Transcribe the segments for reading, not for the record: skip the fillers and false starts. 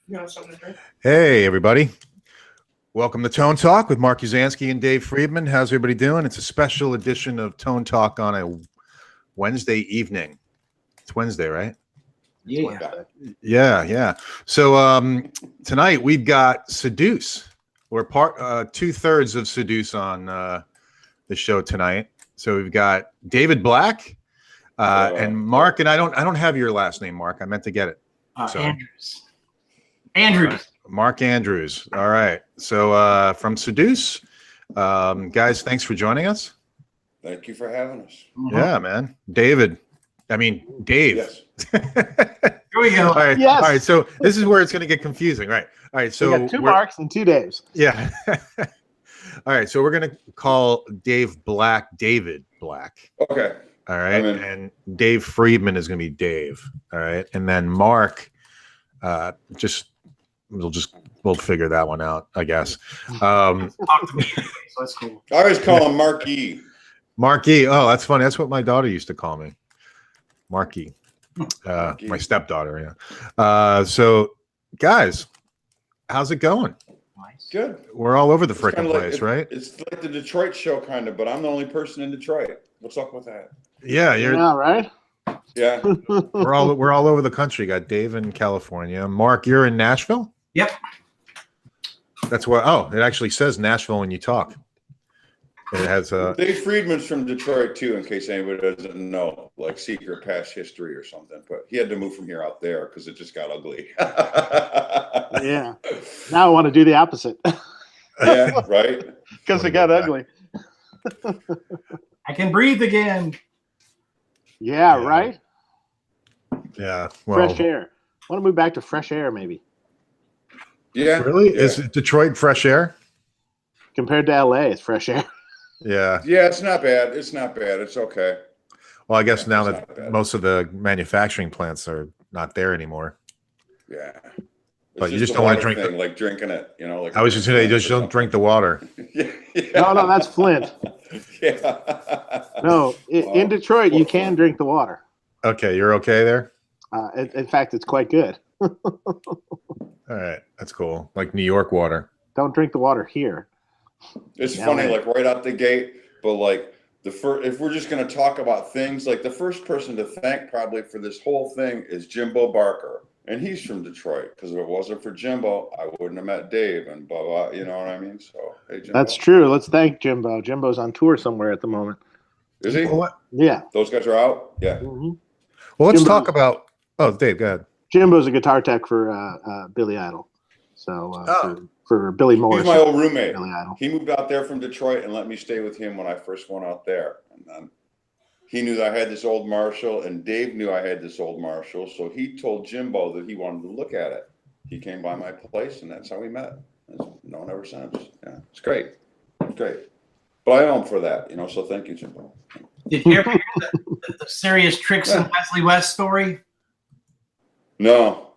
You want something to drink? Hey, everybody. Welcome to Tone Talk with Mark Uzansky and Dave Friedman. How's everybody doing? It's a special edition of Tone Talk on a Wednesday evening. It's Wednesday, right? Yeah. Yeah. So tonight we've got Seduce. We're two-thirds of Seduce on the show tonight. So we've got David Black and Mark, and I don't have your last name, Mark. I meant to get it. Andrews. Right. Mark Andrews. All right. So from Seduce, guys, thanks for joining us. Thank you for having us. Yeah, man. Dave. Yes. Here we go. All right. Yes. All right. So this is where it's going to get confusing, right? All right. So we got two Marks and 2 Daves. Yeah. All right. So we're going to call Dave Black David Black. Okay. All right. And Dave Friedman is going to be Dave. All right. And then Mark, we'll figure that one out, I guess. Talk to me. So that's cool. I always call him Marquis. Marquis. Oh, that's funny. That's what my daughter used to call me. Marquis. My stepdaughter. Yeah. So, guys, how's it going? Nice. Good. We're all over the It's frickin' kinda like- place, right? It's like the Detroit show, kind of, but I'm the only person in Detroit. What's up with that? Yeah, Yeah, right? Yeah. we're all over the country. You got Dave in California. Mark, you're in Nashville? Yep. That's what. Oh, it actually says Nashville when you talk. It has Dave Friedman's from Detroit, too, in case anybody doesn't know, like secret past history or something. But he had to move from here out there because it just got ugly. Yeah. Now I want to do the opposite Yeah, right? because it got ugly. I can breathe again. Yeah, Yeah. right? yeah. Well, Fresh air. I want to move back to fresh air, maybe. Yeah. really? Yeah. Is Detroit fresh air? Compared to LA, it's fresh air. Yeah. Yeah, it's not bad. It's not bad. It's okay. Well, I guess Yeah, now it's that not bad. most of the manufacturing plants are not there anymore. Yeah. But you It's just a don't wanna water drink the- thing, like drinking it, like I was just saying, just don't drink the water. Yeah. No, that's Flint. Yeah. No, in Detroit, you can drink the water. Okay, you're okay there? In fact, it's quite good. All right, that's cool. Like New York water. Don't drink the water here. It's Yeah, funny, man. like right out the gate, but like if we're just gonna talk about things, like the first person to thank probably for this whole thing is Jimbo Barker. And he's from Detroit, because if it wasn't for Jimbo, I wouldn't have met Dave and blah blah. You know what I mean? So hey, Jimbo. That's true. Let's thank Jimbo. Jimbo's on tour somewhere at the moment. Is he? Well, Yeah. Those guys are out? Yeah. Mhm. let's Jimbo- talk about. Oh, Dave, go ahead. Jimbo's a guitar tech for Billy Idol. So for Billy Morris. He's my old roommate. Billy Idol. He moved out there from Detroit and let me stay with him when I first went out there. And then he knew that I had this old Marshall, and Dave knew I had this old Marshall. So he told Jimbo that he wanted to look at it. He came by my place, and that's how we met. It's known ever since. Yeah, it's great. It's great. But I owe him for that, so thank you, Jimbo. Did you ever hear the serious tricks in Leslie West story? No,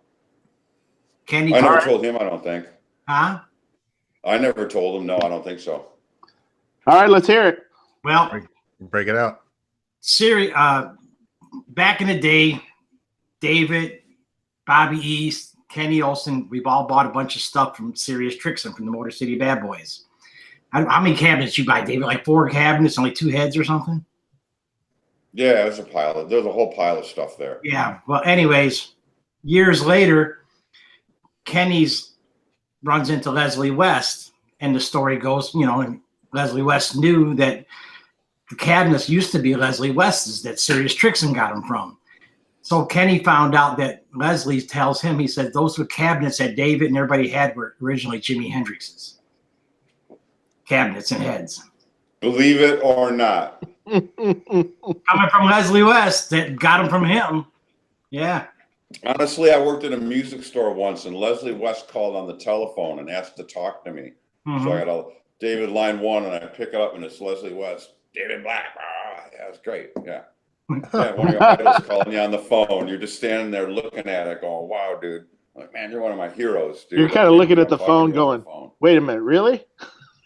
Candy I never Carter? told him, I don't think. Huh? I never told him. No, I don't think so. All right, let's hear it. Well, Break it out. back in the day, David, Bobby East, Kenny Olsen, we've all bought a bunch of stuff from Serious Trixon from the Motor City Bad Boys. How many cabinets you buy, David? Like 4 cabinets, only 2 heads or something? Yeah, there's a pile. There's a whole pile of stuff there. Yeah. Well, anyways, years later, Kenny's runs into Leslie West, and the story goes, and Leslie West knew that the cabinets used to be Leslie West's that Serious Trixon got them from. So Kenny found out that Leslie tells him, he said, those were cabinets that David and everybody had were originally Jimi Hendrix's cabinets and heads. Believe it or not. Coming from Leslie West that got them from him. Yeah. Honestly, I worked at a music store once, and Leslie West called on the telephone and asked to talk to me. Mhm. So I got a David line 1, and I pick it up, and it's Leslie West. David Black. Yeah, it's great. Yeah. Yeah, one of your idols calling you on the phone. You're just standing there looking at it, going, "Wow, dude! Like, man, you're one of my heroes, dude." You're kind of looking at the I'm phone talking to you on going, the phone. wait a minute, really?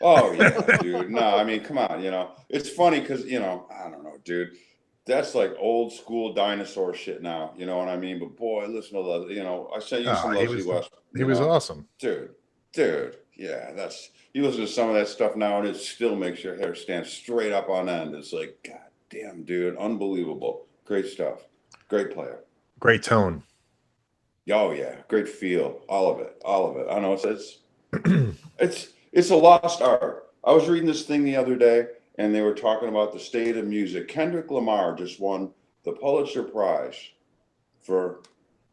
Oh yeah, dude. No, I mean, come on. It's funny because I don't know, dude. that's like old school dinosaur shit now. You know what I mean? But boy, listen to I sent you some Leslie West. He was awesome, dude. Yeah, you listen to some of that stuff now, and it still makes your hair stand straight up on end. It's like, God damn, dude, unbelievable, great stuff, great player, great tone. Oh yeah, great feel, all of it. I know it's a lost art. I was reading this thing the other day, and they were talking about the state of music. Kendrick Lamar just won the Pulitzer Prize for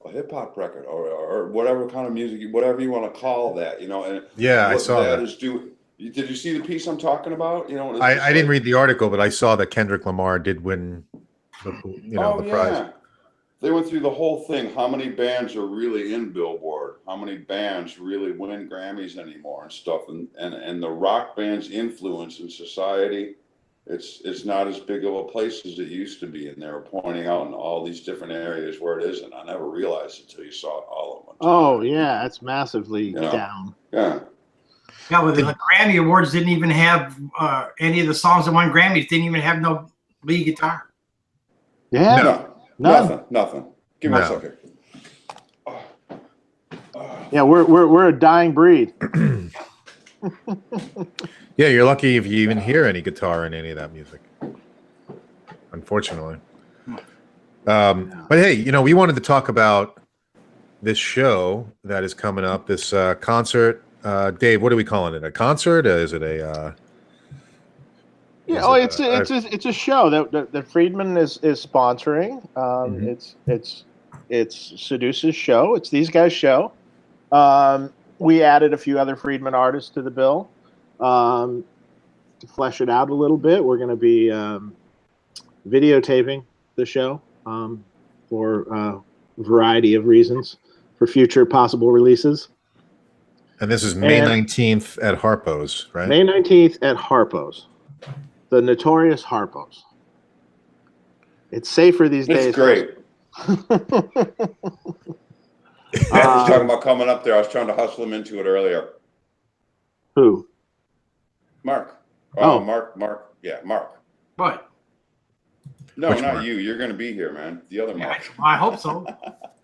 a hip hop record or whatever kind of music, whatever you want to call that, And yeah, I saw that. Did you see the piece I'm talking about? I didn't read the article, but I saw that Kendrick Lamar did win the prize. They went through the whole thing. How many bands are really in Billboard? How many bands really win Grammys anymore and stuff? And the rock band's influence in society, it's not as big of a place as it used to be. And they were pointing out in all these different areas where it isn't. I never realized it until you saw it all at one time. Oh yeah, it's massively down. Yeah. Yeah, well, the Grammy Awards didn't even have any of the songs that won Grammys. Didn't even have no lead guitar. Yeah. No, nothing. Give me a second. Yeah, we're a dying breed. Yeah, you're lucky if you even hear any guitar in any of that music. Unfortunately. But hey, we wanted to talk about this show that is coming up, this concert. Dave, what are we calling it? A concert? Is it a it's a show that Friedman is sponsoring. It's Seduce's show. It's these guys' show. We added a few other Friedman artists to the bill to flesh it out a little bit. We're going to be videotaping the show for a variety of reasons for future possible releases. And this is May 19th at Harpo's, right? May 19th at Harpo's. The notorious Harpo's. It's safer these days. It's great. I was talking about coming up there. I was trying to hustle him into it earlier. Who? Mark. Mark. Yeah, Mark. What? No, Which not Mark? you. You're going to be here, man. The other Mark. I hope so.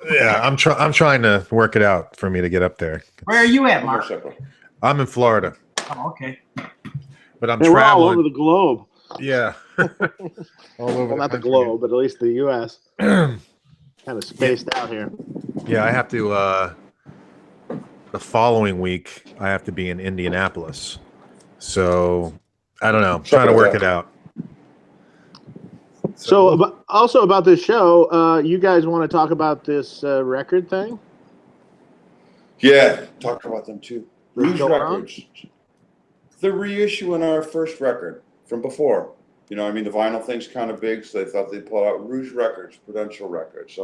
Yeah, I'm trying to work it out for me to get up there. Where are you at, Mark? I'm in Florida. Oh, okay. But I'm We're traveling all over the globe. Yeah. All over not the globe, but at least the U.S. Kind of spaced out here. Yeah, I have to. The following week, I have to be in Indianapolis. So I don't know. I'm trying to work it out. So also about this show, you guys want to talk about this record thing? Yeah, talk about them too. Rouge Go Records. They're reissuing our first record from before. The vinyl thing's kind of big, so they thought they'd pull out Rouge Records, Prudential Records.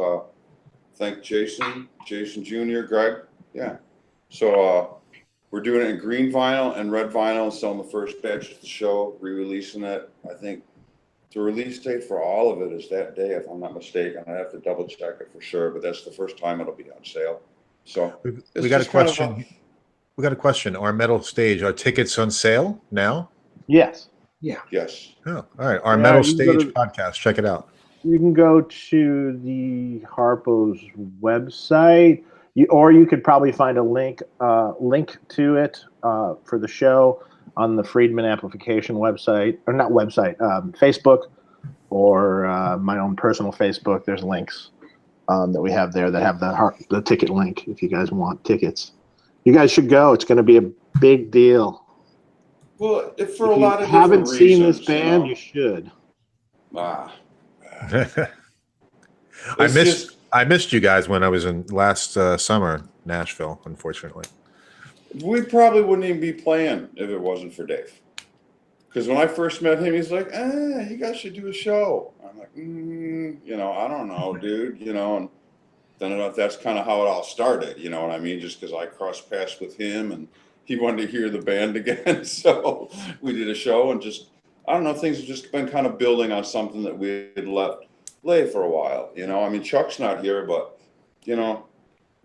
Thank Jason Jr., Greg. Yeah. So we're doing it in green vinyl and red vinyl, selling the first batch of the show, re-releasing it. I think the release date for all of it is that day, if I'm not mistaken. I have to double check it for sure, but that's the first time it'll be on sale. So we got a question. We got a question. Our metal stage, are tickets on sale now? Yes. Yeah. Yes. Oh, all right. Our metal stage podcast. Check it out. You can go to the Harpo's website, or you could probably find a link to it for the show on the Friedman Amplification website, or not website, Facebook, or my own personal Facebook. There's links that we have there that have the ticket link if you guys want tickets. You guys should go. It's going to be a big deal. Well, if you haven't seen this band, you should. I missed you guys when I was in last summer, Nashville, unfortunately. We probably wouldn't even be playing if it wasn't for Dave. Because when I first met him, he's like, you guys should do a show. I'm like, I don't know, dude, and then that's kind of how it all started, you know what I mean? Just because I crossed paths with him and he wanted to hear the band again. So we did a show and just, I don't know, things have just been kind of building on something that we had let lay for a while. Chuck's not here, but,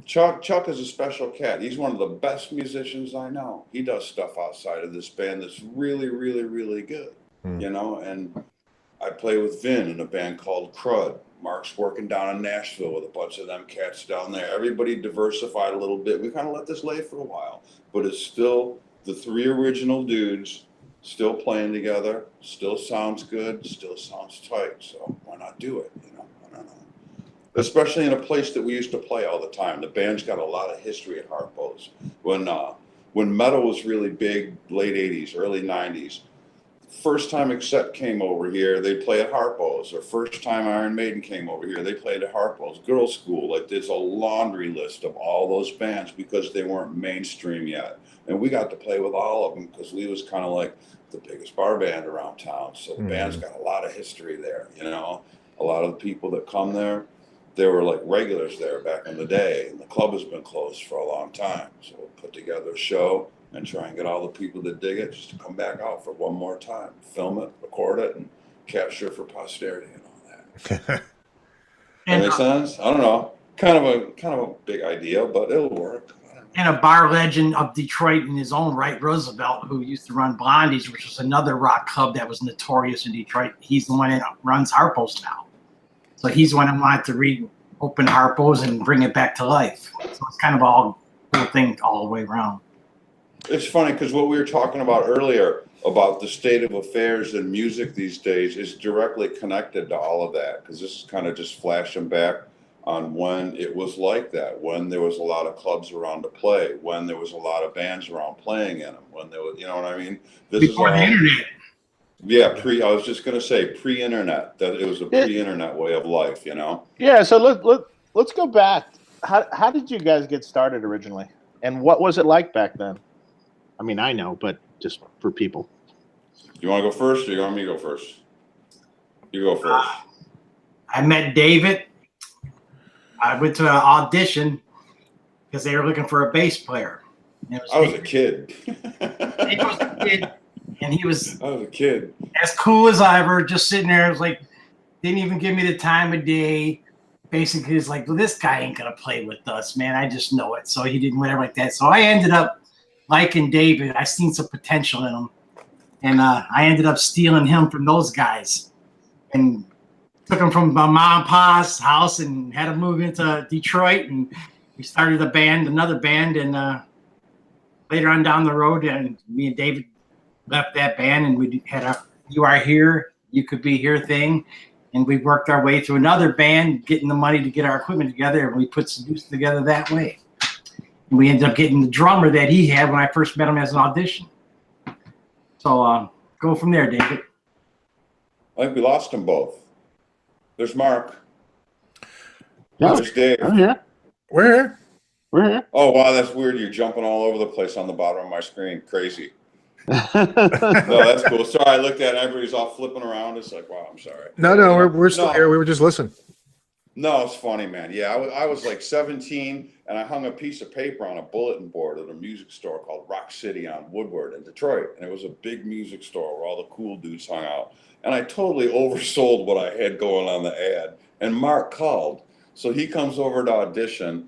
Chuck is a special cat. He's one of the best musicians I know. He does stuff outside of this band that's really, really, really good, and I play with Vin in a band called Crud. Mark's working down in Nashville with a bunch of them cats down there. Everybody diversified a little bit. We kind of let this lay for a while, but it's still the three original dudes still playing together, still sounds good, still sounds tight. So why not do it? You know, I don't know. Especially in a place that we used to play all the time. The band's got a lot of history at Harpo's. When metal was really big, late 80s, early 90s, first time Accept came over here, they play at Harpo's. Or first time Iron Maiden came over here, they played at Harpo's. Girls' School, like there's a laundry list of all those bands because they weren't mainstream yet. And we got to play with all of them because we was kind of like the biggest bar band around town. So the band's got a lot of history there, you know. A lot of the people that come there, they were like regulars there back in the day. And the club has been closed for a long time. So we'll put together a show and try and get all the people that dig it just to come back out for one more time, film it, record it, and capture it for posterity and all that. And, that makes sense? I don't know. Kind of a big idea, but it'll work. And a bar legend of Detroit in his own right, Roosevelt, who used to run Blondie's, which was another rock club that was notorious in Detroit. He's the one that runs Harpo's now. So he's the one that wanted to reopen Harpo's and bring it back to life. So it's kind of all whole thing all the way around. It's funny because what we were talking about earlier about the state of affairs in music these days is directly connected to all of that, because this is kind of just flashing back on when it was like that, when there was a lot of clubs around to play, when there was a lot of bands around playing in them, when there was, you know what I mean? This Before is all, the internet. Yeah, I was just going to say pre-internet, that it was a pre-internet way of life, you know? Yeah, so let's go back. How did you guys get started originally? And what was it like back then? I mean, I know, but just for people. You want to go first or you want me to go first? You go first. I met David. I went to an audition because they were looking for a bass player. I was a kid. He was a kid, and he was I was a kid. as cool as ever, just sitting there. It was like, didn't even give me the time of day. Basically, it's like, well, this guy ain't gonna play with us, man. I just know it. So he didn't whatever like that. So I ended up liking David. I seen some potential in him, and I ended up stealing him from those guys, and took him from my mom and pa's house and had him move into Detroit, and we started another band, and later on down the road, and me and David left that band, and we had a "You Are Here, You Could Be Here" thing, and we worked our way through another band, getting the money to get our equipment together, and we put Seduce together that way. And we ended up getting the drummer that he had when I first met him as an audition. So go from there, David. I think we lost them both. There's Mark. Yeah. There's Dave. I'm here. We're here. We're here. Oh, wow, that's weird. You're jumping all over the place on the bottom of my screen. Crazy. No, that's cool. Sorry, I looked at it. Everybody's all flipping around. It's like, wow, I'm sorry. No, we're still here. We were just listening. No, it's funny, man. Yeah, I was like 17, and I hung a piece of paper on a bulletin board at a music store called Rock City on Woodward in Detroit. And it was a big music store where all the cool dudes hung out. And I totally oversold what I had going on the ad. And Mark called. So he comes over to audition,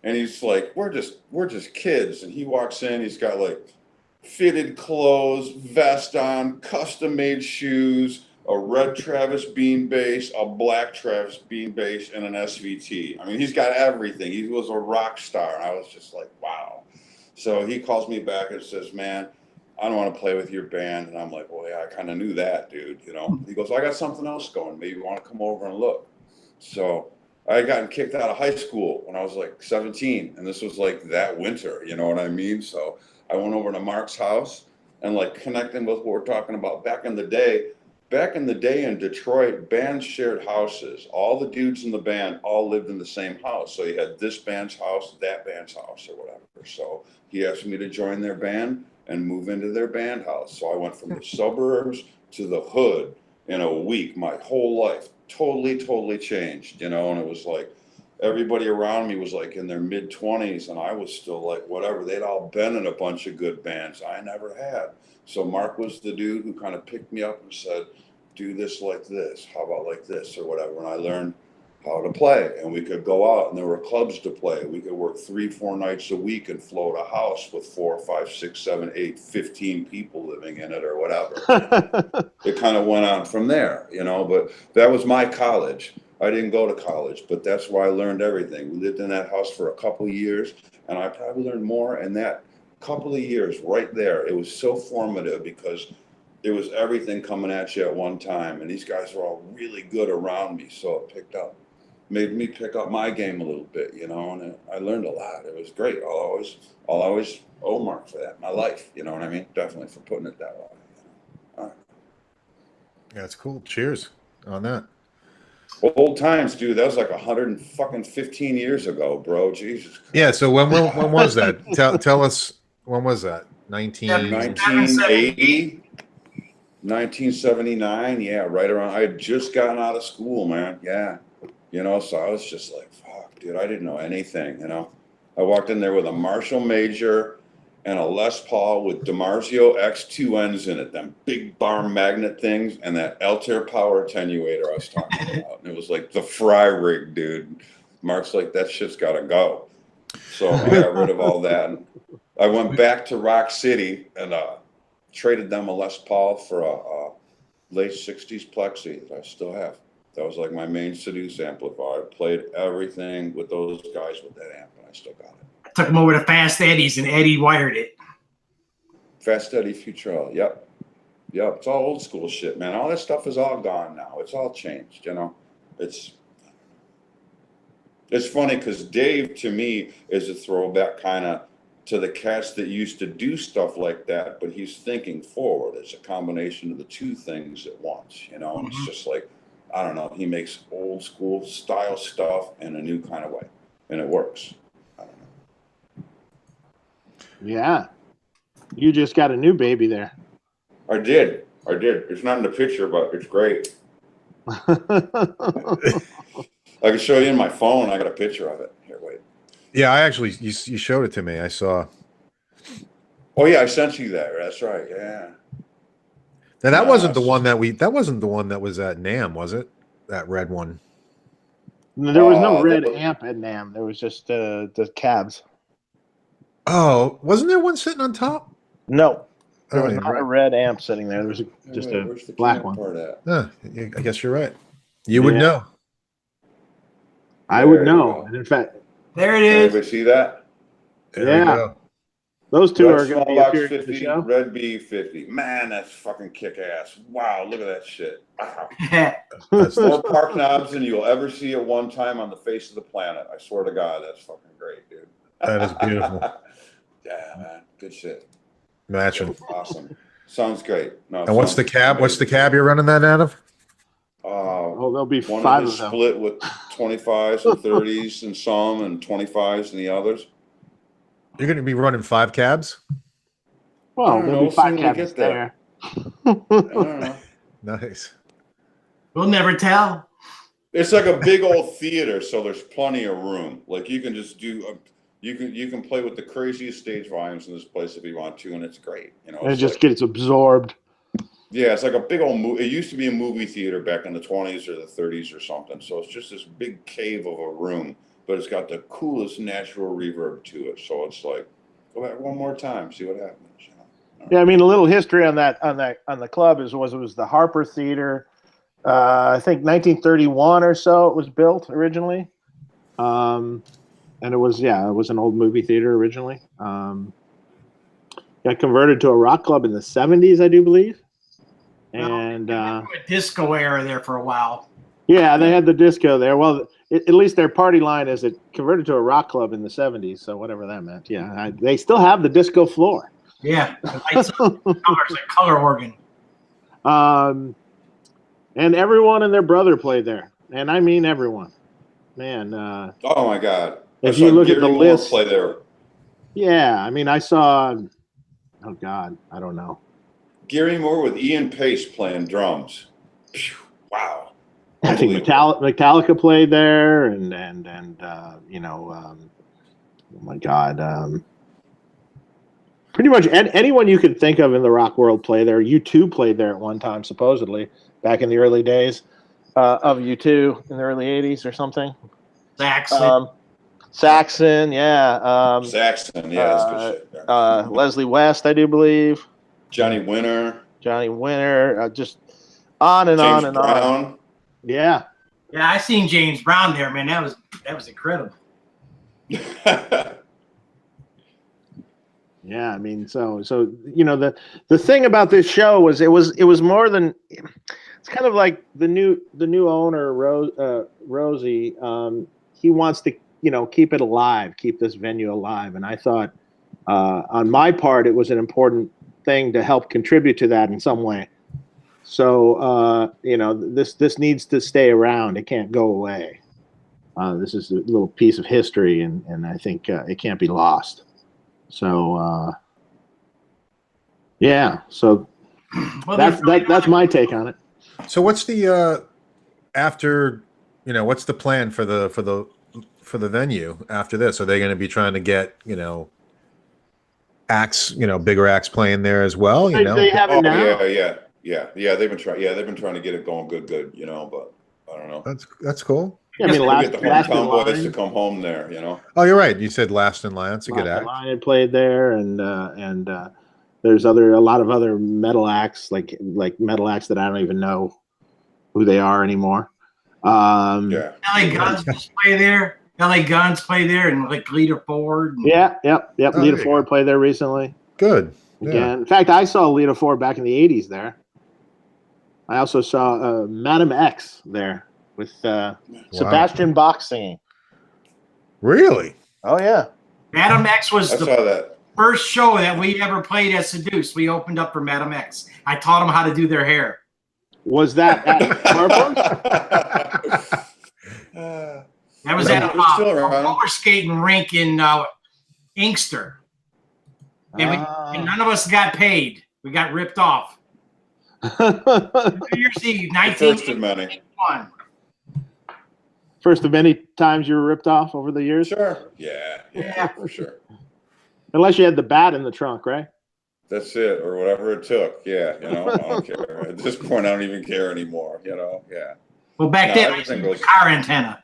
and he's like, we're just kids. And he walks in, he's got like fitted clothes, vest on, custom-made shoes, a red Travis Bean bass, a black Travis Bean bass, and an SVT. I mean, he's got everything. He was a rock star. And I was just like, wow. So he calls me back and says, man, I don't want to play with your band. And I'm like, well, yeah, I kind of knew that, dude. You know, he goes, I got something else going. Maybe you want to come over and look. So I had gotten kicked out of high school when I was like 17. And this was like that winter, you know what I mean? So I went over to Mark's house and like connecting with what we're talking about back in the day. Back in the day in Detroit, bands shared houses. All the dudes in the band all lived in the same house. So you had this band's house, that band's house, or whatever. So he asked me to join their band and move into their band house. So I went from the suburbs to the hood in a week. My whole life totally changed, you know, and it was like everybody around me was like in their mid-20s, and I was still like whatever. They'd all been in a bunch of good bands. I never had. So Mark was the dude who kind of picked me up and said, do this like this. How about like this or whatever? And I learned how to play, and we could go out and there were clubs to play. We could work 3-4 nights a week and float a house with 4, 5, 6, 7, 8, 15 people living in it or whatever. It kind of went on from there, you know, but that was my college. I didn't go to college, but that's where I learned everything. We lived in that house for a couple of years, and I probably learned more in that couple of years right there. It was so formative because it was everything coming at you at one time, and these guys were all really good around me, so it picked up. Made me pick up my game a little bit, you know, and I learned a lot. It was great. I'll always owe Mark for that in my life, you know what I mean? Definitely for putting it that way. You know? Yeah, it's cool. Cheers on that. Old times, dude. That was like 115 years ago, bro. Jesus Christ. Yeah. So when was that? Tell us, when was that? 1980, 1979. Yeah, right around. I had just gotten out of school, man. Yeah. You know, so I was just like, fuck, dude, I didn't know anything, you know. I walked in there with a Marshall Major and a Les Paul with DiMarzio X2Ns in it, them big bar magnet things, and that Altair power attenuator I was talking about. And it was like the fry rig, dude. Mark's like, that shit's got to go. So I got rid of all that. And I went back to Rock City and traded them a Les Paul for a late 60s Plexi that I still have. That was like my main Seduce amplifier. I played everything with those guys with that amp, and I still got it. I took him over to Fast Eddie's, and Eddie wired it. Fast Eddie Futrell, yep. It's all old school shit, man. All that stuff is all gone now. It's all changed, you know. It's funny because Dave, to me, is a throwback kind of to the cats that used to do stuff like that, but he's thinking forward. It's a combination of the two things at once, you know. And it's just like, I don't know, he makes old school style stuff in a new kind of way, and it works. I don't know. Yeah. You just got a new baby there. I did. It's not in the picture, but it's great. I can show you in my phone. I got a picture of it. Here, wait. Yeah, I actually, you showed it to me. I saw. Oh yeah, I sent you that. That's right. Yeah. Now that wasn't the one that was at NAMM, was it? That red one. There was no red amp at NAMM. There was just the cabs. Oh, wasn't there one sitting on top? No, there was you're not right. a red amp sitting there. There was just a black one. Part at? I guess you're right. You would know. I would There you know. go. And in fact, There it Can is. anybody see that? There Yeah. you go. those two Red are going to be Smallbox appearing in the 50, show. Red B 50. Man, that's fucking kick ass. Wow, look at that shit. Wow. That's More park knobs than you'll ever see at one time on the face of the planet. I swear to God, that's fucking great, dude. That is beautiful. Yeah, man. Good shit. Matching. Awesome. Sounds great. No, And what's the cab? What's the cab you're running that out of? Oh, there'll be one 5 of of the them. split with 25s and 30s and some, and 25s and the others. You're going to be running 5 cabs? I Well, don't there'll know, be 5 soon we cabinets get there. there. I don't know. Nice. We'll never tell. It's like a big old theater, so there's plenty of room. Like you can just do, you can play with the craziest stage volumes in this place if you want to, and it's great. You know, And it it's just like, gets absorbed. yeah, it's like a big old movie. It used to be a movie theater back in the 20s or the 30s or something. So it's just this big cave of a room, but it's got the coolest natural reverb to it. So it's like, go back one more time, see what happens. You know? Yeah, I mean, a little history on the club it was the Harper Theater. I think 1931 or so it was built originally, and it was an old movie theater originally. Got converted to a rock club in the 70s, I do believe. And A disco era there for a while. yeah, they had the disco there. Well, at least their party line is it converted to a rock club in the 70s. So whatever that meant. Yeah, they still have the disco floor. Yeah, the lights up, colors, like color organ. And everyone and their brother played there, and I mean everyone. Man, Oh my God! If I you saw look at Gary the Moore list- play there. yeah, I mean I saw. Oh God, I don't know. Gary Moore with Ian Pace playing drums. Phew, wow. I think Unbelievable. Metallica played there, and oh my God, pretty much anyone you could think of in the rock world played there. U2 played there at one time, supposedly back in the early days. of U2 in the early '80s or something. Saxon. Saxon, yeah. Saxon, yeah, that's good shit. Yeah. Leslie West, I do believe. Johnny Winter. Just on and James on and Brown. on. Yeah. Yeah, I seen James Brown there, man. That was incredible. Yeah, I mean, so you know, the thing about this show was it was more than, it's kind of like the new owner Rosie. He wants to, you know, keep it alive, keep this venue alive, and I thought on my part it was an important thing to help contribute to that in some way. So you know, this needs to stay around. It can't go away. This is a little piece of history, and I think it can't be lost. So yeah, so Well, that's my take on it. So what's the after, you know, what's the plan for the venue after this? Are they going to be trying to get, you know, acts, you know, bigger acts playing there as well? You know, They have it now. Yeah. They've been trying to get it going good. You know, but I don't know. that's cool. Yeah, I mean, We last get the in hometown boys to line, come home there. You know. Oh, you're right. You said Last in Line. It's a good Last in act. Line had played there, and there's a lot of other metal acts like metal acts that I don't even know who they are anymore. Yeah. LA Guns just play there. LA Guns play there, and like Leader Ford. And Yep. Oh, Lita there you Ford played there recently. Good. Again, Yeah. in fact, I saw Lita Ford back in the '80s there. I also saw Madam X there with Sebastian Bach singing. Really? Oh yeah. Madam X was I the saw that. first show that we ever played at Seduce. We opened up for Madam X. I taught them how to do their hair. Was that at Harpo? That was No, at we're still a around. roller skating rink in Inkster. And, and none of us got paid. We got ripped off. New Year's Eve, First of many. 1981. First of many times you were ripped off over the years? Sure. Yeah, for sure. Unless you had the bat in the trunk, right? That's it, or whatever it took. Yeah, you know, I don't care. At this point, I don't even care anymore. You know, yeah. Well, back No, then, I everything used the goes- car antenna.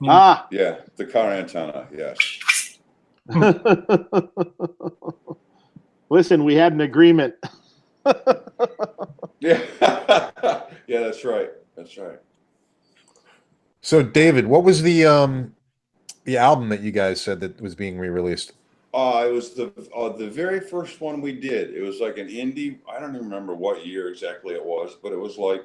Ah. Yeah, the car antenna. Yes. Listen, we had an agreement. Yeah. Yeah, that's right. That's right. So, David, what was the album that you guys said that was being re-released? It was the very first one we did. It was like an indie. I don't even remember what year exactly it was, but it was like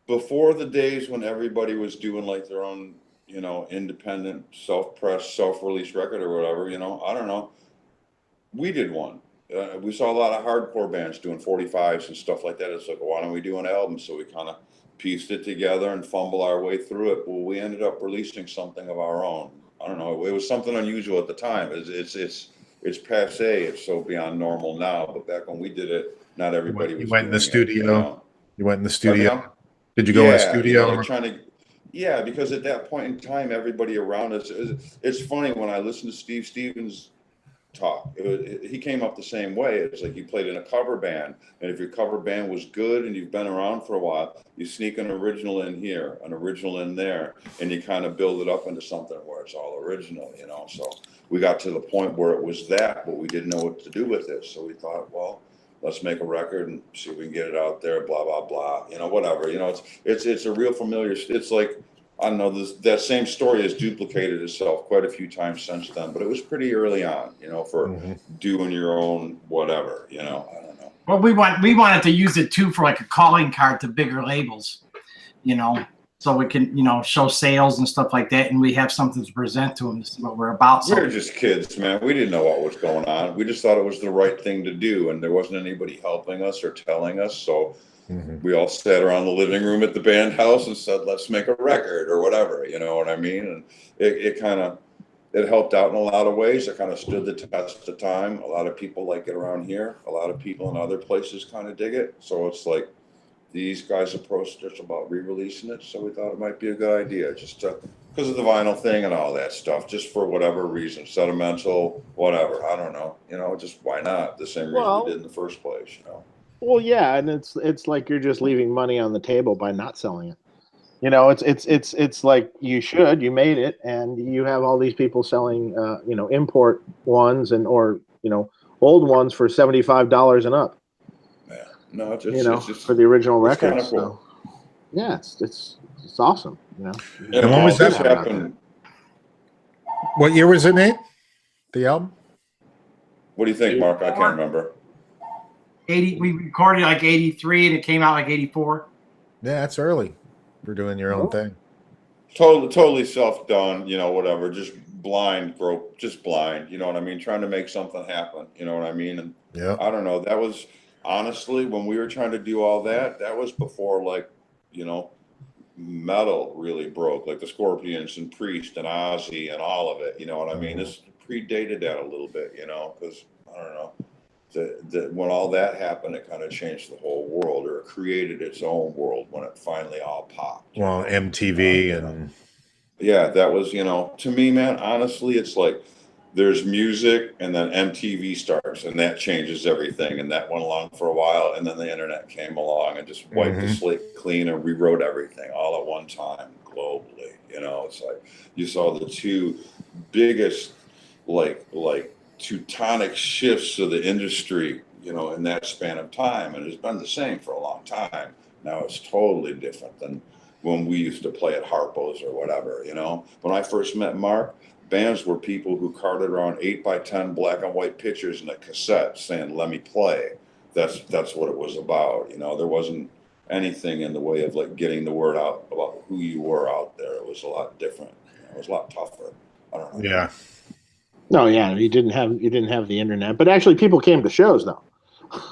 before the days when everybody was doing like their own, you know, independent, self-pressed, self-release record or whatever. You know, I don't know. We did one. We saw a lot of hardcore bands doing 45s and stuff like that. It's like, why don't we do an album? So we kind of pieced it together and fumble our way through it. Well, we ended up releasing something of our own. I don't know. It was something unusual at the time. It's passe. It's so beyond normal now. But back when we did it, not everybody was. You went in the doing it, studio. you know? You went in the studio. Pardon? Did you go in the Yeah, studio? you know, trying to. Yeah, because at that point in time, everybody around us. It's funny when I listen to Steve Stevens talk. He came up the same way. It's like you played in a cover band, and if your cover band was good and you've been around for a while, you sneak an original in here, an original in there, and you kind of build it up into something where it's all original, you know. So we got to the point where it was that, but we didn't know what to do with it. So we thought, well, let's make a record and see if we can get it out there, blah, blah, blah, you know, whatever. You know, it's a real familiar, it's like, I don't know, that same story has duplicated itself quite a few times since then, but it was pretty early on, you know, for doing your own whatever, you know, I don't know. Well, we wanted to use it too for like a calling card to bigger labels, you know, so we can, you know, show sales and stuff like that, and we have something to present to them. This is what we're about. We were just kids, man. We didn't know what was going on. We just thought it was the right thing to do, and there wasn't anybody helping us or telling us, so we all sat around the living room at the band house and said, let's make a record or whatever, you know what I mean? And it kind of, it helped out in a lot of ways. It kind of stood the test of time. A lot of people like it around here. A lot of people in other places kind of dig it. So it's like these guys approached us about re-releasing it. So we thought it might be a good idea just to, because of the vinyl thing and all that stuff, just for whatever reason, sentimental, whatever. I don't know, you know, just why not? The same reason we did in the first place, you know. Well, yeah, and it's like you're just leaving money on the table by not selling it. You know, it's like you made it, and you have all these people selling, import ones or old ones for $75 and up. Yeah. No, it's just for the original it's record. kind of cool. So, yeah, it's awesome. And when all was that this happened? What year was it, Nate? The album? What do you think, Mark? I can't remember. 80. We recorded like 83, and it came out like 84. Yeah, that's early for doing your own thing. Totally self-done, whatever. Just blind, broke, just blind. You know what I mean? Trying to make something happen. You know what I mean? And Yeah. I don't know. That was honestly when we were trying to do all that. That was before metal really broke, like the Scorpions and Priest and Ozzy and all of it. You know what I mean? This predated that a little bit, because I don't know. When all that happened, it kind of changed the whole world, or it created its own world when it finally all popped. Well, MTV and yeah, that was to me, man. Honestly, it's like there's music, and then MTV starts, and that changes everything. And that went along for a while, and then the internet came along and just wiped the slate clean and rewrote everything all at one time globally. It's like you saw the two biggest like teutonic shifts of the industry, in that span of time. And it's been the same for a long time. Now it's totally different than when we used to play at Harpo's or whatever, When I first met Mark, bands were people who carted around 8x10 black and white pictures and a cassette saying, "Let me play." That's what it was about. There wasn't anything in the way of like getting the word out about who you were out there. It was a lot different. It was a lot tougher. I don't know. yeah. No, yeah, you didn't have the internet, but actually people came to shows though.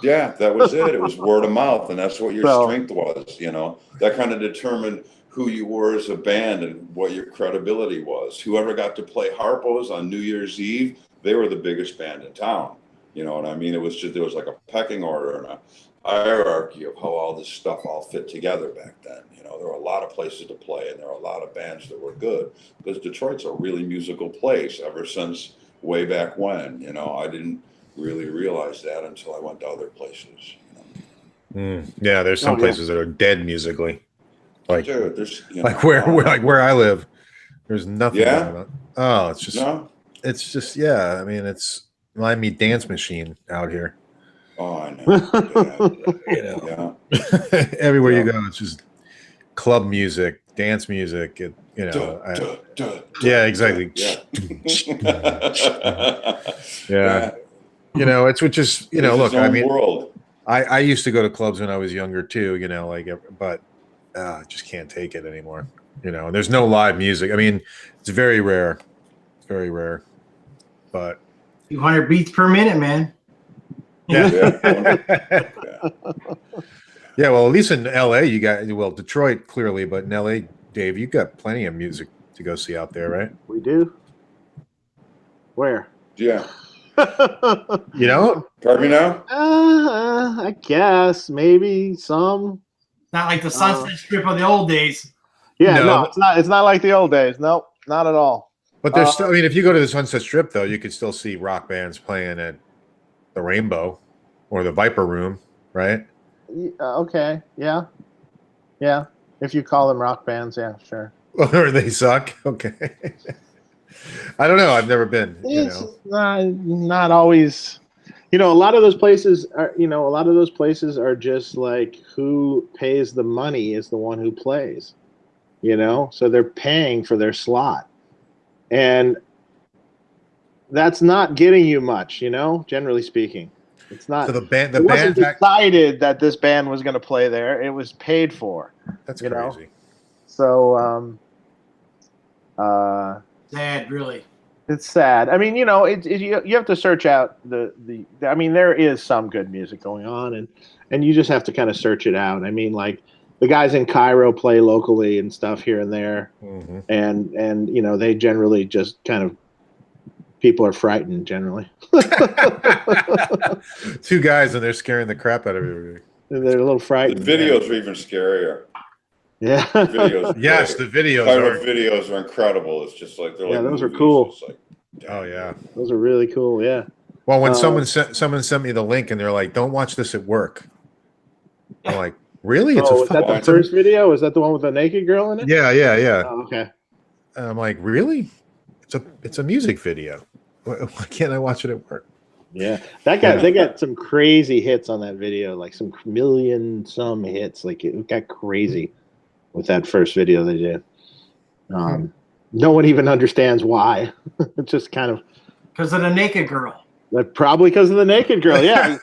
Yeah, that was it. It was word of mouth, and that's what your strength was. That kind of determined who you were as a band and what your credibility was. Whoever got to play Harpo's on New Year's Eve, they were the biggest band in town. You know what I mean? It was just, there was like a pecking order and a hierarchy of how all this stuff all fit together back then. There were a lot of places to play, and there were a lot of bands that were good, because Detroit's a really musical place ever since way back when. I didn't really realize that until I went to other places. Yeah, there's some places that are dead musically. Like, dude, there's where I live, there's nothing. Yeah. Oh, it's just yeah. I mean, it's Miami Dance Machine out here. Oh, I know. Yeah. Everywhere you go, it's just club music, dance music. Yeah, exactly. Yeah. It's which is look. I mean, world. I used to go to clubs when I was younger too. But just can't take it anymore. And there's no live music. I mean, it's very rare. It's very rare. But 200 beats per minute, man. Yeah. Yeah, well, at least in LA, you got Detroit clearly, but in LA, Dave, you got plenty of music to go see out there, right? We do. Where? Yeah. Pardon me now? I guess maybe some. Not like the Sunset Strip of the old days. Yeah, no, it's not. It's not like the old days. Nope, not at all. But there's still. I mean, if you go to the Sunset Strip, though, you could still see rock bands playing at the Rainbow or the Viper Room, right? Okay. Yeah. If you call them rock bands, yeah, sure. Or they suck. Okay. I don't know. I've never been. It's not always. A lot of those places are. Just like who pays the money is the one who plays. So they're paying for their slot, and that's not getting you much. Generally speaking. It's not. So the band decided that this band was going to play there. It was paid for. That's crazy. So, Sad, really. it's sad. I mean, you have to search out the. I mean, there is some good music going on, and you just have to kind of search it out. I mean, like the guys in Cairo play locally and stuff here and there, and they generally just kind of. People are frightened generally. Two guys and they're scaring the crap out of everybody. They're a little frightened. The videos are even scarier. Yeah. The videos. Yes, the videos videos are incredible. It's just like they're like those movies. are cool. Like, oh yeah, those are really cool. Yeah. Well, when someone sent me the link and they're like, "Don't watch this at work," I'm like, really? Oh, was that the It's first video? Was that the one with the naked girl in it? Yeah. Oh, okay. And I'm like, really? It's a music video. Why can't I watch it at work? Yeah, they got some crazy hits on that video, like some million some hits. Like it got crazy with that first video they did. No one even understands why. It's just kind of Because of the naked girl. like probably because of the naked girl. Yeah.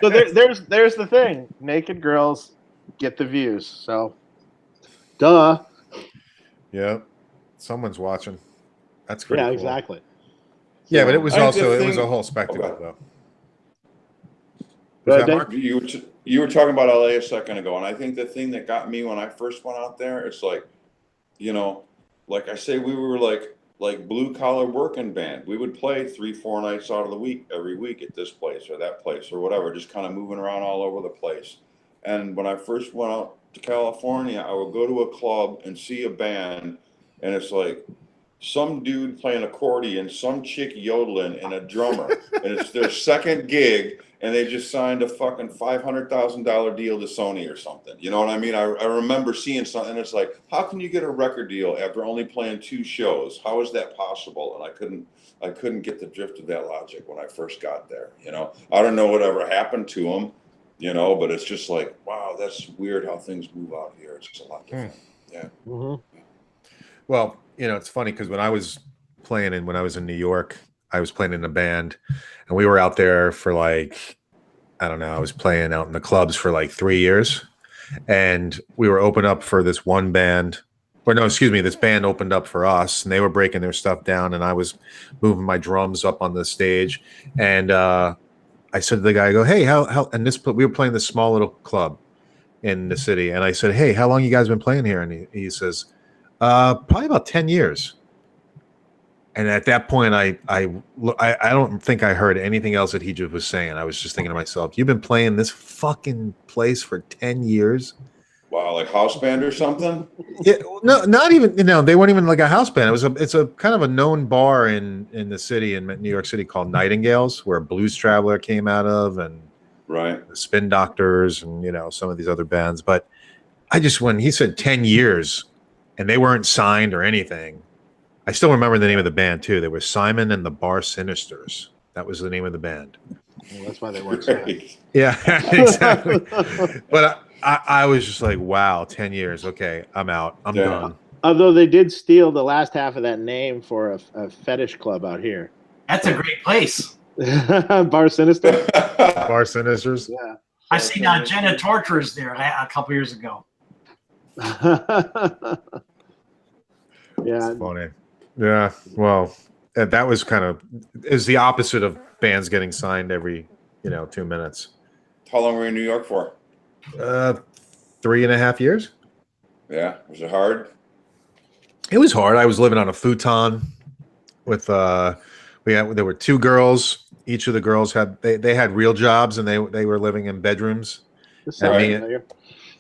So there's the thing. Naked girls get the views. So, duh. Yeah, someone's watching. That's pretty Yeah, cool. exactly. Yeah, but it was I think also the it was a thing- whole spectacle Okay. though. Go Was ahead, that Dave. Mark? You were talking about LA a second ago, and I think the thing that got me when I first went out there, it's like, you know, like I say, we were like blue collar working band. We would play 3-4 nights out of the week every week at this place or that place or whatever, just kind of moving around all over the place. And when I first went out to California, I would go to a club and see a band, and it's like some dude playing accordion, some chick yodeling, and a drummer, and it's their second gig, and they just signed a fucking $500,000 deal to Sony or something. You know what I mean? I remember seeing something, and it's like, how can you get a record deal after only playing 2 shows? How is that possible? And I couldn't get the drift of that logic when I first got there. You know, I don't know whatever happened to them, you know, but it's just like, wow, that's weird how things move out here. It's just a lot different. Yeah. Mm-hmm. Well, you know, it's funny because when I was when I was in New York, I was playing in a band, and we were out there for like, I don't know, I was playing out in the clubs for like 3 years, and we were open up for this one band. Or no, excuse me, this band opened up for us, and they were breaking their stuff down, and I was moving my drums up on the stage, and I said to the guy, I go, hey, how? And we were playing this small little club in the city, and I said, hey, how long you guys been playing here? And he says, probably about 10 years. And at that point, I don't think I heard anything else that he just was saying. I was just thinking to myself, you've been playing this fucking place for 10 years? Wow, like house band or something? Yeah, no, not even, you know, they weren't even like a house band. It's a kind of a known bar in the city, in New York City, called Nightingales, where Blues Traveler came out of, and Right. the Spin Doctors, and, you know, some of these other bands. But when he said 10 years and they weren't signed or anything, I still remember the name of the band too. They were Simon and the Bar Sinisters. That was the name of the band. Well, that's why they weren't signed. Great. Yeah, exactly. But I was just like, wow, 10 years. Okay, I'm out. I'm done. Although they did steal the last half of that name for a fetish club out here. That's a great place. Bar Sinister? Bar Sinisters. Yeah. I seen Jenna Torturers there a couple years ago. Yeah. It's funny. Yeah. Well, that was is the opposite of bands getting signed every, 2 minutes. How long were you in New York for? 3.5 years. Yeah. Was it hard? It was hard. I was living on a futon with there were 2 girls. Each of the girls had real jobs, and they were living in bedrooms. This And sounds me- familiar.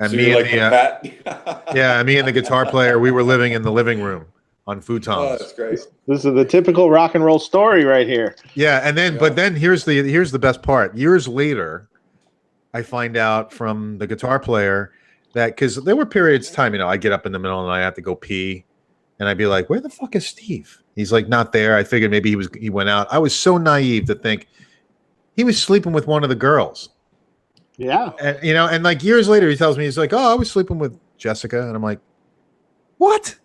And So me you're and like the the pet? yeah, me and the guitar player, we were living in the living room on Oh, futons. that's great. This is the typical rock and roll story right here. Yeah, and then but then here's the best part. Years later, I find out from the guitar player that, because there were periods of time, I get up in the middle of the night, I have to go pee, and I'd be like, "Where the fuck is Steve?" He's like, "Not there." I figured maybe he went out. I was so naive to think he was sleeping with one of the girls. Yeah. And and like years later, he tells me, he's like, "Oh, I was sleeping with Jessica," and I'm like, "What?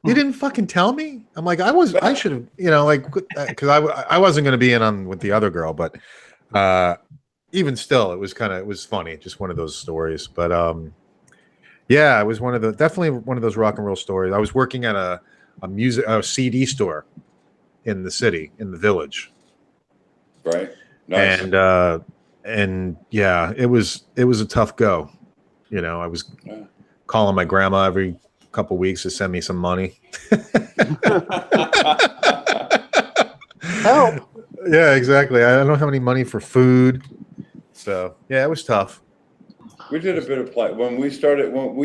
You didn't fucking tell me?" I'm like, I should have, because I wasn't going to be in on with the other girl, but even still, it was funny, just one of those stories. But yeah, it was definitely one of those rock and roll stories. I was working at a CD store in the city, in the Village, Right. Nice. and yeah, it was a tough go. I was calling my grandma every couple weeks to send me some money. Help. Yeah, exactly. I don't have any money for food, so yeah, it was tough. We did a bit of play when we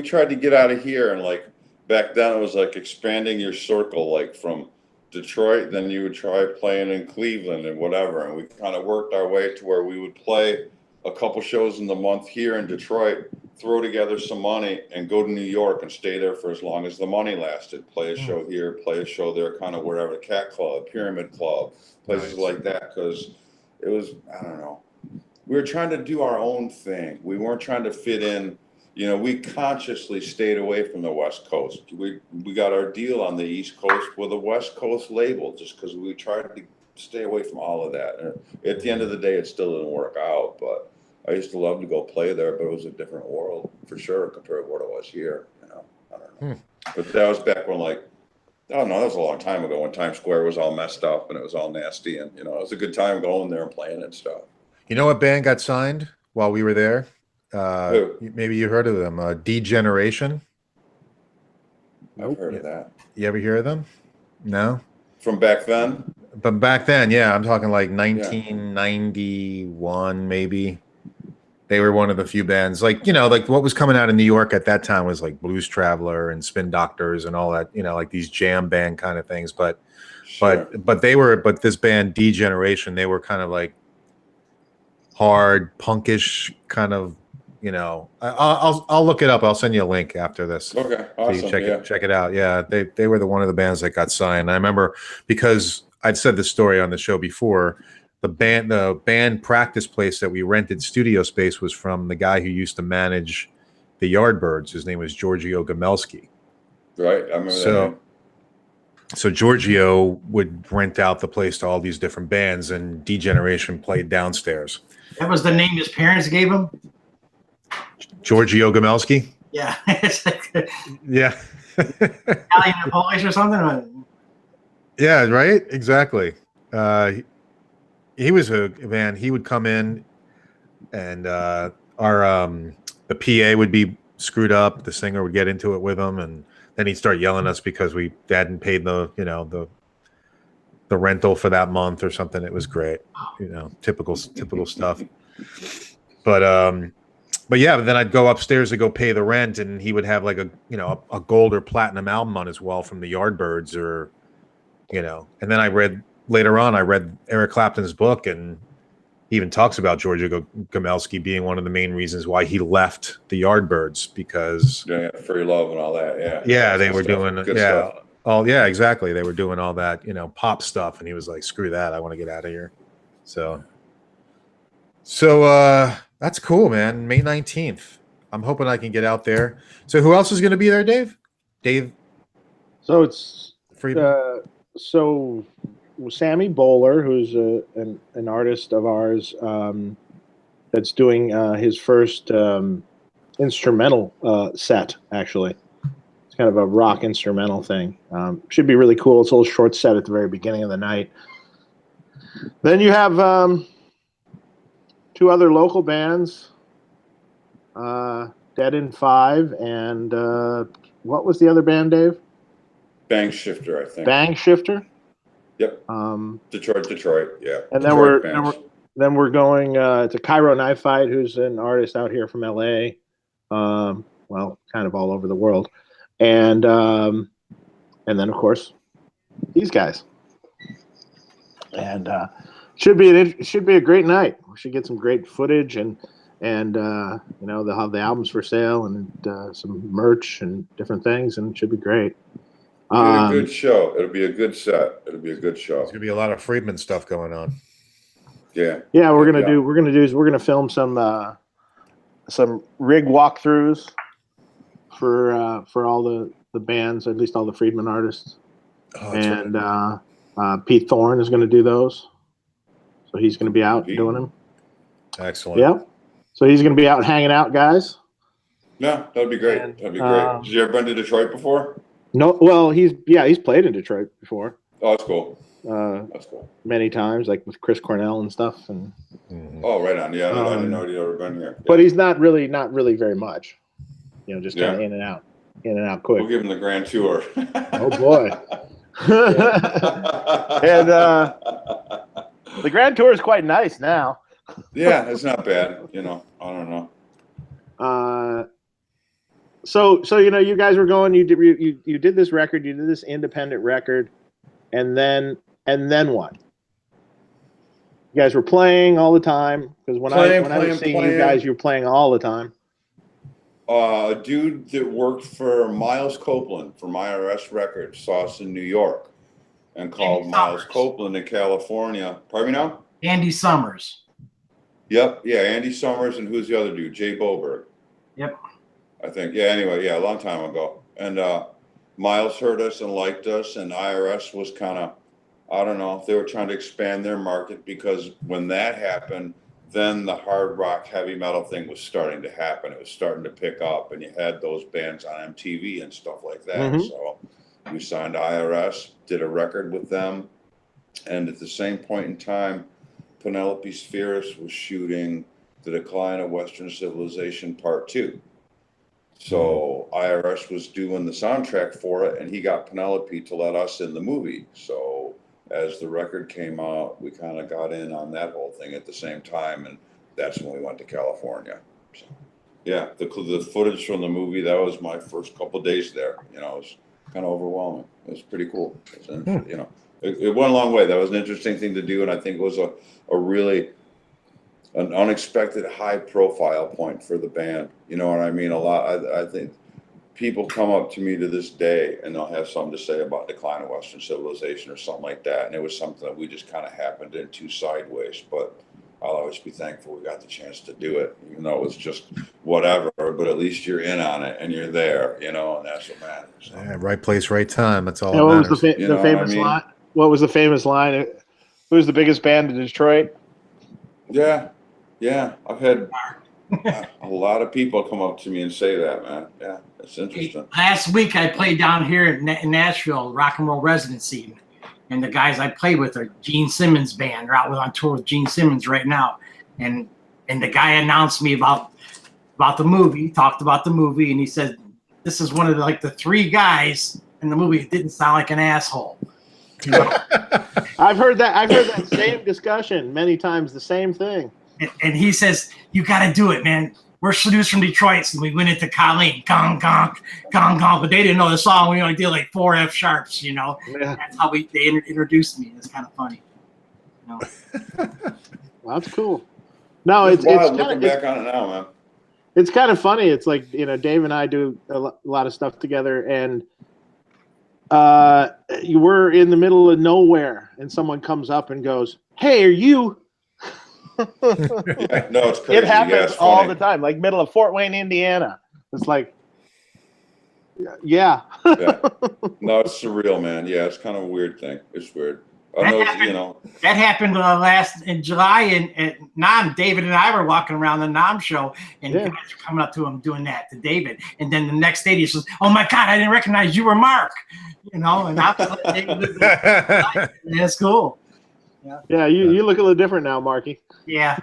tried to get out of here, and like back then it was like expanding your circle, like from Detroit, then you would try playing in Cleveland and whatever, and we kind of worked our way to where we would play a couple shows in the month here in Detroit, throw together some money, and go to New York and stay there for as long as the money lasted. Play a show here, play a show there, kind of wherever, Cat Club, Pyramid Club, places like that, because it was, I don't know. We were trying to do our own thing. We weren't trying to fit in. You know, we consciously stayed away from the West Coast. We got our deal on the East Coast with a West Coast label just because we tried to stay away from all of that. And at the end of the day, it still didn't work out. But I used to love to go play there, but it was a different world for sure compared to what it was here. You know, I don't know. But that was back when, like, I don't know, that was a long time ago when Times Square was all messed up and it was all nasty. And, you know, it was a good time going there and playing and stuff. You know what band got signed while we were there? Maybe you heard of them. D-Generation. I've heard of that. You ever hear of them? No? From back then? But back then, yeah, I'm talking like 1991, maybe. They were one of the few bands, like, you know, like what was coming out of New York at that time was like Blues Traveler and Spin Doctors and all that, you know, like these jam band kind of things. But this band D-Generation, they were kind of like hard, punkish kind of, you know. I'll look it up. I'll send you a link after this. Okay, awesome. So you check it out. Yeah, they were one of the bands that got signed. I remember because I've said this story on the show before. The band practice place that we rented studio space was from the guy who used to manage the Yardbirds. His name was Giorgio Gamelski. Right, I remember that name. So Giorgio would rent out the place to all these different bands, and D-Generation played downstairs. That was the name his parents gave him? Giorgio Gamelski? Yeah. Yeah. Italian or Polish or something? Yeah, right? Exactly. He was a man. He would come in, and the PA would be screwed up. The singer would get into it with him, and then he'd start yelling at us because we hadn't paid the rental for that month or something. It was great, you know, typical stuff. But yeah, then I'd go upstairs to go pay the rent, and he would have like a gold or platinum album on his wall from the Yardbirds, or, you know. And then I read Eric Clapton's book, and he even talks about Giorgio Gamelski being one of the main reasons why he left the Yardbirds, because Free Love and all that. Yeah, they were doing stuff. Exactly. They were doing all that, you know, pop stuff, and he was like, screw that, I want to get out of here. So that's cool, man. May 19th. I'm hoping I can get out there. So who else is going to be there, Dave? So it's Friedman? So Sammy Bowler, who's an artist of ours, that's doing his first instrumental set, actually. It's kind of a rock instrumental thing. Should be really cool. It's a little short set at the very beginning of the night. Then you have two other local bands, Dead in Five, and what was the other band, Dave? Bang Shifter, I think. Bang Shifter? Yep. Detroit, yeah. And Detroit then we're going to Cairo Knife Fight, who's an artist out here from LA. Well, kind of all over the world. And then of course these guys. And should be a great night. We should get some great footage, and you know, they'll have the albums for sale and some merch and different things, and it should be great. It'll be a good show. It'll be a good set. It'll be a good show. There's gonna be a lot of Friedman stuff going on. Yeah. Yeah, we're gonna film some rig walkthroughs for all the bands, at least all the Friedman artists. And Pete Thorne is gonna do those. So he's gonna be out doing them. Excellent. Yeah. So he's gonna be out hanging out, guys. Yeah, that'd be great. That'd be great. Have you ever been to Detroit before? No, well, he's played in Detroit before. Oh, that's cool. That's cool. Many times, like with Chris Cornell and stuff. And oh, right on. Yeah, I didn't know he'd ever been here. But he's not really very much. You know, just kind of in and out quick. We'll give him the grand tour. Oh boy. And the grand tour is quite nice now. Yeah, it's not bad. You know, I don't know. So you know, you guys were going. You did this record. You did this independent record, and then what? You guys were playing all the time because when I was seeing you guys, you were playing all the time. A dude that worked for Miles Copeland from IRS Records saw us in New York and called Miles Copeland in California. Pardon me now? Andy Summers. Yep. Yeah. Andy Summers. And who's the other dude? Jay Boberg. Yep. I think. Yeah. Anyway. Yeah. A long time ago. And Miles heard us and liked us. And IRS was kind of, I don't know, they were trying to expand their market because when that happened, then the hard rock heavy metal thing was starting to happen. It was starting to pick up, and you had those bands on MTV and stuff like that. Mhm. So we signed IRS, did a record with them, and at the same point in time, Penelope Spheris was shooting The Decline of Western Civilization Part 2. So IRS was doing the soundtrack for it, and he got Penelope to let us in the movie. So as the record came out, we kind of got in on that whole thing at the same time, and that's when we went to California. So, yeah, the footage from the movie, that was my first couple of days there. You know, it was kind of overwhelming. It was pretty cool. You know, it went a long way. That was an interesting thing to do, and I think it was a really an unexpected high profile point for the band. You know what I mean? A lot. I think people come up to me to this day and they'll have something to say about Decline of Western Civilization or something like that. And it was something that we just kind of happened into sideways, but I'll always be thankful we got the chance to do it, even though it was just whatever, but at least you're in on it and you're there, you know, and that's what matters. Yeah, right place, right time. That's all. Yeah, that what matters. was the famous line? What was the famous line? Who's the biggest band in Detroit? Yeah. I've had a lot of people come up to me and say that, man. Yeah, it's interesting. Last week I played down here in Nashville, rock and roll residency, and the guys I played with are Gene Simmons band. They're out on tour with Gene Simmons right now, and the guy announced me about the movie, talked about the movie, and he said this is one of the three guys in the movie that didn't sound like an asshole. I've heard that same discussion many times. The same thing. And he says, you got to do it, man. We're Seduce from Detroit, and we went into Colleen, gong, gong, gong, gong. But they didn't know the song. We only did like 4 F sharps, you know. Yeah. That's how they introduced me. It's kind of funny. You know? Well, that's cool. No, it's wild it's looking back on it now, man. It's kind of funny. It's like, you know, Dave and I do a lot of stuff together, and you were in the middle of nowhere, and someone comes up and goes, "Hey, are you?" Yeah, no, it's crazy. It happens it's all funny. the time, like middle of Fort Wayne, Indiana. It's like, yeah. Yeah. No, it's surreal, man. Yeah, it's kind of a weird thing. It's weird. I know, you know. That happened in July, and Nam, David and I were walking around the Nam show, and guys were coming up to him doing that to David. And then the next day he says, "Oh my God, I didn't recognize you were Mark." You know, and I was like, David, that's cool. Yeah, you look a little different now, Marky. Yeah.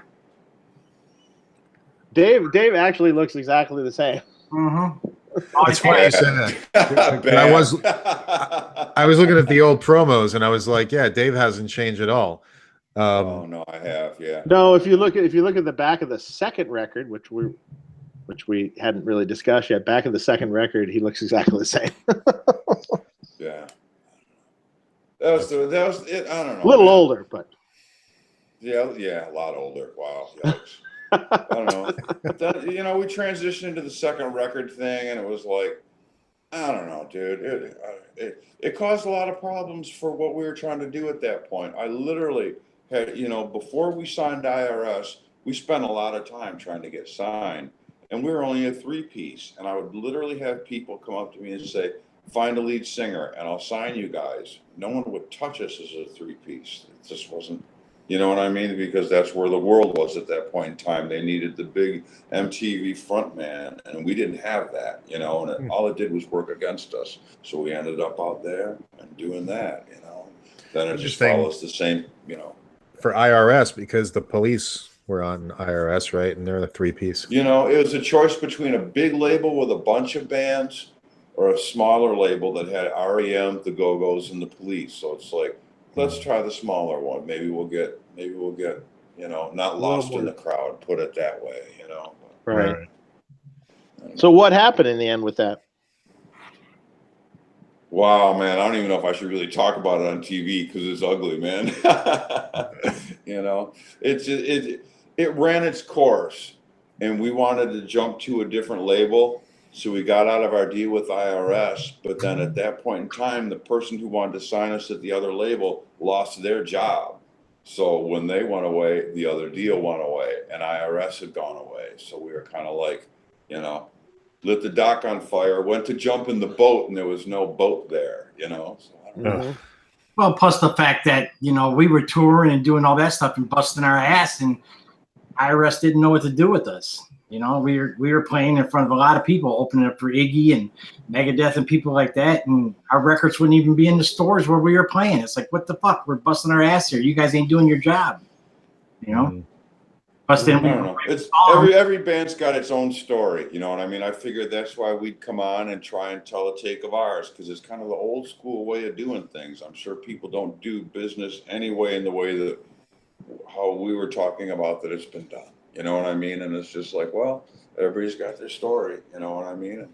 Dave actually looks exactly the same. Mm-hmm. It's funny you say that. I was looking at the old promos and I was like, yeah, Dave hasn't changed at all. Oh no, I have, yeah. No, if you look at the back of the second record, which we hadn't really discussed yet, back of the second record, he looks exactly the same. Yeah. That was it. I don't know. A little older, but yeah, a lot older. Wow. Yikes. I don't know. Then, you know, we transitioned into the second record thing, and it was like, I don't know, dude. It caused a lot of problems for what we were trying to do at that point. I literally had, you know, before we signed IRS, we spent a lot of time trying to get signed, and we were only a 3-piece. And I would literally have people come up to me and say, "Find a lead singer, and I'll sign you guys." No one would touch us as a 3-piece. It just wasn't. You know what I mean? Because that's where the world was at that point in time. They needed the big MTV frontman, and we didn't have that, you know, and all it did was work against us. So we ended up out there and doing that, you know. Then it just follows the same, you know. For IRS, because the Police were on IRS, right? And they're the 3-piece. You know, it was a choice between a big label with a bunch of bands or a smaller label that had REM, the Go-Go's, and the Police. So it's like, let's try the smaller one. Maybe we'll get, you know, not lost in the crowd, put it that way, you know. Right. So what happened in the end with that? Wow, man, I don't even know if I should really talk about it on TV because it's ugly, man. You know, it ran its course, and we wanted to jump to a different label, so we got out of our deal with IRS. But then at that point in time, the person who wanted to sign us at the other label lost their job. So when they went away, the other deal went away, and IRS had gone away. So we were kind of like, you know, lit the dock on fire, went to jump in the boat, and there was no boat there, you know. So I don't know. Well, plus the fact that, you know, we were touring and doing all that stuff and busting our ass, and IRS didn't know what to do with us. You know, we were playing in front of a lot of people, opening up for Iggy and Megadeth and people like that, and our records wouldn't even be in the stores where we were playing. It's like, what the fuck? We're busting our ass here. You guys ain't doing your job. You know? Plus, then I don't know. It's every band's got its own story. You know what I mean? I figured that's why we'd come on and try and tell a take of ours, because it's kind of the old school way of doing things. I'm sure people don't do business anyway in the way that how we were talking about that it's been done. You know what I mean? And it's just like, well, everybody's got their story. You know what I mean?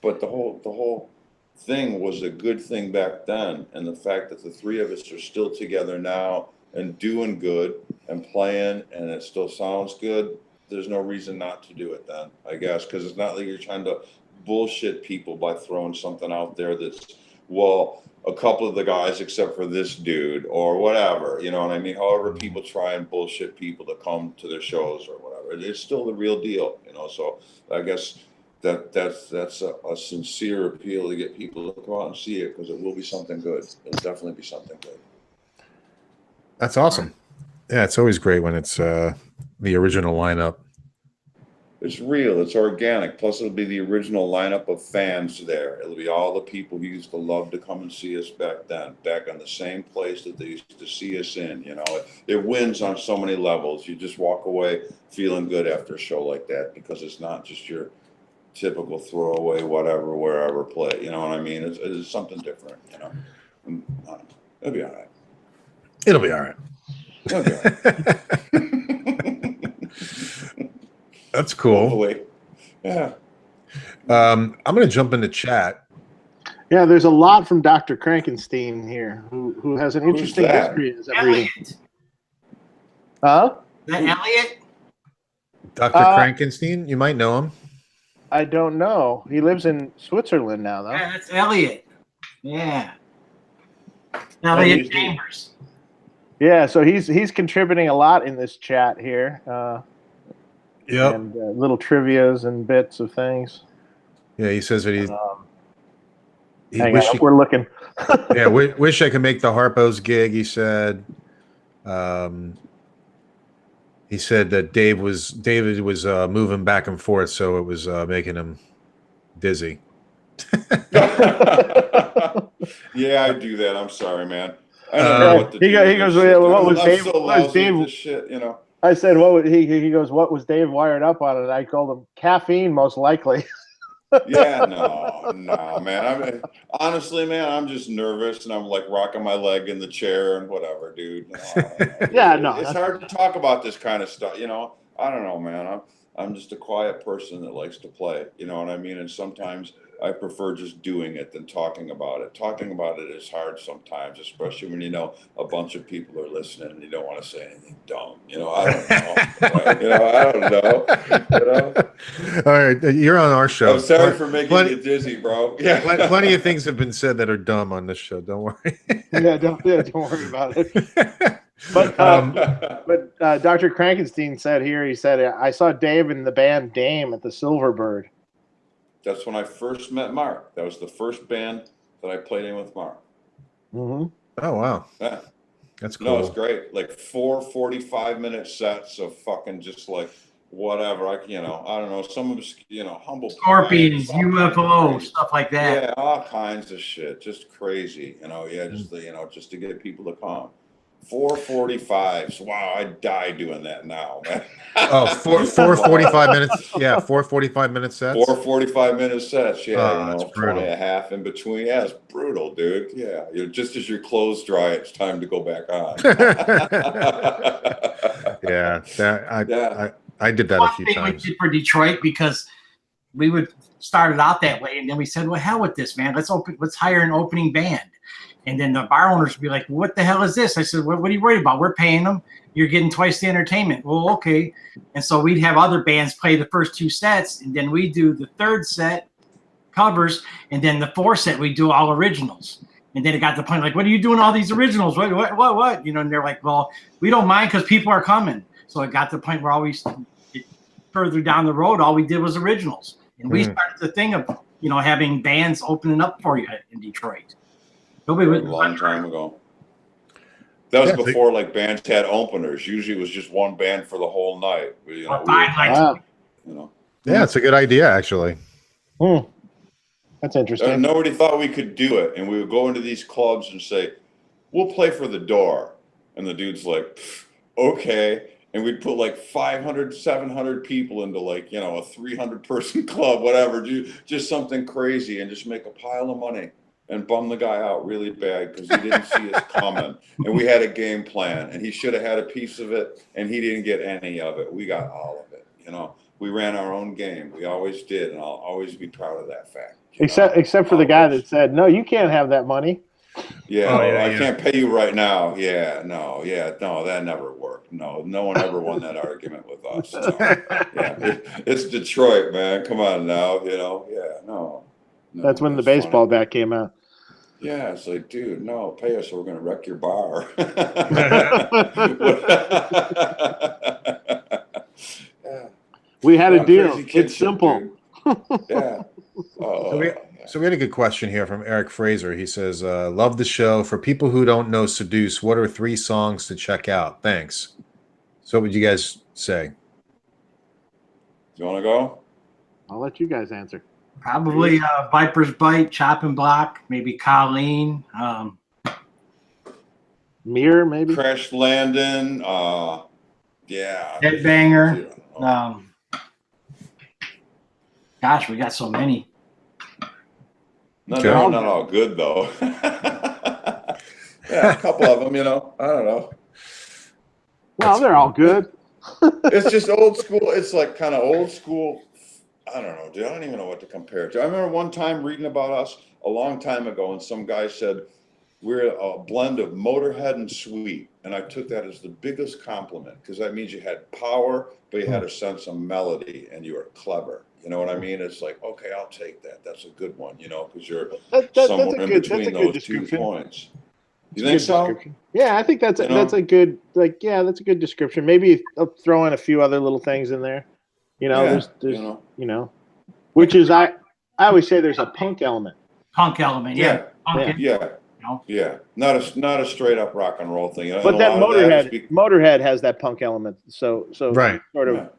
But the whole thing was a good thing back then, and the fact that the three of us are still together now and doing good and playing, and it still sounds good, there's no reason not to do it then, I guess, because it's not like you're trying to bullshit people by throwing something out there that's, well, a couple of the guys except for this dude or whatever, you know what I mean? However people try and bullshit people to come to their shows or whatever, it's still the real deal, you know. So I guess that's a sincere appeal to get people to come out and see it, because it will be something good. It'll definitely be something good. That's awesome. Yeah, it's always great when it's the original lineup. It's real, it's organic. Plus, it'll be the original lineup of fans there. It'll be all the people who used to love to come and see us back then, back on the same place that they used to see us in. You know, it wins on so many levels. You just walk away feeling good after a show like that, because it's not just your typical throwaway, whatever, wherever play. You know what I mean? It's something different, you know. And, it'll be all right. It'll be all right. It'll be all right. That's cool. Hopefully. Yeah. I'm going to jump into chat. Yeah, there's a lot from Dr. Krankenstein here, who has an interesting history. As I'm reading. Huh? Is that Elliot? Dr. Krankenstein, you might know him. I don't know. He lives in Switzerland now, though. Yeah, that's Elliot. Yeah. Elliot Chambers. Yeah, so he's contributing a lot in this chat here. Yep. And little trivias and bits of things. Yeah, he says that hang on, we're looking. Yeah, wish I could make the Harpo's gig. He said. He said that David was moving back and forth, so it was making him dizzy. Yeah, I do that. I'm sorry, man. I don't know what to do. He goes, well, what was Dave? So what was Dave? this shit, you know. I said, what was he goes, what was Dave wired up on? And I called him caffeine, most likely. Yeah, no, man. Honestly, man, I'm just nervous, and I'm like rocking my leg in the chair and whatever, dude. Yeah, no, it's hard to talk about this kind of stuff, you know. I don't know, man. I'm just a quiet person that likes to play, you know what I mean? And sometimes I prefer just doing it than talking about it. Talking about it is hard sometimes, especially when you know a bunch of people are listening and you don't want to say anything dumb. You know, I don't know. Right? You know, I don't know. You know? All right, you're on our show. I'm sorry for making you dizzy, bro. Yeah, plenty of things have been said that are dumb on this show. Don't worry. Don't worry about it. But Dr. Krankenstein said here, he said, I saw Dave in the band Dame at the Silverbird. That's when I first met Mark. That was the first band that I played in with Mark. Mm-hmm. Oh, wow. Yeah. That's cool. No, it's great. Like 4 45-minute sets of fucking just like whatever. I don't know. Some of them, humble Scorpions, UFO, stuff like that. Yeah, all kinds of shit. Just crazy. Just to get people to come. 4:45s. Wow, I'd die doing that now, man. Oh, 4:45 minutes. Yeah, 4:45-minute sets. 4:45-minute sets. Yeah, probably a half in between. Yeah, it's brutal, dude. Yeah, just as your clothes dry, it's time to go back on. Yeah, I did that a few times. We did for Detroit, because we would started out that way, and then we said, well, hell with this, man. Let's hire an opening band. And then the bar owners would be like, what the hell is this? I said, what are you worried about? We're paying them. You're getting twice the entertainment. Well, okay. And so we'd have other bands play the first 2 sets, and then we do the 3rd set covers, and then the 4th set we do all originals. And then it got to the point like, what are you doing all these originals? What? You know, and they're like, well, we don't mind because people are coming. So it got to the point where always further down the road, all we did was originals. And we started the thing of, you know, having bands opening up for you in Detroit. Nobody A long time ago. That was before like bands had openers. Usually it was just one band for the whole night. You know, you know. Yeah, it's a good idea actually. That's interesting. And nobody thought we could do it. And we would go into these clubs and say, we'll play for the door. And the dude's like, okay. And we'd put like 500, 700 people into like, you know, a 300-person club, whatever, do just something crazy and just make a pile of money and bum the guy out really bad because he didn't see us coming. And we had a game plan and he should have had a piece of it and he didn't get any of it. We got all of it, you know. We ran our own game. We always did, and I'll always be proud of that fact. Except for the guy that said, no, you can't have that money. Yeah, I can't pay you right now. No, that never worked. No one ever won that argument with us. No. Yeah, it's Detroit, man. Come on now, you know. Yeah, no. That's when the baseball bat came out. Yeah, it's like, dude, no, pay us or we're going to wreck your bar. Yeah. We had a deal. It's simple. Yeah. So we had a good question here from Eric Fraser. He says, love the show. For people who don't know Seduce, what are 3 songs to check out? Thanks. So what would you guys say? You want to go? I'll let you guys answer. Probably Viper's Bite, Chopping Block, maybe Colleen. Mirror, maybe? Crash Landing. Yeah. Headbanger. Gosh, we got so many. No, they're not all good, though. Yeah, a couple of them, you know. I don't know. Well, they're all good. It's just old school. It's like kind of old school. I don't know, dude. I don't even know what to compare it to. I remember one time reading about us a long time ago, and some guy said, we're a blend of Motorhead and Sweet. And I took that as the biggest compliment because that means you had power, but you had a sense of melody and you were clever. You know what I mean? It's like, okay, I'll take that. That's a good one, you know, because you're somewhere in between those 2 points. You think so? Yeah, I think that's a good, like, yeah, that's a good description. Maybe I'll throw in a few other little things in there. You know, there's you know, which is I always say there's a punk element. Punk element, yeah. Yeah. Not a straight up rock and roll thing. But that Motorhead has that punk element. So right. Sort of.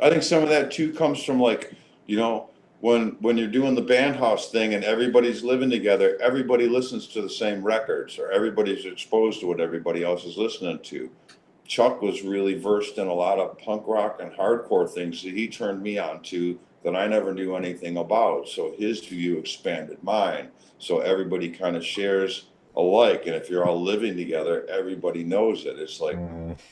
I think some of that too comes from like, you know, when you're doing the band house thing and everybody's living together, everybody listens to the same records or everybody's exposed to what everybody else is listening to. Chuck was really versed in a lot of punk rock and hardcore things that he turned me on to that I never knew anything about. So his view expanded mine. So everybody kind of shares alike. And if you're all living together, everybody knows it. It's like,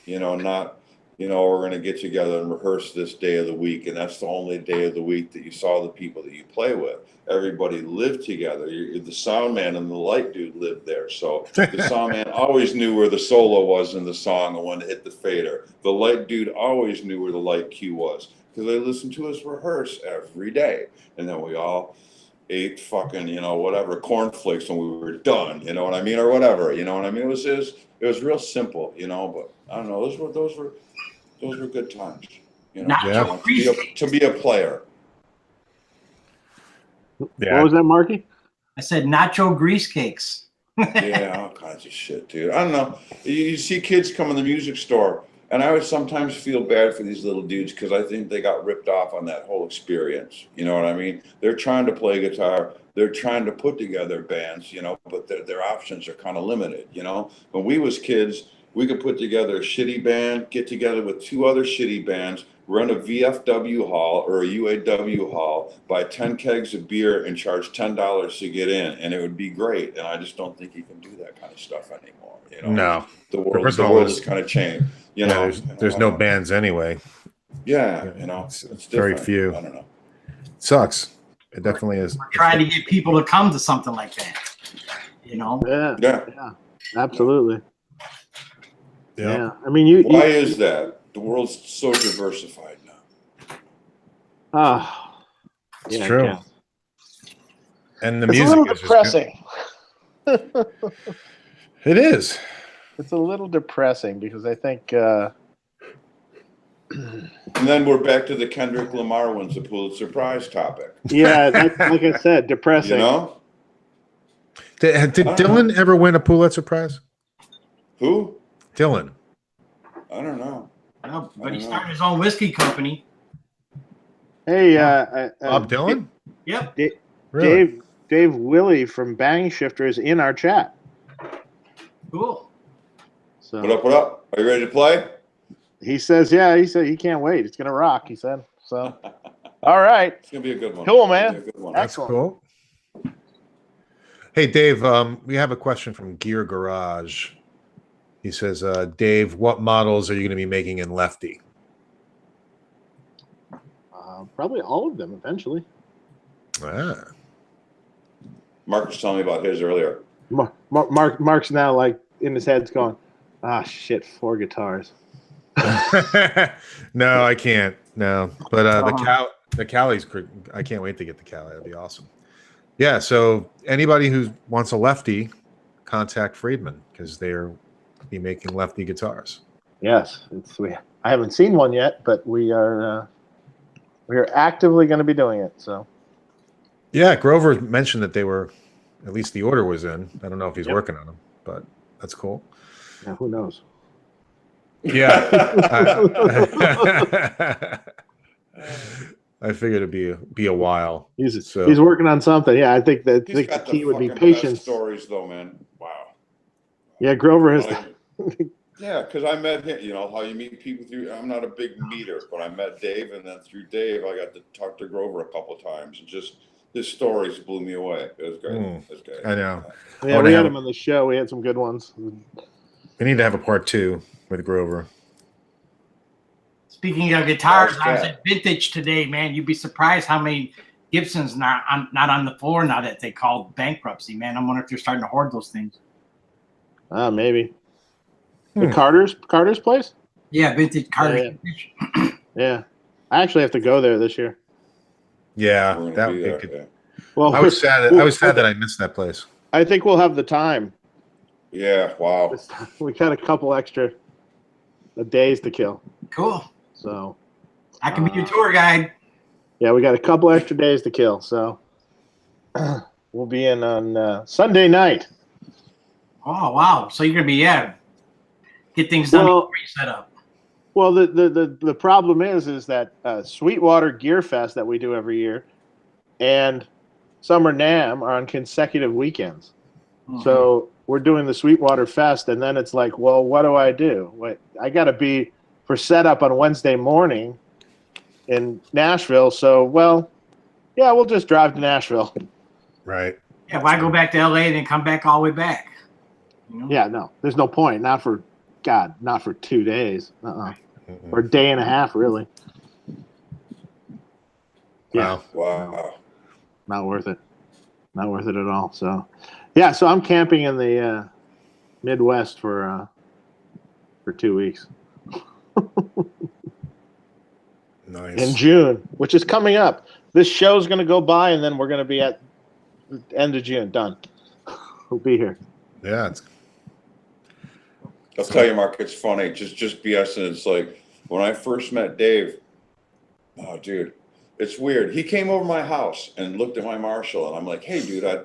you know, not, you know, we're going to get together and rehearse this day of the week. And that's the only day of the week that you saw the people that you play with. Everybody lived together. The sound man and the light dude lived there. So the sound man always knew where the solo was in the song and when to hit the fader. The light dude always knew where the light cue was because they listened to us rehearse every day. And then we all ate fucking, you know, whatever, cornflakes when we were done, you know what I mean? Or whatever, you know what I mean? It was real simple, you know, but I don't know. Those were good times, you know, to be a player. Yeah. What was that, Marky? I said nacho grease cakes. Yeah, all kinds of shit, dude. I don't know. You see kids come in the music store, and I would sometimes feel bad for these little dudes because I think they got ripped off on that whole experience. You know what I mean? They're trying to play guitar. They're trying to put together bands, you know, but their options are kind of limited, you know? When we was kids, we could put together a shitty band, get together with 2 other shitty bands, run a VFW hall or a UAW hall, buy 10 kegs of beer and charge $10 to get in, and it would be great. And I just don't think you can do that kind of stuff anymore. You know? No. The world has kind of changed. You know, there's no bands anyway. Yeah, you know, it's very few. I don't know. sucks. It definitely is. We're trying to get people to come to something like that. You know? Yeah. Absolutely. Yeah. I mean, Why is that? The world's so diversified now. It's true. Yeah. And the It's a music little is just good. depressing. It is. It's a little depressing because I think And then we're back to the Kendrick Lamar wins the Pulitzer Prize topic. like I said, depressing. You know? Did Dylan ever win a Pulitzer Prize? Who? Dylan. I don't know. No, but he started his own whiskey company. Hey, Bob Dylan? Yep. Really? Dave Willie from Bang Shifter is in our chat. Cool. So What up? What up? Are you ready to play? he says, he said he can't wait. It's gonna rock. He said so. All right. It's gonna be a good one. Cool, man. It's gonna be a good one. That's cool. Hey, Dave, we have a question from Gear Garage. He says, Dave, what models are you going to be making in Lefty? Probably all of them eventually. Mark was telling me about his earlier. Mark's now like in his head's going, shit, 4 guitars. No, I can't. No, but the Cali's, I can't wait to get the Cali. That'd be awesome. Yeah. So anybody who wants a Lefty, contact Friedman because they're be making Lefty guitars. Yes, I haven't seen one yet, but we are actively going to be doing it. So. Yeah, Grover mentioned that they were, at least the order was in. I don't know if he's working on them, but that's cool. Yeah, who knows? Yeah. I figured it'd be a while. He's working on something. Yeah, I think that the key would be patience. Stories though, man. Wow. Yeah, Grover has. Yeah, because I met him. You know how you meet people through. I'm not a big meter, but I met Dave, and then through Dave, I got to talk to Grover a couple of times, and just his stories blew me away. It was great. It was great. I know. Yeah, we had him on the show. We had some good ones. We need to have a part 2 with Grover. Speaking of guitars, I was at Vintage today, man. You'd be surprised how many Gibsons not on the floor now that they called bankruptcy, man. I'm wondering if they're starting to hoard those things. Maybe. The Carter's place? Yeah, Vintage Carter. Yeah. I actually have to go there this year. Yeah, that would be good. Yeah. Well, I was sad that I missed that place. I think we'll have the time. Yeah, wow. We got a couple extra days to kill. Cool. So I can be your tour guide. Yeah, we got a couple extra days to kill. So we'll be in on Sunday night. Oh wow! So you're gonna be get things done before you set up. Well, the problem is that Sweetwater Gear Fest that we do every year and Summer NAMM are on consecutive weekends. Mm-hmm. So we're doing the Sweetwater Fest, and then it's like, well, what do I do? I got to be for setup on Wednesday morning in Nashville. So, we'll just drive to Nashville. Right. Yeah, why go back to LA and then come back all the way back? You know? Yeah, no, there's no point. Not for 2 days. Or a day and a half, really. Yeah. Wow. Not worth it. Not worth it at all. So, yeah. So I'm camping in the Midwest for 2 weeks. Nice. In June, which is coming up. This show's going to go by, and then we're going to be at the end of June. Done. We'll be here. Yeah. I'll tell you, Mark, it's funny. Just BS, and it's like when I first met Dave. Oh, dude, it's weird. He came over my house and looked at my Marshall, and I'm like, "Hey, dude, how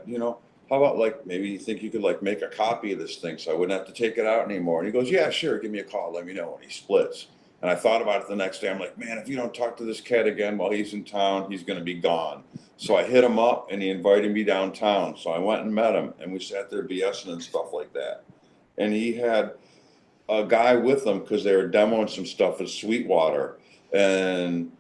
about maybe you think you could make a copy of this thing so I wouldn't have to take it out anymore?" And he goes, "Yeah, sure. Give me a call. Let me know." And he splits. And I thought about it the next day. I'm like, man, if you don't talk to this cat again while he's in town, he's going to be gone. So I hit him up, and he invited me downtown. So I went and met him, and we sat there BSing and stuff like that. And he had a guy with them because they were demoing some stuff at Sweetwater. And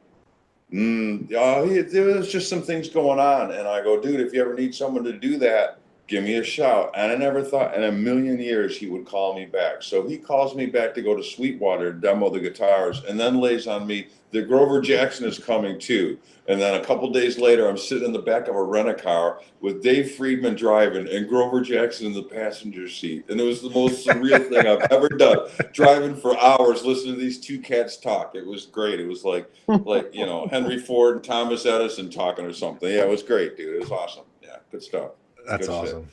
there was just some things going on. And I go, dude, if you ever need someone to do that, give me a shout. And I never thought in a million years he would call me back. So he calls me back to go to Sweetwater to demo the guitars, and then lays on me, the Grover Jackson is coming too. And then a couple days later, I'm sitting in the back of a rent-a-car with Dave Friedman driving and Grover Jackson in the passenger seat. And it was the most surreal thing I've ever done, driving for hours, listening to these two cats talk. It was great. It was like Henry Ford and Thomas Edison talking or something. Yeah, it was great, dude. It was awesome. Yeah, good stuff. That's Good awesome.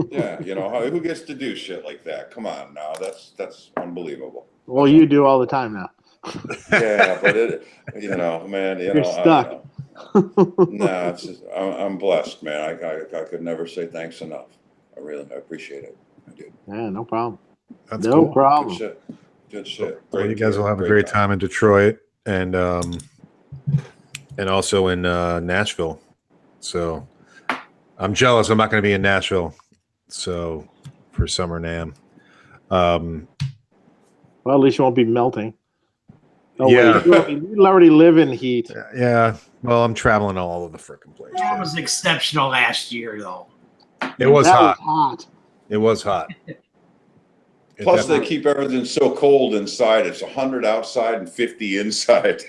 Yeah, who gets to do shit like that? Come on now, that's unbelievable. Well, you do all the time now. Yeah, but man, You're stuck. No, it's just, I'm blessed, man. I could never say thanks enough. I appreciate it. I do. Yeah, no problem. That's no cool. problem. Good shit. Well, you guys will have a great time in Detroit and also in Nashville. So I'm jealous. I'm not going to be in Nashville. So for Summer NAMM. Well, at least you won't be melting. Oh, yeah. Wait, you already live in heat. Yeah. Well, I'm traveling all over the frickin' place. That was exceptional last year, though. It was hot. hot. It was hot. Plus, they keep everything so cold inside. It's 100 outside and 50 inside.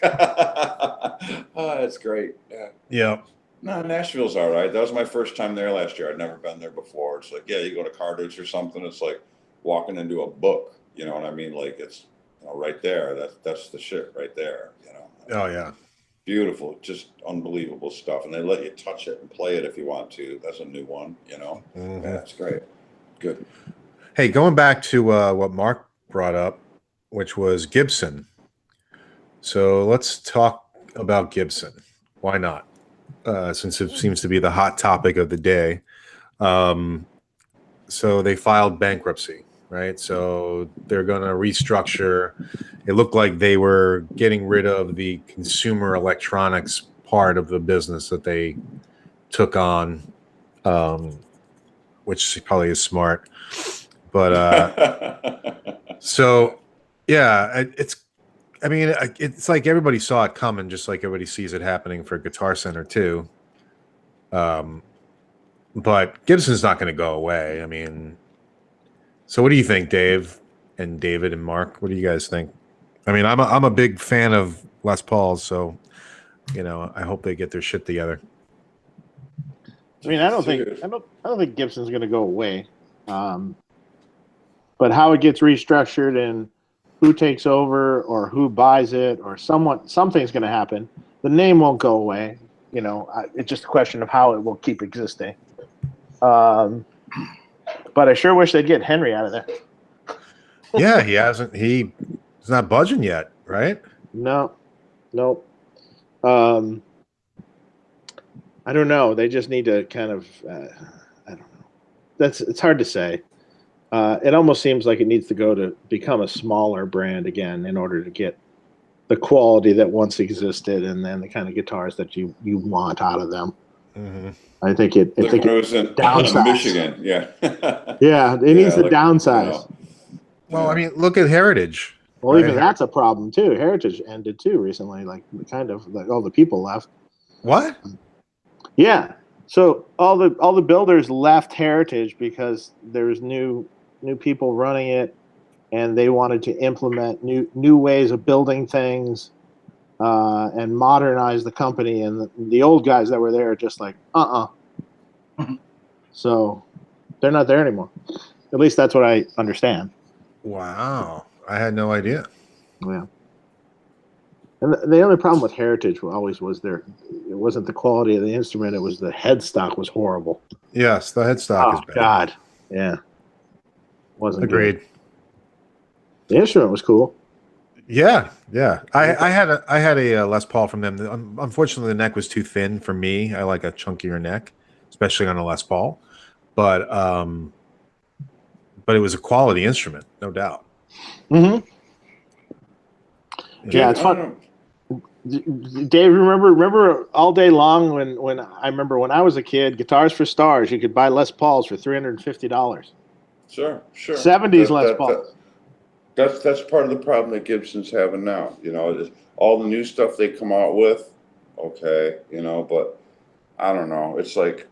That's great. Yeah. No, Nashville's all right. That was my first time there last year. I'd never been there before. It's like, you go to Carthage or something. It's like walking into a book. You know what I mean? Like it's right there. That's the shit right there. Oh yeah. Beautiful, just unbelievable stuff. And they let you touch it and play it if you want to. That's a new one. Mm-hmm. Yeah, it's great. Good. Hey, going back to what Mark brought up, which was Gibson. So let's talk about Gibson. Why not? Since it seems to be the hot topic of the day. So they filed bankruptcy, right? So they're going to restructure. It looked like they were getting rid of the consumer electronics part of the business that they took on, which probably is smart. But so, yeah, it's like everybody saw it coming, just like everybody sees it happening for Guitar Center too. But Gibson's not going to go away. I mean, so what do you think, Dave and David and Mark? What do you guys think? I mean, I'm a big fan of Les Pauls, so I hope they get their shit together. I mean, I don't think Gibson's going to go away. But how it gets restructured and who takes over or who buys it or something's going to happen. The name won't go away. It's just a question of how it will keep existing. But I sure wish they'd get Henry out of there. Yeah, he's not budging yet, right? No. I don't know. They just need to kind of, I don't know. It's hard to say. It almost seems like it needs to go to become a smaller brand again in order to get the quality that once existed and then the kind of guitars that you want out of them. Mm-hmm. I think it was in Michigan. Yeah. Yeah, it needs to downsize. Well, I mean, look at Heritage. Well, even that's a problem too. Heritage ended too recently. Like all the people left. What? Yeah. So all the builders left Heritage because there's new people running it, and they wanted to implement new ways of building things, and modernize the company. And the old guys that were there are just like, So they're not there anymore. At least that's what I understand. Wow, I had no idea. Yeah. And the only problem with Heritage always was it wasn't the quality of the instrument, it was the headstock was horrible. Yes, the headstock is bad. God. Yeah. Wasn't agreed. Good. The instrument was cool. Yeah. I had a Les Paul from them. Unfortunately, the neck was too thin for me. I like a chunkier neck, especially on a Les Paul. But it was a quality instrument, no doubt. Mm-hmm. Yeah, it's fun. Dave, remember all day long when I was a kid, Guitars for Stars, you could buy Les Pauls for $350. Sure. 70s Les Pauls. That's part of the problem that Gibson's having now. All the new stuff they come out with, okay, but I don't know. It's like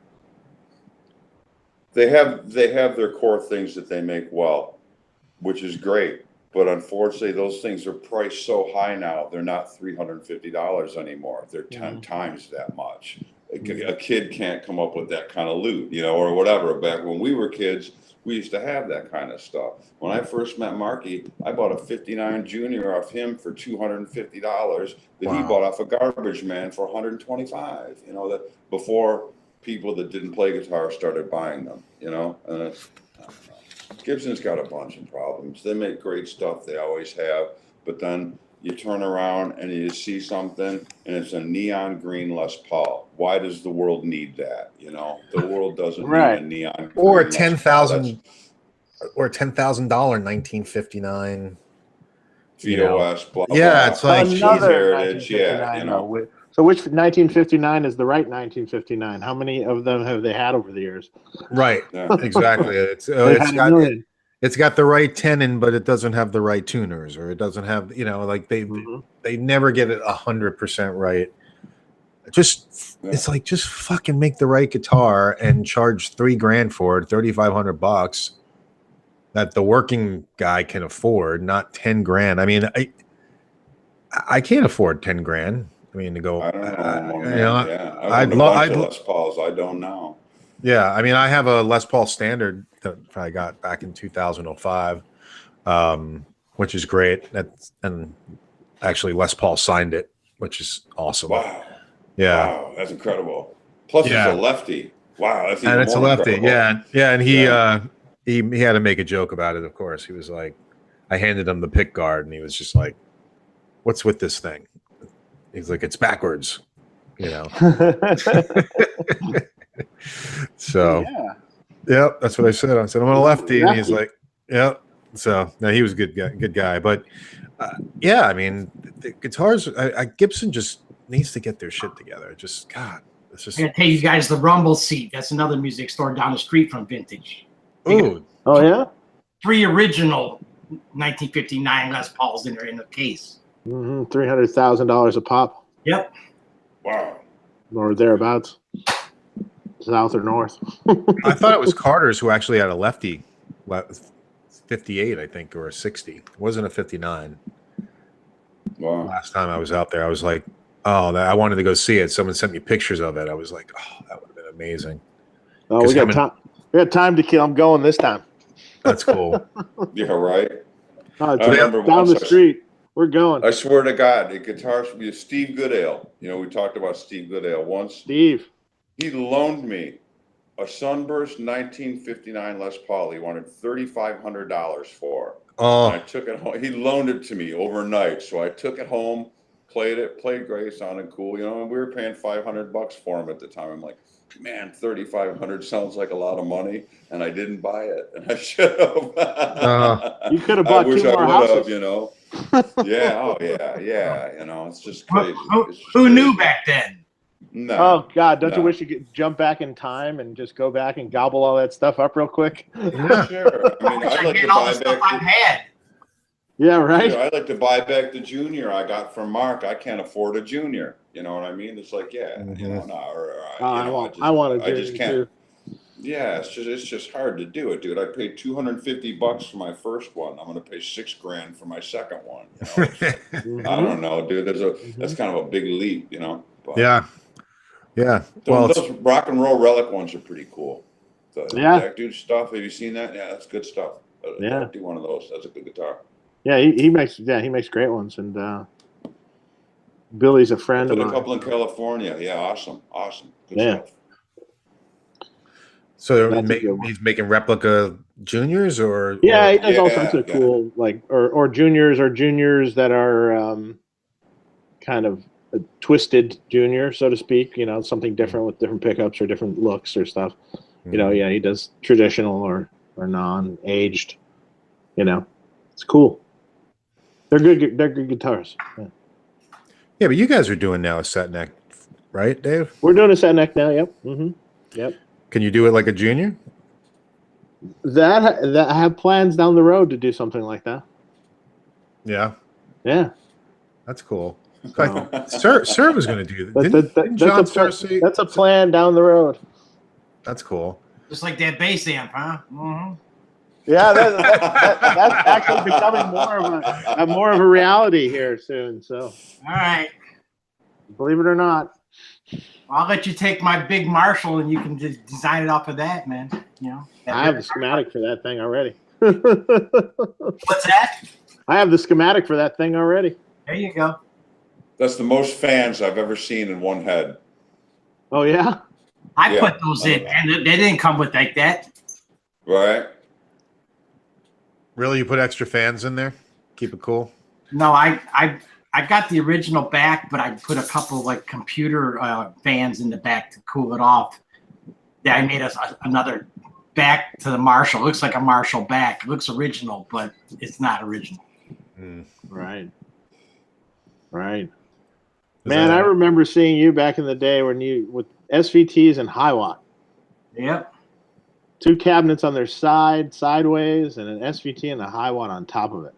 They have their core things that they make well, which is great. But unfortunately, those things are priced so high now, they're not $350 anymore. They're 10 times that much. A kid can't come up with that kind of loot, or whatever. Back when we were kids, we used to have that kind of stuff. When I first met Marky, I bought a 59 Junior off him for $250 that he bought off a garbage man for $125. That before people that didn't play guitar started buying them, and it's, Gibson's got a bunch of problems. They make great stuff. They always have. But then you turn around and you see something and it's a neon green Les Paul. Why does the world need that? The world doesn't need a neon or green $10,000 or a $10,000 1959 VOS, blah, yeah, blah. It's like another heritage, So which 1959 is the right 1959? How many of them have they had over the years? right. Yeah. Exactly. It's got the right tenon, but it doesn't have the right tuners, or it doesn't have like they never get it 100% right. It's like, just fucking make the right guitar and charge $3,000 for it, $3,500 that the working guy can afford, not $10,000. I mean, I can't afford $10,000. I mean, to go. I don't know. I'd love Les Pauls. I don't know. Yeah, I mean, I have a Les Paul Standard that I got back in 2005, which is great. And actually, Les Paul signed it, which is awesome. Wow. Yeah. Wow, that's incredible. Plus, it's a lefty. Wow, that's even and it's a more lefty. incredible. Yeah, and he had to make a joke about it. Of course, he was like, I handed him the pick guard, and he was just like, "What's with this thing?" He's like, "It's backwards," So, yep, that's what I said. I said, I'm a lefty, and he's like, "Yep." So, no, he was a good guy. But I mean, the guitars, Gibson just needs to get their shit together. Just God, it's just. I'm gonna tell you guys the Rumble seat. That's another music store down the street from Vintage. Oh yeah. 3 original 1959 Les Pauls in the case. $300,000 a pop. Yep. Wow. Or thereabouts. South or north. I thought it was Carter's who actually had a lefty 58, I think, or a 60. It wasn't a 59. Wow. Last time I was out there, I was like, oh, I wanted to go see it. Someone sent me pictures of it. I was like, oh, that would have been amazing. Oh, we got time to kill. I'm going this time. That's cool. Yeah, right. I remember down the street. We're going. I swear to God, the guitars would be Steve Goodale. We talked about Steve Goodale once. Steve. He loaned me a Sunburst 1959 Les Paul. He wanted $3,500 for. Oh. And I took it home. He loaned it to me overnight, so I took it home, played great, sounded cool. And we were paying $500 for him at the time. I'm like, man, $3,500 sounds like a lot of money, and I didn't buy it, and I should have. You could have bought 2 more houses. Yeah. Oh yeah. It's just crazy. Who knew back then? No. Oh God! Don't you wish you could jump back in time and just go back and gobble all that stuff up real quick? Yeah. Sure. I mean, I'd like to buy back. I've had. Yeah, right. I'd like to buy back the Junior I got from Mark. I can't afford a Junior. You know what I mean? It's like, I want a Junior. I just can't. Too. Yeah, it's just hard to do it, dude. I paid $250 for my first one. I'm going to pay $6,000 for my second one. I don't know, dude. That's kind of a big leap, But yeah. Those rock and roll relic ones are pretty cool. The Jack Dude stuff. Have you seen that? Yeah, that's good stuff. I'd do one of those. That's a good guitar. Yeah, he makes great ones, and Billy's a friend of mine. A couple in California. Yeah, awesome. Good stuff. So he's making replica juniors, or he does all sorts of cool, like or juniors that are kind of a twisted junior, so to speak. Something different with different pickups or different looks or stuff. Mm-hmm. He does traditional or non-aged. It's cool. They're good. They're good guitars. Yeah, but you guys are doing now a set neck, right, Dave? We're doing a set neck now. Yep. Mm-hmm. Yep. Can you do it like a junior? That I have plans down the road to do something like that. Yeah. Yeah. That's cool. Sir was going to do that. That's a plan down the road. That's cool. Just like that bass amp, huh? Mm-hmm. Yeah, that's actually becoming more of a reality here soon. So, All right. believe it or not. I'll let you take my big Marshall and you can just design it off of that, man. You know. I have the schematic for that thing already. What's that? I have the schematic for that thing already. There you go. That's the most fans I've ever seen in one head. Oh yeah. I Yeah. put those in, and they didn't come with like that. Right? Really, you put extra fans in there? Keep it cool. No, I got the original back, but I put a couple like computer fans in the back to cool it off. Yeah, I made another back to the Marshall. It looks like a Marshall back. It looks original, but it's not original. Right. Man, I remember seeing you back in the day when you with SVTs and high watt. Yep. 2 cabinets on their sideways, and an SVT and a high watt on top of it.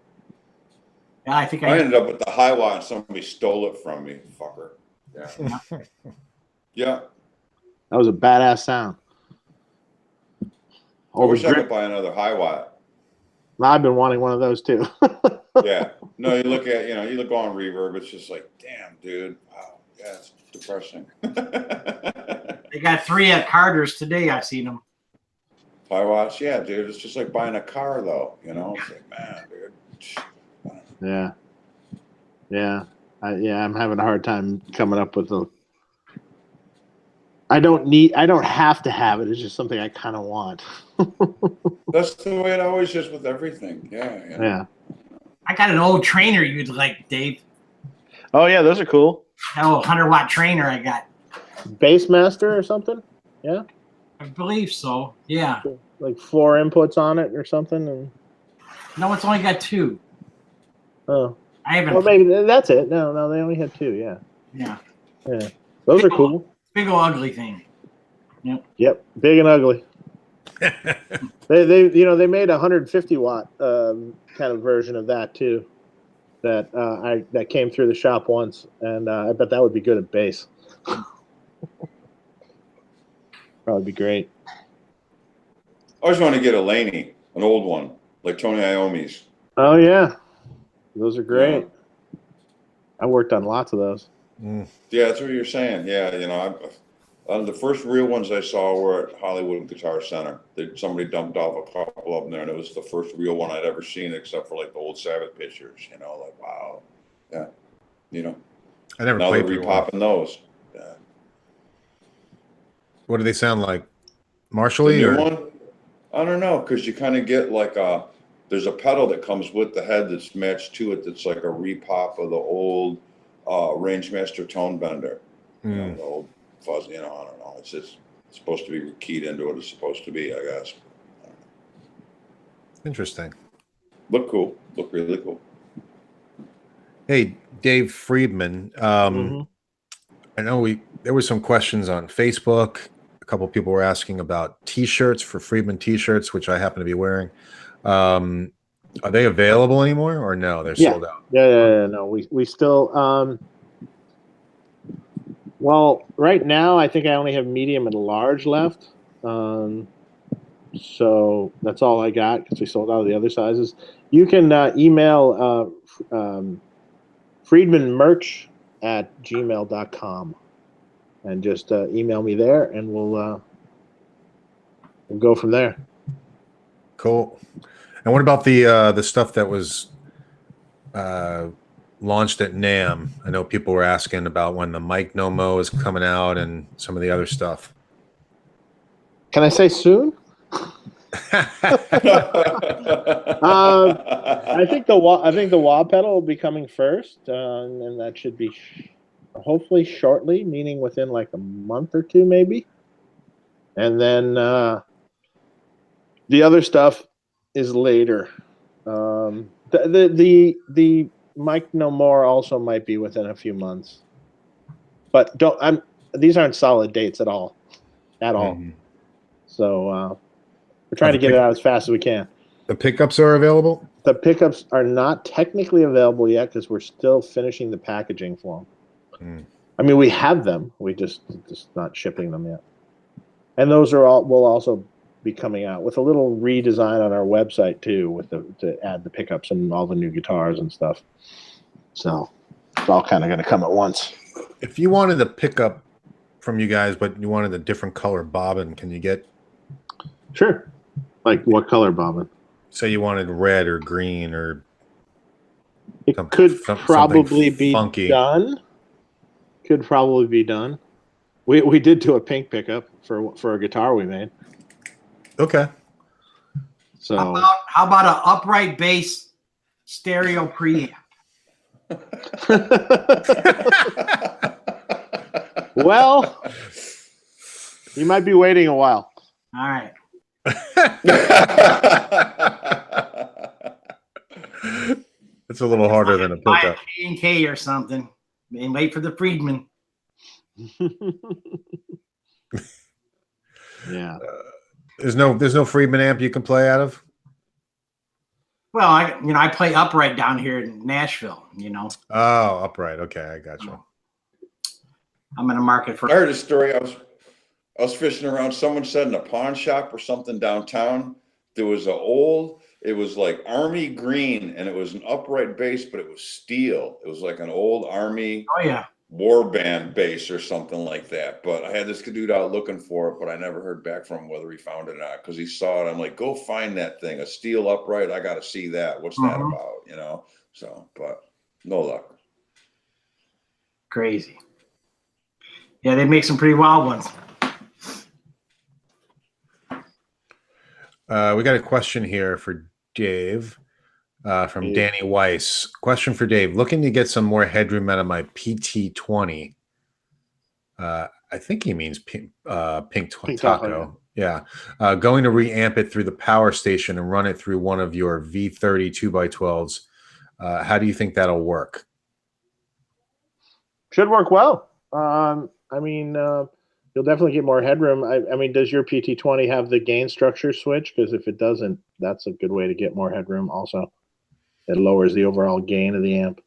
Yeah, I think I ended up with the high watt and somebody stole it from me, fucker. Yeah. Yeah. That was a badass sound. I wish I could buy another high watt. I've been wanting one of those too. Yeah. No, you look on Reverb, it's just like, damn, dude. Wow. Yeah, it's depressing. They got 3 at Carter's today. I've seen them. High watts, yeah, dude. It's just like buying a car, though. You know, it's like, man, dude. Yeah. I'm having a hard time coming up with the. I don't have to have it. It's just something I kind of want. That's the way it always is with everything. Yeah. You know? Yeah. I got an old trainer you'd like, Dave. Oh yeah, those are cool. That old 100-watt trainer I got. Bassmaster or something? Yeah. I believe so. Yeah. Like 4 inputs on it or something, and. No, it's only got 2. Oh. I haven't. Well, maybe that's it. No, they only had 2. Yeah. Yeah. Those are cool. Big old ugly thing. Yep, big and ugly. They made a 150-watt kind of version of that too. That came through the shop once, and I bet that would be good at bass. Probably be great. I always want to get a Laney, an old one, like Tony Iommi's. Oh yeah, those are great. Yeah. I worked on lots of those. Yeah, that's what you're saying. Yeah, you know, the first real ones I saw were at Hollywood Guitar Center. Somebody dumped off a couple of them there, and it was the first real one I'd ever seen, except for like the old Sabbath pictures. You know, like wow, yeah, you know. I never now played they're repopping those. Yeah. What do they sound like? The Marshally new or one? I don't know, because you kind of get like there's a pedal that comes with the head that's matched to it. That's like a repop of the old Rangemaster Tone Bender. You know, the old fuzz. You know, I don't know. It's just supposed to be keyed into what it's supposed to be, I guess. I don't know. Interesting. Look cool. Look really cool. Hey, Dave Friedman. I know there were some questions on Facebook. A couple of people were asking about T-shirts for Friedman T-Shirts, which I happen to be wearing. Are they available anymore, or no? They're sold out. Yeah. No, we still. Well, right now I think I only have medium and large left. So that's all I got because we sold out of the other sizes. You can email friedmanmerch@gmail.com and just email me there, and we'll go from there. Cool. And what about the stuff that was launched at NAMM? I know people were asking about when the Mic No Mo is coming out and some of the other stuff. Can I say soon? I think the wah pedal will be coming first, and that should be hopefully shortly, meaning within like a month or two, maybe. And then the other stuff is later. The Mic No More also might be within a few months, but these aren't solid dates at all. So we're trying to get it out as fast as we can. The pickups are available? The pickups are not technically available yet because we're still finishing the packaging for them. I mean, we have them. We just not shipping them yet. And those are all will also be coming out with a little redesign on our website too, with to add the pickups and all the new guitars and stuff. So it's all kind of going to come at once. If you wanted a pickup from you guys, but you wanted a different color bobbin, can you get? Sure. Like what color bobbin? Say you wanted red or green or. It could probably be funky. Done. Could probably be done. We did do a pink pickup for a guitar we made. Okay. So how about an upright bass stereo preamp? Well, you might be waiting a while. All right. It's a little harder than a pickup. K or something. And wait for the Friedman. Yeah. There's no Friedman amp you can play out of. Well, I play upright down here in Nashville. Oh, upright. Okay, I got you. I'm in a market for. I heard a story. I was fishing around. Someone said in a pawn shop or something downtown, there was it was like army green, and it was an upright bass, but it was steel. It was like an old army war band bass or something like that. But I had this dude out looking for it, but I never heard back from him whether he found it or not, because he saw it. I'm like, go find that thing, a steel upright. I got to see that. What's that about? So, but no luck. Crazy. Yeah, they make some pretty wild ones. We got a question here for Dave from Danny Weiss. Question for Dave. Looking to get some more headroom out of my PT20. I think he means Pink Taco. Yeah. Going to reamp it through the power station and run it through one of your V30 2x12s. How do you think that'll work? Should work well. You'll definitely get more headroom. I mean, does your PT20 have the gain structure switch? Because if it doesn't, that's a good way to get more headroom also. It lowers the overall gain of the amp.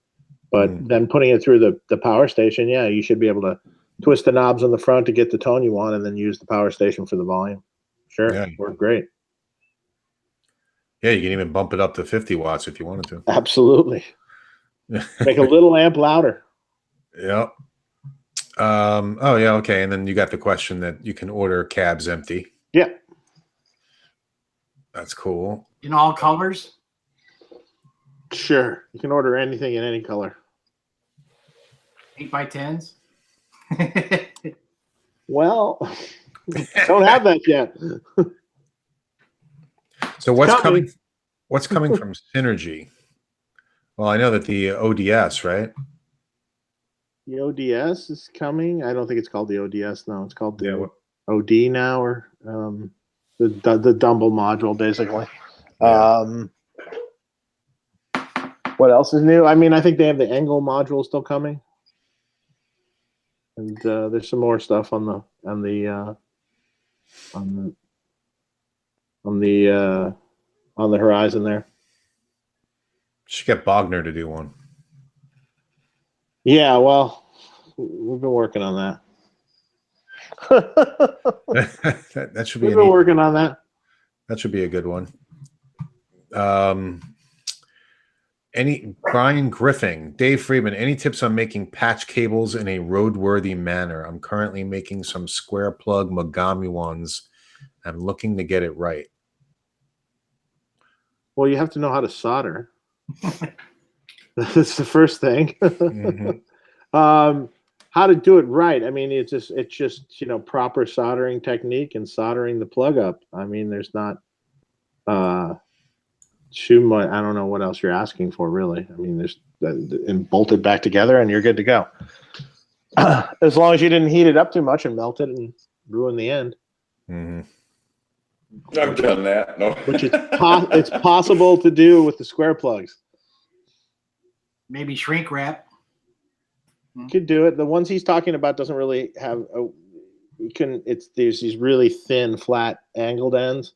But then putting it through the power station, yeah, you should be able to twist the knobs on the front to get the tone you want and then use the power station for the volume. Sure, yeah. Worked great. Yeah, you can even bump it up to 50 watts if you wanted to. Absolutely. Make a little amp louder. Yep. Oh yeah, okay. And then you got the question that you can order cabs empty. Yeah. That's cool. In all colors? Sure. You can order anything in any color. 8x10s? Well, don't have that yet. So what's coming from Synergy? Well, I know that the ODS, right? The ODS is coming. I don't think it's called the ODS now. It's called the OD now, or the Dumble module, basically. Yeah. What else is new? I mean, I think they have the Engel module still coming, and there's some more stuff on the horizon there. Should get Bogner to do one. Yeah, well, we've been working on that. That should be. We've been working on that. That should be a good one. Brian Griffin, Dave Friedman, any tips on making patch cables in a roadworthy manner? I'm currently making some square plug Mogami ones. I'm looking to get it right. Well, you have to know how to solder. That's the first thing. How to do it right? I mean, it's just proper soldering technique and soldering the plug up. I mean, there's not too much. I don't know what else you're asking for, really. I mean, there's and bolt it back together, and you're good to go. As long as you didn't heat it up too much and melt it and ruin the end. Mm-hmm. I've done that. No, which it's possible to do with the square plugs. Maybe shrink wrap. You could do it. The ones he's talking about doesn't really have there's these really thin, flat, angled ends,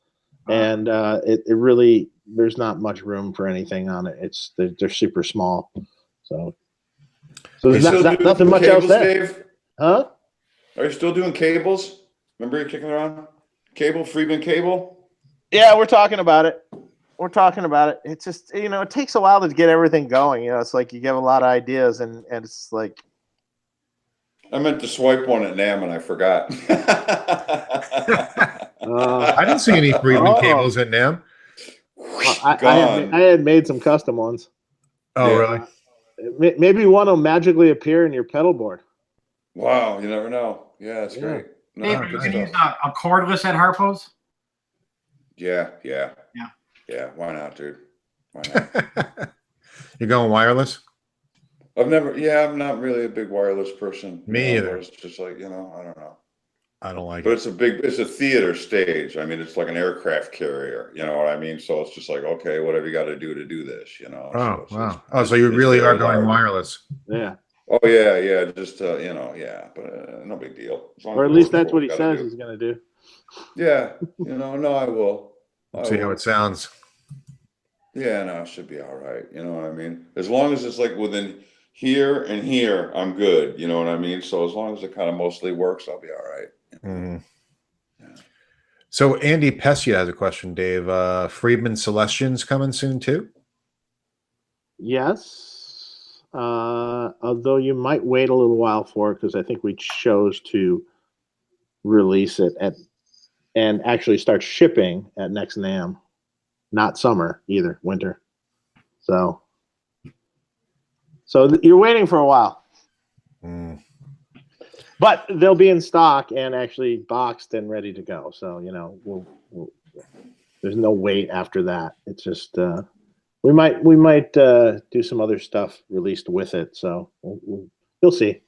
and it really there's not much room for anything on it. They're super small, so there's nothing much else there. Dave? Huh? Are you still doing cables? Remember you're kicking around Friedman cable. Yeah, we're talking about it. It's just, it takes a while to get everything going. It's like you get a lot of ideas, and it's like. I meant to swipe one at NAMM and I forgot. I didn't see any Friedman cables at NAMM. I had made some custom ones. Oh, really? Maybe one will magically appear in your pedal board. Wow, you never know. Yeah, that's great. No, Dave, are you going to use a cordless at Harpo's? Yeah. Why not, dude? Why not? You're going wireless? I'm not really a big wireless person. Me either. It's just like, I don't know. I don't like But it. it's a theater stage. I mean, it's like an aircraft carrier. You know what I mean? So it's just like, okay, whatever you got to do this. Oh, So wow. So you really are going wireless? Yeah. Oh yeah. Just yeah, but no big deal. Or at least that's what he says he's gonna do. Yeah, no, I will. See how it sounds. Yeah, no, it should be all right. You know what I mean? As long as it's like within here and here, I'm good. You know what I mean? So as long as it kind of mostly works, I'll be all right. Mm-hmm. Yeah. So Andy Pescia has a question, Dave. Friedman Celestian's coming soon too? Yes. Although you might wait a little while for it, because I think we chose to release it and actually start shipping at next NAMM. Not summer either, winter. So you're waiting for a while. Mm. But they'll be in stock and actually boxed and ready to go. So, we'll there's no wait after that. It's just we might do some other stuff released with it. So you'll see.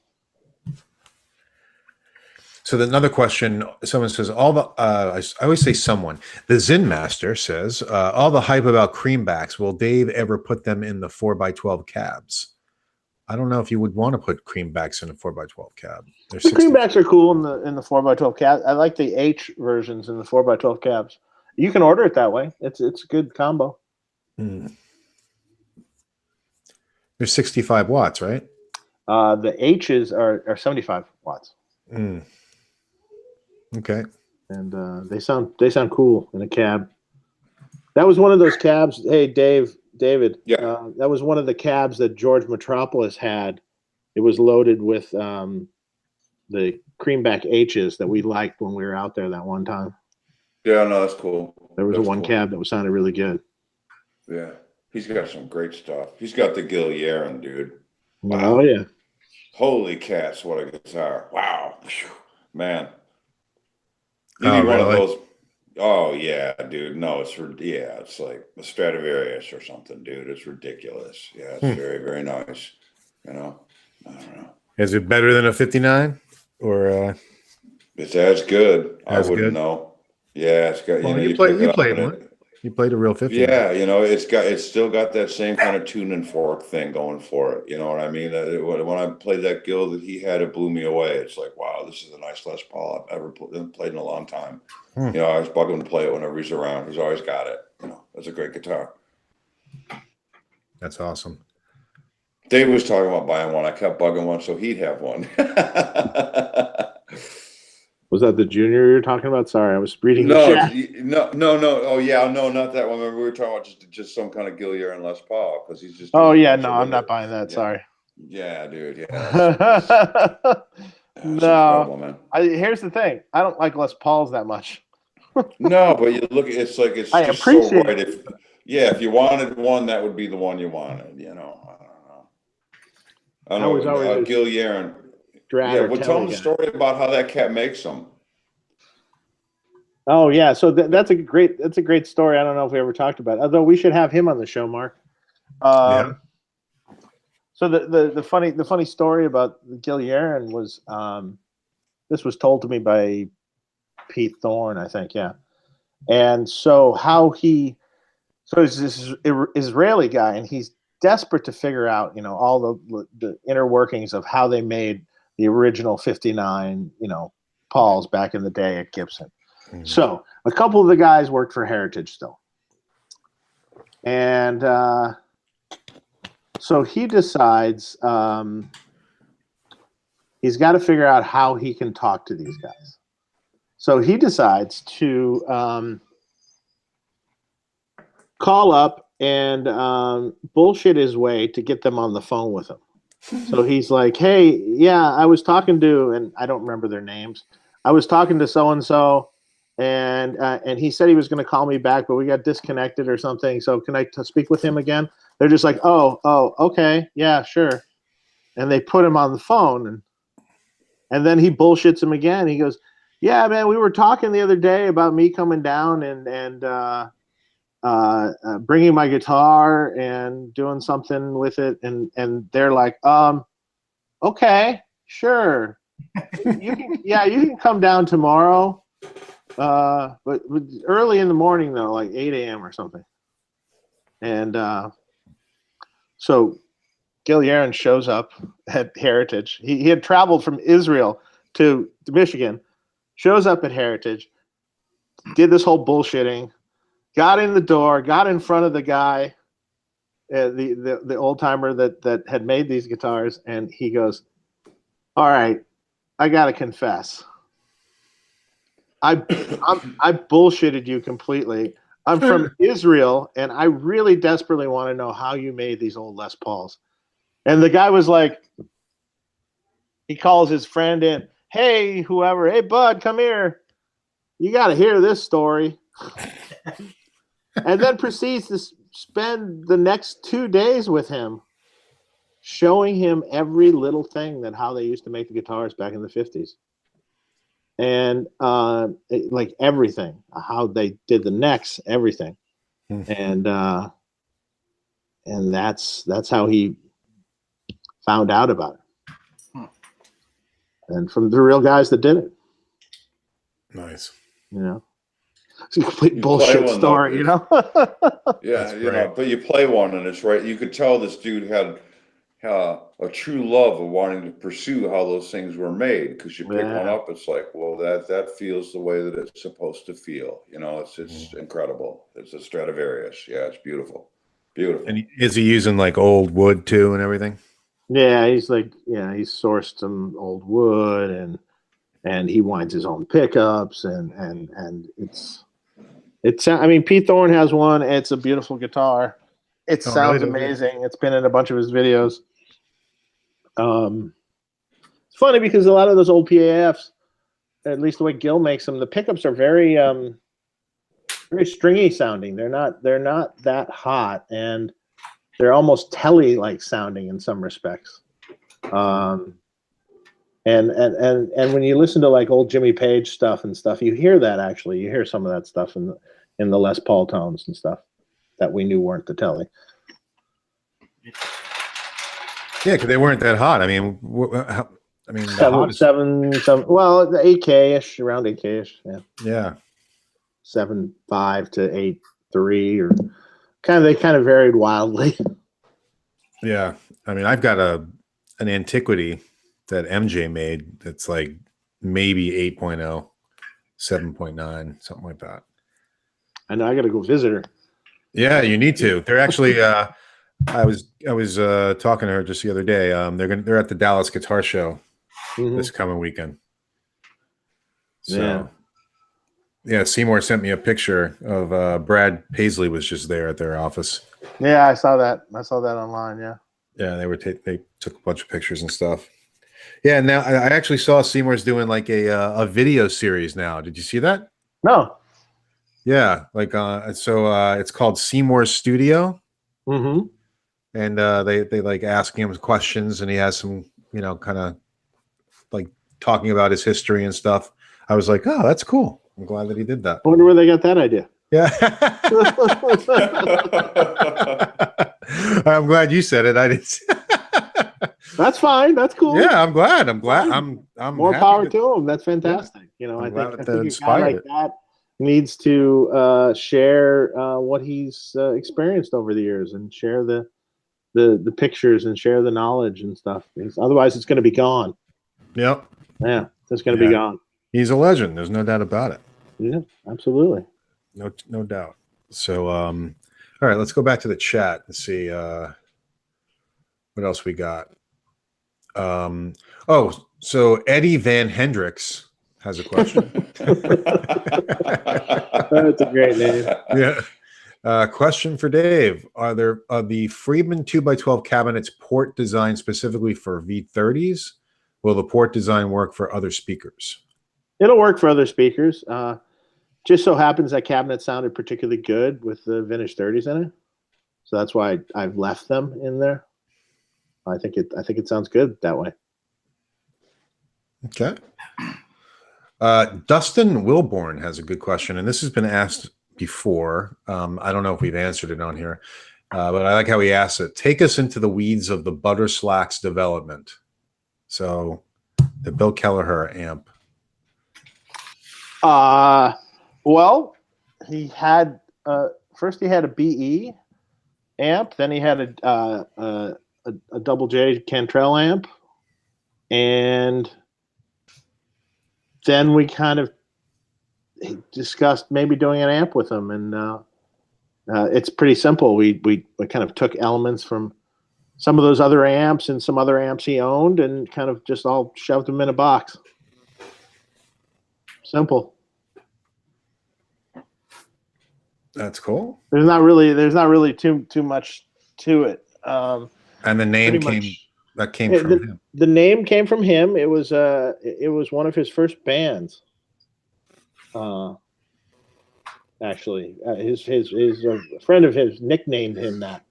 So another question, someone says, I always say someone, the Zen Master says, all the hype about creambacks, will Dave ever put them in the 4x12 cabs? I don't know if you would want to put creambacks in a 4x12 cab. The creambacks are cool in the 4x12 cab. I like the H versions in the 4x12 cabs. You can order it that way. It's a good combo. Mm. There's 65 watts, right? The H's are 75 watts. Mm. Okay. And they sound cool in a cab. That was one of those cabs. Hey, David. Yeah. That was one of the cabs that George Metropolis had. It was loaded with the creamback H's that we liked when we were out there that one time. Yeah, no, that's cool. There was one cab that sounded really good. Yeah. He's got some great stuff. He's got the Gil Yaron, dude. Wow. Oh, yeah. Holy cats, what a guitar. Wow. Man. You need one of those. Oh, yeah, dude. No, it's like a Stradivarius or something, dude. It's ridiculous. Yeah, it's very, very nice. I don't know. Is it better than a 59? Or it's as good. I wouldn't know. Yeah, it's got you played one. You played a real 59. Yeah, it's still got that same kind of tune and fork thing going for it. You know what I mean? When I played that Gil that he had, it blew me away. It's like, wow, this is the nice Les Paul I've ever played in a long time. I was bugging him to play it whenever he's around. He's always got it. That's a great guitar. That's awesome. Dave was talking about buying one. I kept bugging one so he'd have one. Was that the Junior you were talking about? Sorry, I was reading no. Oh yeah, no, not that one. Remember we were talking about just some kind of Gil Yaron Les Paul because he's just. Oh yeah, no, I'm not buying that. Yeah. Sorry. Yeah, dude. Yeah. No, man. Here's the thing. I don't like Les Pauls that much. No, but you look. It's like it's I just appreciate so right. If you wanted one, that would be the one you wanted. I don't know. Gil Yaron. Yeah, well, tell them the story about how that cat makes them. Oh yeah, so that's a great story. I don't know if we ever talked about it. Although we should have him on the show, Mark. Yeah. So the funny story about Gil Yaron was this was told to me by Pete Thorne, I think, yeah. And so he's this Israeli guy, and he's desperate to figure out, all the inner workings of how they made the original 59, Pauls back in the day at Gibson. Mm-hmm. So a couple of the guys worked for Heritage still. And so he decides he's got to figure out how he can talk to these guys. So he decides to call up and bullshit his way to get them on the phone with him. So he's like, hey, yeah, I was talking to, and I don't remember their names. I was talking to so-and-so, and he said he was going to call me back, but we got disconnected or something. So can I speak with him again? They're just like, oh, okay. Yeah, sure. And they put him on the phone, and then he bullshits him again. He goes, yeah, man, we were talking the other day about me coming down and bringing my guitar and doing something with it. And they're like, okay, sure. You can come down tomorrow. But early in the morning though, like 8 a.m. or something. And so Gil Yaron shows up at Heritage. He had traveled from Israel to Michigan, shows up at Heritage, did this whole bullshitting, got in the door, got in front of the guy, the old timer that had made these guitars, and he goes, all right, I gotta confess. I bullshitted you completely. I'm from Israel, and I really desperately want to know how you made these old Les Pauls. And the guy was like, he calls his friend in, hey, whoever, hey, bud, come here. You got to hear this story. And then proceeds to spend the next 2 days with him, showing him every little thing that how they used to make the guitars back in the 50s. And like everything, how they did the necks, everything. And that's how he found out about it. And from the real guys that did it. Nice. You know, it's a complete bullshit story, you know? Yeah, you know, but you play one and it's right. You could tell this dude had a true love of wanting to pursue how those things were made, because you pick one up, it's like, well, that feels the way that it's supposed to feel. You know, it's incredible. It's a Stradivarius. Yeah, it's beautiful. Beautiful. And is he using like old wood too and everything? Yeah, he's sourced some old wood and he winds his own pickups and it's I mean, Pete Thorne has one. It's a beautiful guitar. It sounds amazing. It's been in a bunch of his videos. It's funny because a lot of those old PAFs, at least the way Gil makes them, the pickups are very very stringy sounding. They're not that hot, and they're almost telly like sounding in some respects. And when you listen to like old Jimmy Page stuff and stuff, you hear that actually. You hear some of that stuff in the Les Paul tones and stuff that we knew weren't the telly. Yeah, because they weren't that hot. I mean, seven, well, the 8K-ish, around 8K-ish. Yeah. Yeah. 7.5 to 8.3, or they kind of varied wildly. Yeah. I mean, I've got an antiquity that MJ made that's like maybe 8.0, 7.9, something like that. I know, I got to go visit her. Yeah, you need to. They're actually I was talking to her just the other day. They're at the Dallas Guitar Show this coming weekend. So yeah, Seymour sent me a picture of Brad Paisley was just there at their office. Yeah, I saw that. I saw that online. Yeah. Yeah, they took a bunch of pictures and stuff. Yeah, and now I actually saw Seymour's doing like a video series now. Did you see that? No. Yeah, like it's called Seymour's Studio. Mm-hmm. And they like asking him questions, and he has some, you know, kind of like talking about his history and stuff. I was like, oh, that's cool. I'm glad that he did that. I wonder where they got that idea. Yeah. I'm glad you said it. I didn't. That's fine. That's cool. Yeah, I'm glad. I'm more power to him. That's fantastic. Yeah. You know, I think a guy like that needs to share what he's experienced over the years, and share the pictures and share the knowledge and stuff. Because otherwise, it's going to be gone. Yep. Yeah, it's going to be gone. He's a legend. There's no doubt about it. Yeah, absolutely. No doubt. So, all right, let's go back to the chat and see what else we got. So Eddie Van Hendricks has a question. That's a great name. Yeah. Question for Dave. Are the Friedman 2x12 cabinets port designed specifically for V30s? Will the port design work for other speakers? It'll work for other speakers. Just so happens that cabinet sounded particularly good with the vintage 30s in it. So that's why I've left them in there. I think it sounds good that way. Okay. Dustin Wilborn has a good question, and this has been asked before. I don't know if we've answered it on here, but I like how he asks it. Take us into the weeds of the Butter Slacks development. So the Bill Kelleher amp. Well, he had first he had a BE amp, then he had a double J Cantrell amp, and then we kind of discussed maybe doing an amp with him, and it's pretty simple. We kind of took elements from some of those other amps and some other amps he owned, and kind of just all shoved them in a box. Simple. That's cool. There's not really too much to it. And the name came from him. The name came from him. It was one of his first bands. Actually, his a friend of his nicknamed him that.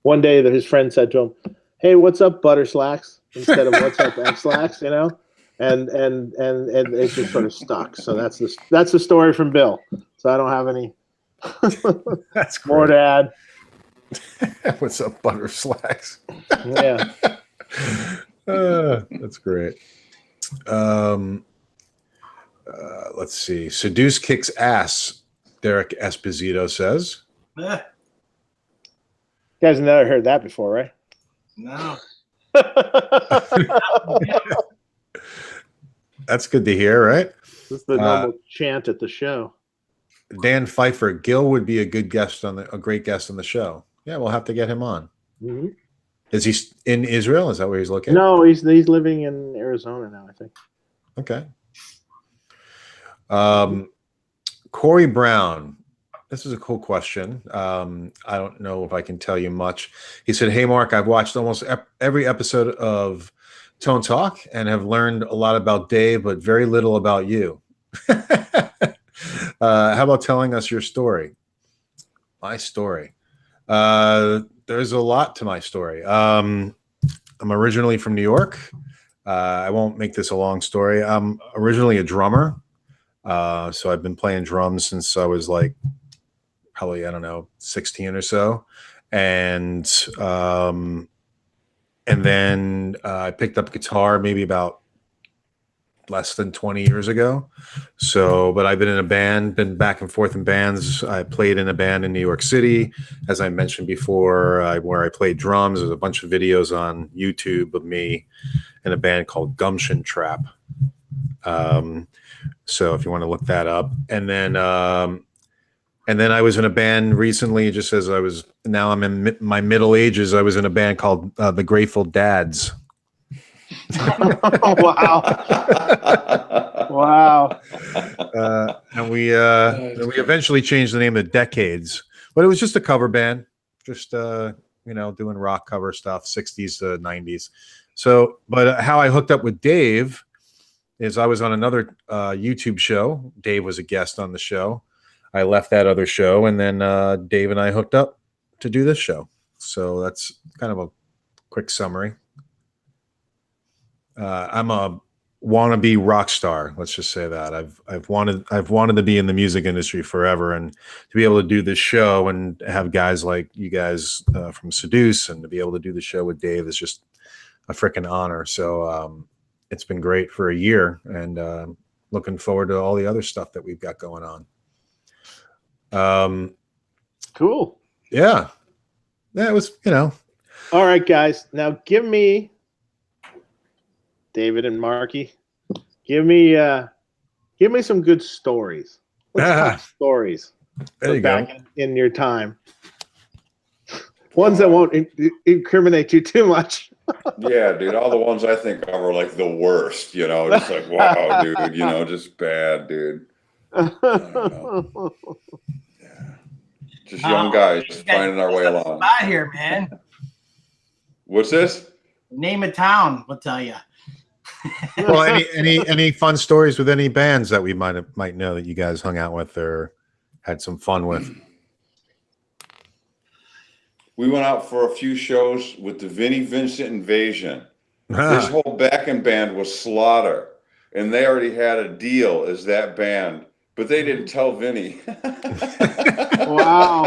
One day that his friend said to him, "Hey, what's up, Butter Slacks?" instead of "What's up, X Slacks?" You know, and it just sort of stuck. So that's the story from Bill. So I don't have any That's more to add. What's up, Butter Slacks? Yeah. That's great. Let's see. Seduce kicks ass, Derek Esposito says. Eh, You guys have never heard that before, right? no. That's good to hear, right? This is the normal chant at the show. Dan Pfeiffer, Gil would be a great guest on the show. Yeah, we'll have to get him on. Mm-hmm. Is he in Israel? Is that where he's located? No, he's living in Arizona now, I think. Okay. Corey Brown. This is a cool question. I don't know if I can tell you much. He said, "Hey, Mark, I've watched almost every episode of Tone Talk and have learned a lot about Dave, but very little about you. How about telling us your story?" My story. There's a lot to my story. I'm originally from New York. I won't make this a long story. I'm originally a drummer. So I've been playing drums since I was like probably, 16 or so. And then I picked up guitar maybe about less than 20 years ago. So, but I've been in a band, been back and forth in bands. I played in a band in New York City, as I mentioned before, where I played drums. There's a bunch of videos on YouTube of me in a band called Gumption Trap. So if you want to look that up, and then I was in a band recently, just as now I'm in my middle ages. I was in a band called the Grateful Dads. Wow. Wow. And we eventually changed the name to Decades, but it was just a cover band, just doing rock cover stuff, 60s to 90s. So, but how I hooked up with Dave is I was on another YouTube show. Dave was a guest on the show. I left that other show, and then Dave and I hooked up to do this show. So that's kind of a quick summary. I'm a wannabe rock star. Let's just say that I've wanted to be in the music industry forever, and to be able to do this show and have guys like you guys from Seduce, and to be able to do the show with Dave is just a freaking honor. So it's been great for a year, and looking forward to all the other stuff that we've got going on. Cool. Yeah, it was. All right, guys. Now give me, David and Marky, give me some good stories. Let's talk stories. There you back go. in your time. Ones that won't incriminate you too much. Yeah, dude. All the ones I think of are like the worst, just like, wow, dude, just bad, dude. I don't know. Yeah. Just young guys finding our way along. Out here, man. What's this? Name a town, we'll tell you. Well, any fun stories with any bands that we might know that you guys hung out with or had some fun with? We went out for a few shows with the Vinnie Vincent Invasion. His whole backing band was Slaughter, and they already had a deal as that band, but they didn't tell Vinnie. Wow.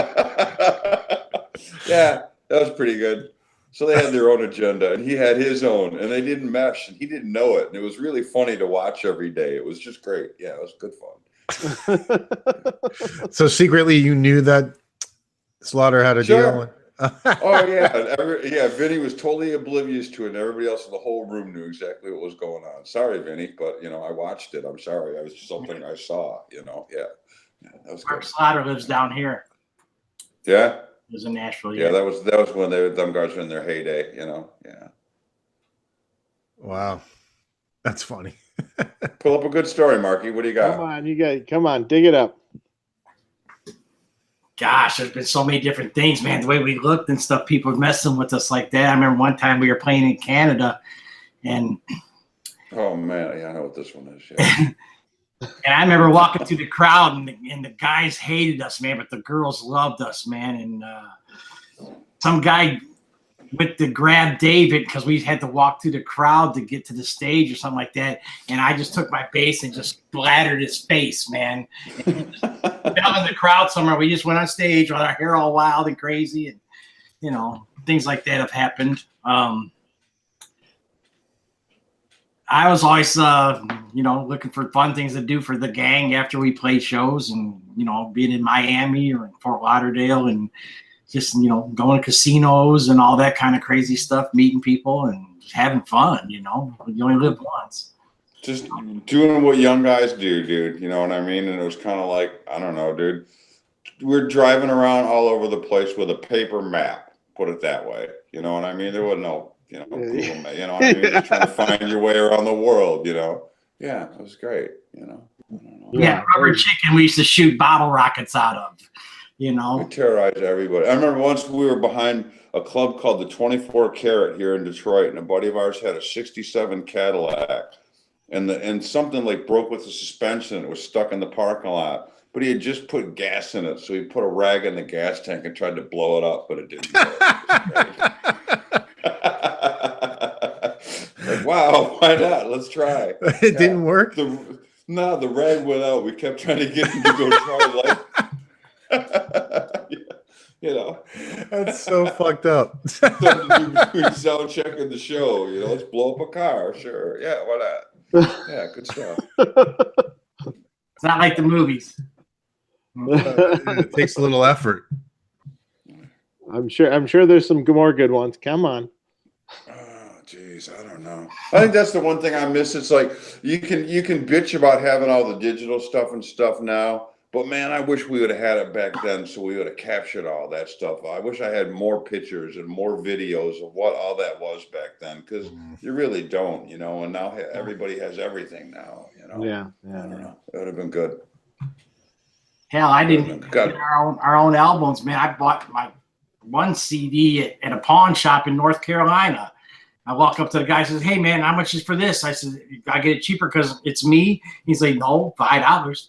Yeah, that was pretty good. So they had their own agenda, and he had his own, and they didn't mesh, and he didn't know it. And it was really funny to watch every day. It was just great. Yeah, it was good fun. So secretly, you knew that Slaughter had a deal. Oh yeah, Vinny was totally oblivious to it, and everybody else in the whole room knew exactly what was going on. Sorry, Vinny, but I watched it. I'm sorry. It was just something I saw. Yeah, that was Mark good. Slaughter lives down here. Yeah, lives in Nashville. Yeah, that was when them guys were in their heyday. Yeah. Wow, that's funny. Pull up a good story, Marky. What do you got? Come on, dig it up. Gosh, there's been so many different things, man. The way we looked and stuff, people were messing with us like that. I remember one time we were playing in Canada, and oh man, yeah, I know what this one is. Yeah. And I remember walking through the crowd, and the guys hated us, man, but the girls loved us, man. And some guy went to grab David because we had to walk through the crowd to get to the stage or something like that. And I just took my bass and just splattered his face, man. And fell in the crowd somewhere. We just went on stage with our hair all wild and crazy, and things like that have happened. I was always, looking for fun things to do for the gang after we played shows, and being in Miami or in Fort Lauderdale, and just going to casinos and all that kind of crazy stuff, meeting people and just having fun. You only live once. Just doing what young guys do, dude. You know what I mean? And it was kind of like, I don't know, dude. We're driving around all over the place with a paper map. Put it that way. You know what I mean? There wasn't no. Google Map, you know what I mean? Just trying to find your way around the world, Yeah, it was great, I don't know. Yeah, rubber chicken we used to shoot bottle rockets out of, We terrorized everybody. I remember once we were behind a club called the 24 Carat here in Detroit, and a buddy of ours had a 67 Cadillac, and something like broke with the suspension and it was stuck in the parking lot. But he had just put gas in it, so he put a rag in the gas tank and tried to blow it up, but it didn't work. Like, wow, why not? Let's try. It didn't work? The rag went out. We kept trying to get him to go try That's so fucked up. We sound checking the show, let's blow up a car. Sure. Yeah, why not? Yeah, good stuff. It's not like the movies. It takes a little effort. I'm sure there's some more good ones. Come on. Jeez, I don't know. I think that's the one thing I miss. It's like you can bitch about having all the digital stuff and stuff now, but man, I wish we would have had it back then, so we would have captured all that stuff. I wish I had more pictures and more videos of what all that was back then, because you really don't, and now everybody has everything now, Yeah. I don't know. It would have been good. Hell, I didn't get our own albums, man. I bought my one CD at a pawn shop in North Carolina. I walk up to the guy and says, "Hey man, how much is for this?" I said, "I get it cheaper because it's me." He's like, "No, $5."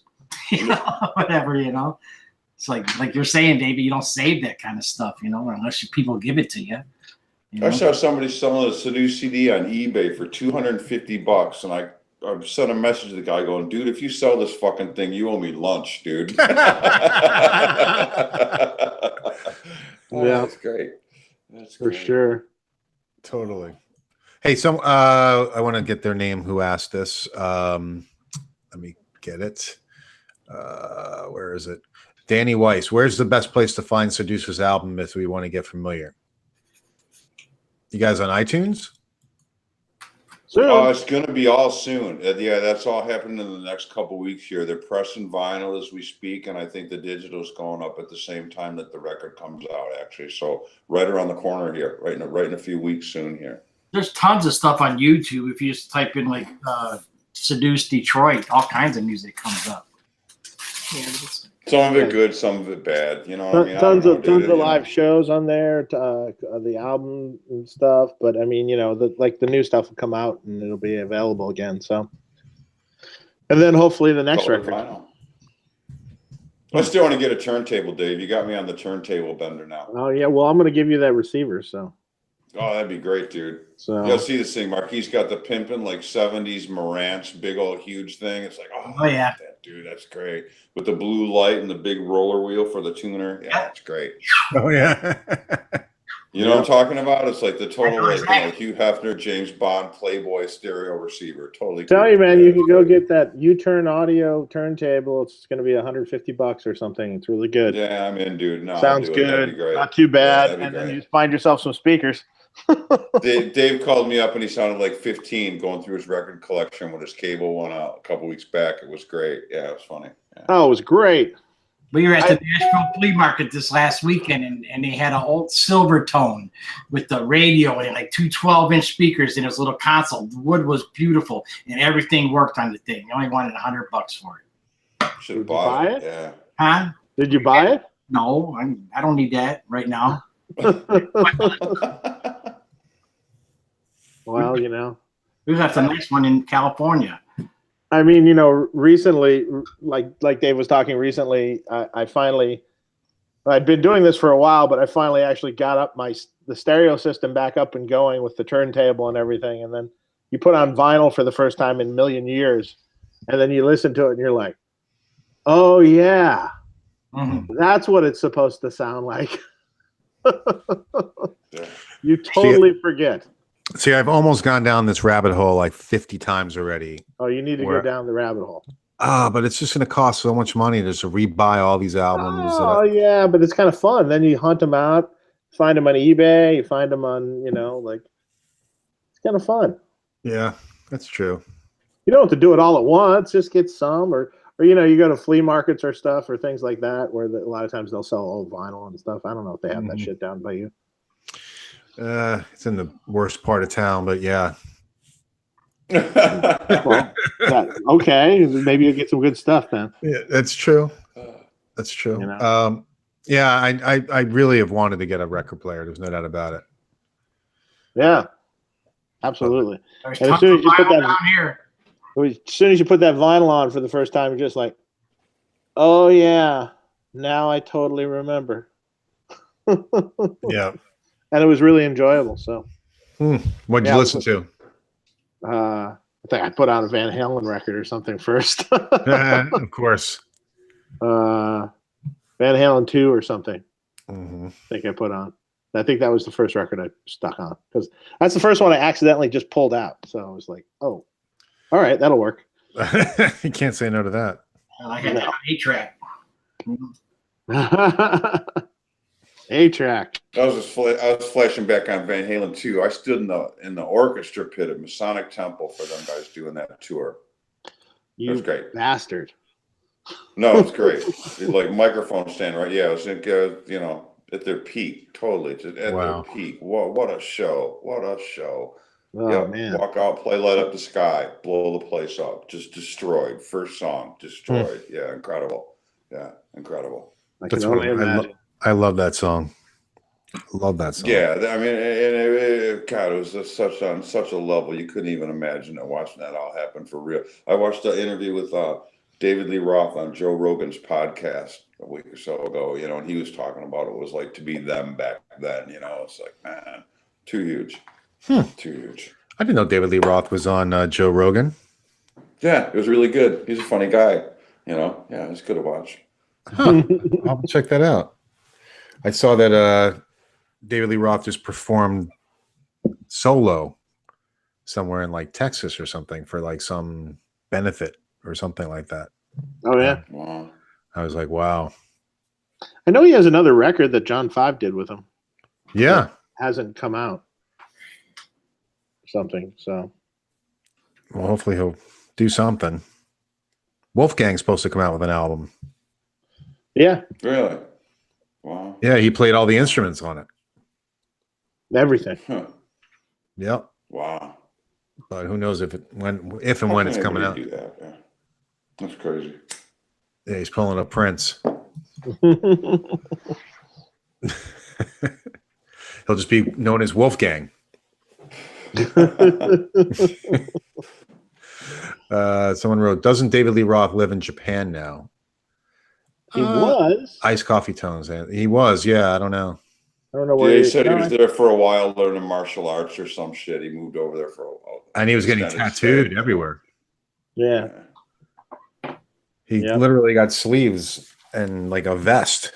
Whatever, It's like you're saying, David, you don't save that kind of stuff, unless people give it to you. I saw somebody selling a Seduce CD on eBay for $250, and I sent a message to the guy going, "Dude, if you sell this fucking thing, you owe me lunch, dude." Yeah, that's great. That's for sure. Totally. Hey, I want to get their name who asked this. Let me get it. Where is it? Danny Weiss. Where's the best place to find Seduce's album if we want to get familiar? You guys on iTunes? Oh, it's going to be all soon. Yeah, that's all happening in the next couple weeks here. They're pressing vinyl as we speak, and I think the digital's going up at the same time that the record comes out, actually. So right around the corner here, right in a few weeks soon here. There's tons of stuff on YouTube. If you just type in like Seduce Detroit, all kinds of music comes up. Yeah, Some of it good, some of it bad. You know what I mean? Tons of dude, live shows on there, the album and stuff. But I mean, the new stuff will come out and it'll be available again. So, and then hopefully the next Color record. vinyl. I still want to get a turntable, Dave. You got me on the turntable bender now. Oh yeah, well I'm going to give you that receiver. So. Oh, that'd be great, dude. So. You'll see this thing, Mark. He's got the pimpin' like 70s Marantz, big old huge thing. It's like, oh yeah, that, dude, that's great. With the blue light and the big roller wheel for the tuner. Yeah, that's great. Oh yeah. You know what I'm talking about? It's like the total like Hugh Hefner, James Bond, Playboy stereo receiver. Totally. Tell you, man, you can go get that U-turn audio turntable. It's going to be $150 or something. It's really good. Yeah, I'm in, dude. No, sounds good. Not too bad. And then you find yourself some speakers. Dave called me up and he sounded like 15 going through his record collection when his cable went out a couple weeks back. It was great. Yeah, it was funny. Yeah. Oh, it was great. We were at the Nashville Flea Market this last weekend, and they had an old Silvertone with the radio and like two 12-inch speakers in his little console. The wood was beautiful, and everything worked on the thing. You only wanted $100 for it. Should have bought it. Yeah. Huh? Did you buy it? No, I don't need that right now. Well, we got a nice one in California. I mean, recently, like Dave was talking recently, I'd been doing this for a while, but I finally actually got up the stereo system back up and going with the turntable and everything. And then you put on vinyl for the first time in a million years, and then you listen to it and you're like, oh yeah, that's what it's supposed to sound like. You totally forget. See, I've almost gone down this rabbit hole like 50 times already. Oh, you need to go down the rabbit hole. But it's just going to cost so much money just to rebuy all these albums. Oh, yeah, but it's kind of fun. Then you hunt them out, find them on eBay, you find them on, it's kind of fun. Yeah, that's true. You don't have to do it all at once. Just get some, or you go to flea markets or stuff or things like that, where a lot of times they'll sell old vinyl and stuff. I don't know if they have that shit down by you. It's in the worst part of town, but yeah. Well, okay, maybe you'll get some good stuff then. Yeah, that's true. That's true. Yeah, I really have wanted to get a record player. There's no doubt about it. Yeah, absolutely. And as soon as you put that vinyl on for the first time, you're just like, oh yeah, now I totally remember. Yeah. And it was really enjoyable. So, what'd you listen to? I think I put on a Van Halen record or something first. Of course. Van Halen 2 or something. I think I put on. I think that was the first record I stuck on because that's the first one I accidentally just pulled out. So I was like, oh, all right, that'll work. You can't say no to that. I had an 8-track. A-track. I was flashing back on Van Halen 2. I stood in the orchestra pit at Masonic Temple for them guys doing that tour. It was great. Bastard. No, it's great. Like microphone stand, right? Yeah, it was at their peak, totally. Just at their peak. What a show! What a show! Oh man! Walk out, play "Light Up the Sky," blow the place up, just destroyed. First song, destroyed. Yeah, incredible. Yeah, incredible. That's what I love that song. Love that song. Yeah, I mean, God, it was just on such a level you couldn't even imagine it. Watching that all happen for real. I watched an interview with David Lee Roth on Joe Rogan's podcast a week or so ago. And he was talking about it was like to be them back then. It's like, man, too huge, too huge. I didn't know David Lee Roth was on Joe Rogan. Yeah, it was really good. He's a funny guy. Yeah, it's good to watch. I'll check that out. I saw that David Lee Roth just performed solo somewhere in like Texas or something for like some benefit or something like that. Oh yeah. Wow. I was like, wow. I know he has another record that John 5 did with him. Yeah. Hasn't come out. Something. So. Well, hopefully he'll do something. Wolfgang's supposed to come out with an album. Yeah. Really? Wow. Yeah, he played all the instruments on it. Everything. Huh. Yep. Wow. But who knows if and when it's How coming can out. anybody do that? Yeah. That's crazy. Yeah, he's pulling a Prince. He'll just be known as Wolfgang. Someone wrote, doesn't David Lee Roth live in Japan now? He was. Iced coffee tones. He was, yeah, I don't know. I don't know Yeah, where he said he was there for a while learning martial arts or some shit. He moved over there for a while. And he was getting Extended tattooed stay. everywhere. Yeah. He Yep. literally got sleeves and like a vest.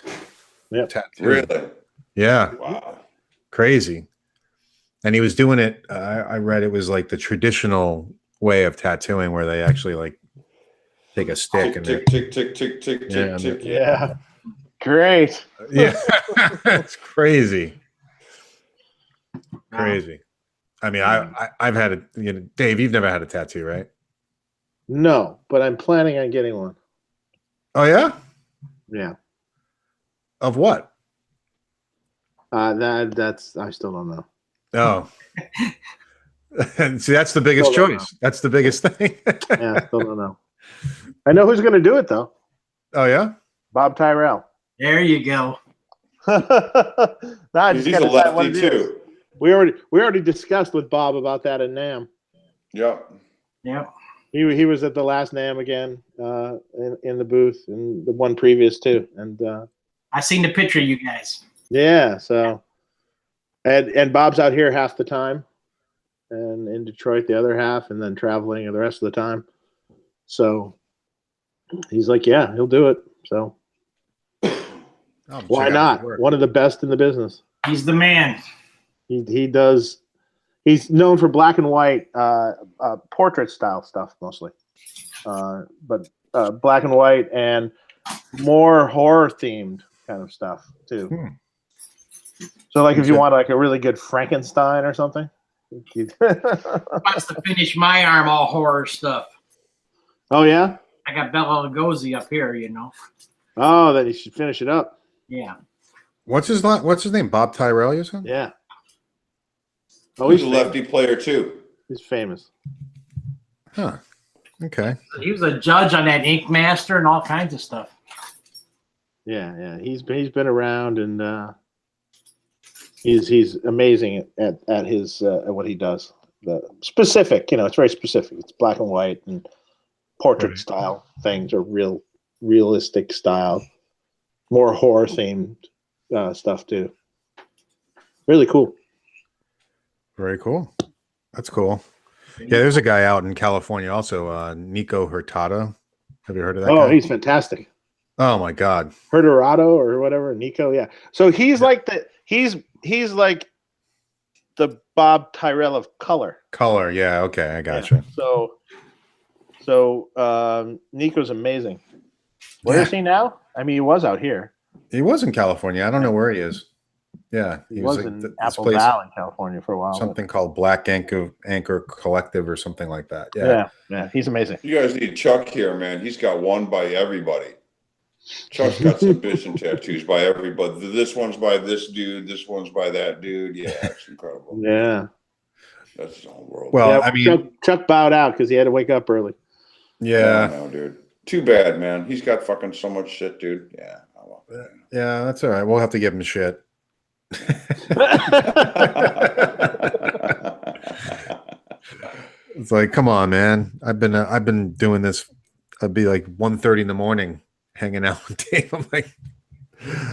Yep. Tattooed. Really? Yeah. Wow. Crazy. And he was doing it. I read it was like the traditional way of tattooing where they actually like take a stick Tick, and tick, tick, tick, tick, tick, Yeah, tick, tick. Yeah. Great. yeah, it's crazy. Crazy. I mean, I've had a, Dave, you've never had a tattoo, right? No, but I'm planning on getting one. Oh yeah? Yeah. Of what? That's I still don't know. Oh. And see, that's the biggest Still don't choice. That's the biggest thing. Yeah, still don't know. I know who's going to do it though. Oh yeah? Bob Tyrell. There you go. No, I just He's gotta a decide what lefty it is. too. We already discussed with Bob about that in NAM. Yep. Yep. He was at the last NAM again in the booth and the one previous too. And I seen the picture of you guys. yeah, so and Bob's out here half the time and in Detroit the other half and then traveling the rest of the time. So he's like, yeah, he'll do it. So why not? One of the best in the business. He's the man. He does. He's known for black and white portrait style stuff mostly, but black and white and more horror themed kind of stuff too. So, like, if you want like a really good Frankenstein or something, Wants to finish my arm all horror stuff. Oh yeah. I got Bela Lugosi up here, you know. Oh, then you should finish it up. Yeah. What's his name? Bob Tyrell, you said? Yeah. Oh, He's a famous. lefty player too. He's famous. Huh. Okay. He was a judge on that Ink Master and all kinds of stuff. Yeah. He's been around and he's amazing at his at what he does. The specific, it's very specific. It's black and white and portrait style things or realistic style, more horror themed stuff too. Really cool. Very cool. That's cool. Yeah, there's a guy out in California also, Nico Hurtado. Have you heard of that guy? Oh, he's fantastic. Oh my God. Hurtado or whatever, Nico. Yeah. So he's like he's like the Bob Tyrell of color. Color. Yeah. Okay. I gotcha. Yeah. So Nico's amazing. Where is he now? I mean, he was out here. He was in California. I don't know where he is. Yeah. He was like in this Apple place, Valley, California for a while. something called Black Anchor Collective or something like that. Yeah. Yeah. He's amazing. You guys need Chuck here, man. He's got one by everybody. Chuck's got some bitchin' tattoos by everybody. This one's by this dude. This one's by that dude. Yeah, it's incredible. Yeah. That's his own world. Well, Yeah, I mean, Chuck bowed out because he had to wake up early. yeah. No, dude. Too bad, man. He's got fucking so much shit, dude. Yeah. Oh, well. Yeah, that's all right. We'll have to give him shit. It's like, come on, man. I've been doing this. I'd be like 1:30 in the morning hanging out with Dave. I'm like,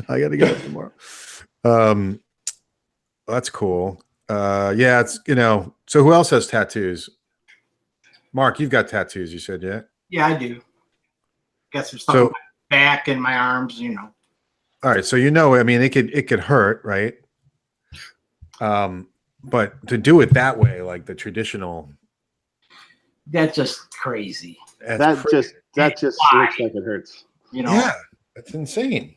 I got to get up tomorrow. That's cool. Yeah, it's So who else has tattoos? Mark, you've got tattoos. You said, yeah. Yeah, I do. Got some stuff on my back and my arms, All right, so I mean, it could hurt, right? But to do it that way, like the traditional, That's just crazy. That just looks like it hurts. Yeah, that's insane.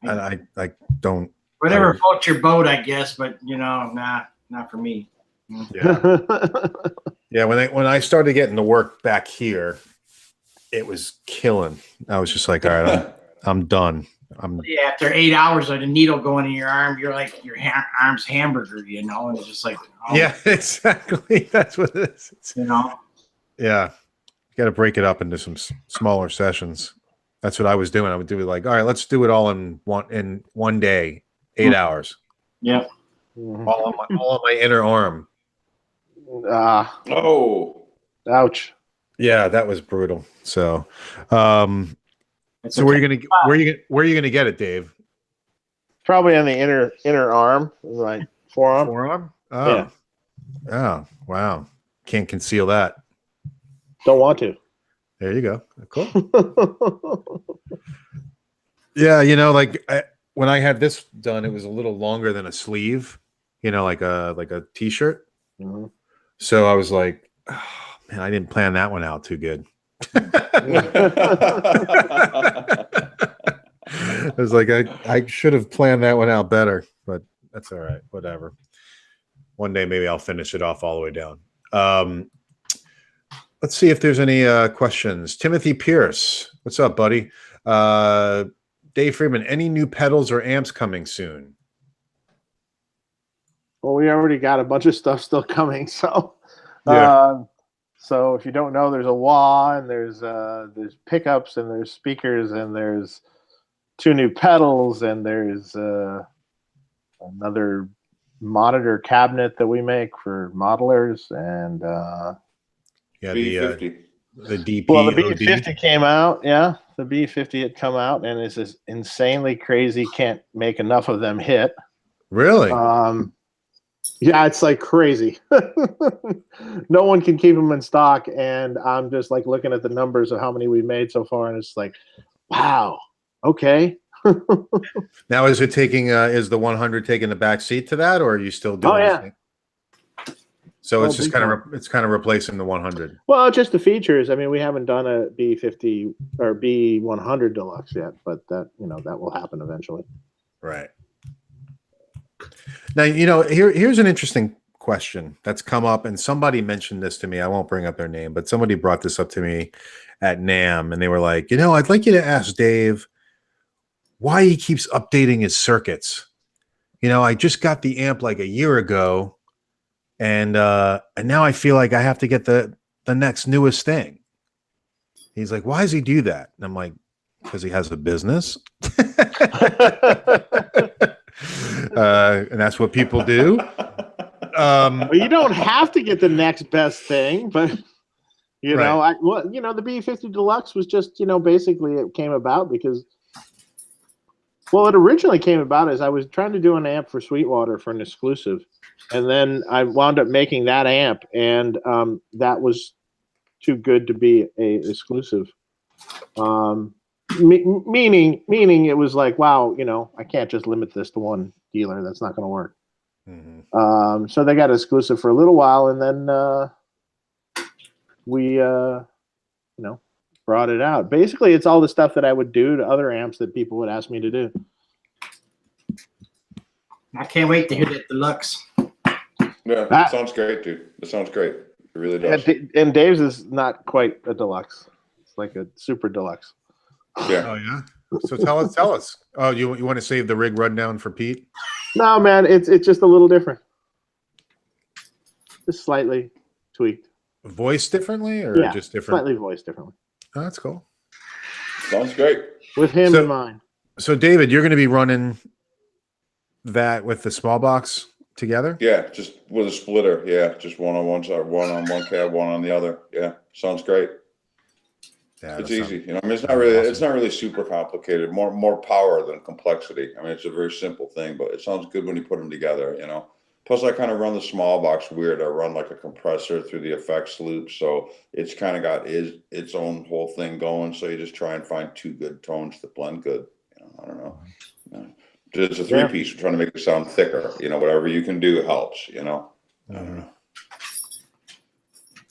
And I don't. Whatever floats your boat, I guess, but not for me. Yeah, yeah. When I started getting to work back here, it was killing. I was just like, all right, I'm done. Yeah, after 8 hours of the needle going in your arm, you're like your arm's hamburger, and it's just like, yeah, exactly. That's what it is. Yeah, you got to break it up into some smaller sessions. That's what I was doing. I would do it like, all right, let's do it all in one day, 8 hours. Yeah. All on my inner arm. Oh, Ouch. Yeah, that was brutal. So, where are you gonna get it, Dave? Probably on the inner arm, like forearm. Forearm? Oh. Yeah. Oh, wow. Can't conceal that. Don't want to. There you go. Cool. Yeah, when I had this done, it was a little longer than a sleeve, like a T-shirt. Mm-hmm. So I was like, oh, man, I didn't plan that one out too good. I was like, I should have planned that one out better, but that's all right. Whatever. One day, maybe I'll finish it off all the way down. Let's see if there's any questions. Timothy Pierce, what's up, buddy? Dave Friedman, any new pedals or amps coming soon? Well, we already got a bunch of stuff still coming, so Yeah. So if you don't know, there's a wah, and there's pickups, and there's speakers, and there's 2 new pedals, and there's another monitor cabinet that we make for modelers, and B50. the DP. well, the B50 came out. Yeah, the B50 had come out, and it's just insanely crazy. Can't make enough of them hit. Really? Yeah, it's like crazy. No one can keep them in stock, and I'm just like looking at the numbers of how many we've made so far, and it's like, wow, okay. Now, is it taking? Is the 100 taking the back seat to that, or are you still doing? Oh, yeah. Anything? So it's just kind of replacing the 100. Well, just the features. I mean, we haven't done a B50 or B100 Deluxe yet, but that that will happen eventually. Right. Now, here's an interesting question that's come up, and somebody mentioned this to me. I won't bring up their name, but somebody brought this up to me at NAMM, and they were like, I'd like you to ask Dave why he keeps updating his circuits. I just got the amp like a year ago, and now I feel like I have to get the next newest thing. He's like, why does he do that? And I'm like, because he has a business. And that's what people do. Well, you don't have to get the next best thing, but the B50 Deluxe was just basically it came about because, well, it originally came about as I was trying to do an amp for Sweetwater for an exclusive, and then I wound up making that amp, and that was too good to be a exclusive. Meaning it was like, wow, I can't just limit this to one dealer. That's not going to work. Mm-hmm. So they got exclusive for a little while, and then we brought it out. Basically, it's all the stuff that I would do to other amps that people would ask me to do. I can't wait to hear that Deluxe. Yeah, that sounds great, dude. That sounds great. It really does. And Dave's is not quite a Deluxe. It's like a super Deluxe. Yeah. Oh yeah. So tell us. Oh, you want to save the rig rundown for Pete? No, man, it's just a little different. Just slightly tweaked. Voiced differently, or just different? Slightly voiced differently. Oh, that's cool. Sounds great. With him in mind. So David, you're going to be running that with the small box together? Yeah, just with a splitter. Yeah, just one on one side, one on one cab, one on the other. Yeah, sounds great. Yeah, it's easy. It's not really super complicated. More power than complexity. I mean, it's a very simple thing, but it sounds good when you put them together. Plus, I kind of run the small box weird. I run like a compressor through the effects loop, so it's kind of got its own whole thing going. So you just try and find 2 good tones that blend good. I don't know. It's a 3-piece. We're trying to make it sound thicker. Whatever you can do helps. I don't know.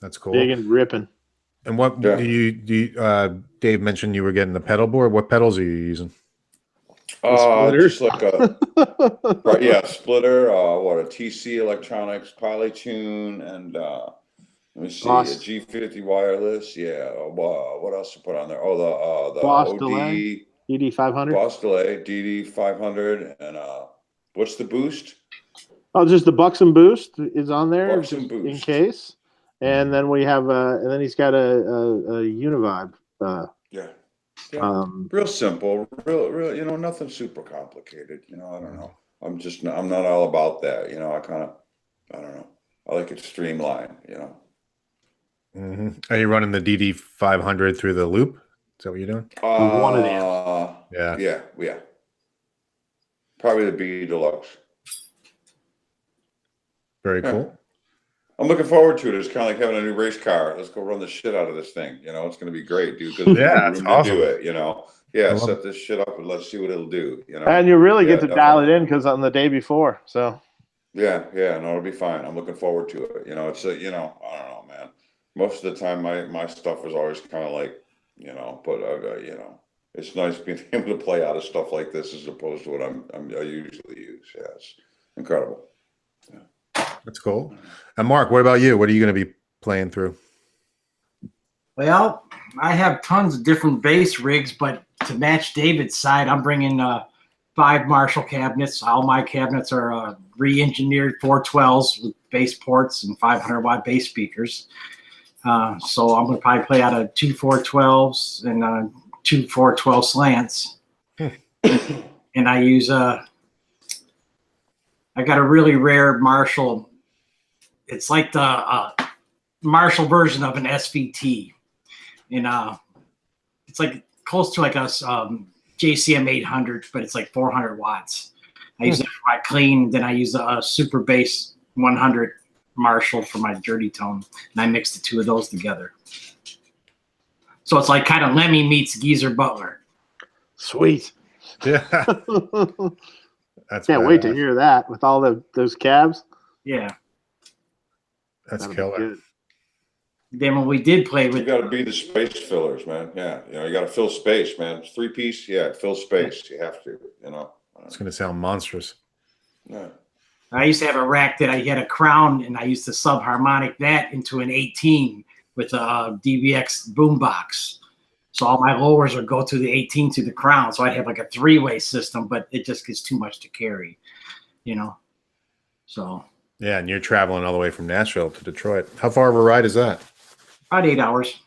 That's cool. Big and ripping. And what do you Dave mentioned you were getting the pedal board. What pedals are you using? Just like a splitter. A TC Electronics Polytune, and let me see, Boss. a G50 wireless. Yeah. What else to put on there? Oh, the Boss OD. delay. DD 500. Boss delay, DD 500, and what's the boost? Oh, just the Buxom Boost is on there, Buxom just in Boost. case. And then we have, and then he's got a Univibe. Yeah. Real simple, real, nothing super complicated. I don't know. I'm not all about that. I don't know. I like it streamlined. Mm-hmm. Are you running the DD 500 through the loop? Is that what you're doing? One of them. Yeah. Probably the B Deluxe. Very cool. I'm looking forward to it. It's kind of like having a new race car. Let's go run the shit out of this thing. It's going to be great, dude. Because it's room awesome. to do it. Yeah, set this shit up and let's see what it'll do. And you really get to dial it definitely. in because on the day before. So. Yeah, no, it'll be fine. I'm looking forward to it. It's I don't know, man. Most of the time, my stuff is always kind of like, but it's nice being able to play out of stuff like this as opposed to what I usually use. Yeah, it's incredible. Yeah. That's cool. And Mark, what about you? What are you going to be playing through? Well, I have tons of different bass rigs, but to match David's side, I'm bringing 5 Marshall cabinets. All my cabinets are re-engineered 412s with bass ports and 500-watt bass speakers. So I'm going to probably play out of 2 412s and 2 412 slants. And I use I got a really rare Marshall. It's like the Marshall version of an SVT. And it's like close to like a JCM 800, but it's like 400 watts. I use that for my clean. Then I use a super bass 100 Marshall for my dirty tone. And I mix the two of those together. So it's like kind of Lemmy meets Geezer Butler. Sweet. Yeah. Can't wait to hear that with all those cabs. Yeah. That's killer. Good. Then when we did play with, you got to be the space fillers, man. Yeah, you got to fill space, man. It's 3-piece. Yeah, fill space. You have to. It's going to sound monstrous. Yeah. I used to have a rack that I had a crown, and I used to subharmonic that into an 18 with a DBX boombox. So all my lowers would go to the 18 to the crown. So I'd have like a 3-way system, but it just gets too much to carry, So. Yeah, and you're traveling all the way from Nashville to Detroit. How far of a ride is that? About 8 hours.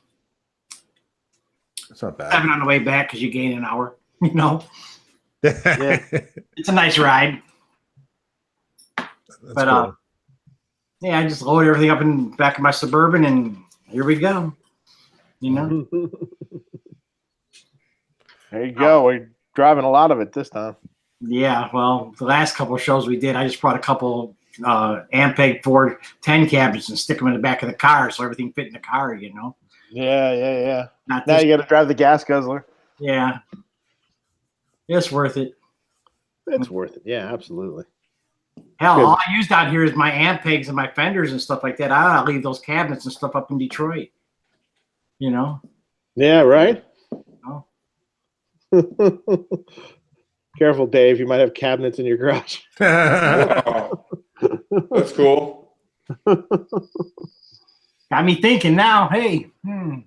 That's not bad. 7 on the way back because you gain an hour, Yeah. It's a nice ride. That's But cool. yeah, I just load everything up in the back of my Suburban and here we go. There you go. We're driving a lot of it this time. Yeah, well, the last couple of shows we did, I just brought a couple Ampeg Ford 10 cabinets and stick them in the back of the car so everything fit in the car, Yeah. Not Now this, you got to drive the gas guzzler. yeah. It's worth it. It's worth it. Yeah, absolutely. Hell, Good. all I used out here is my Ampegs and my Fenders and stuff like that. I leave those cabinets and stuff up in Detroit. Yeah, right? Oh. Careful, Dave. You might have cabinets in your garage. Wow. That's cool. Got me thinking now, hey, You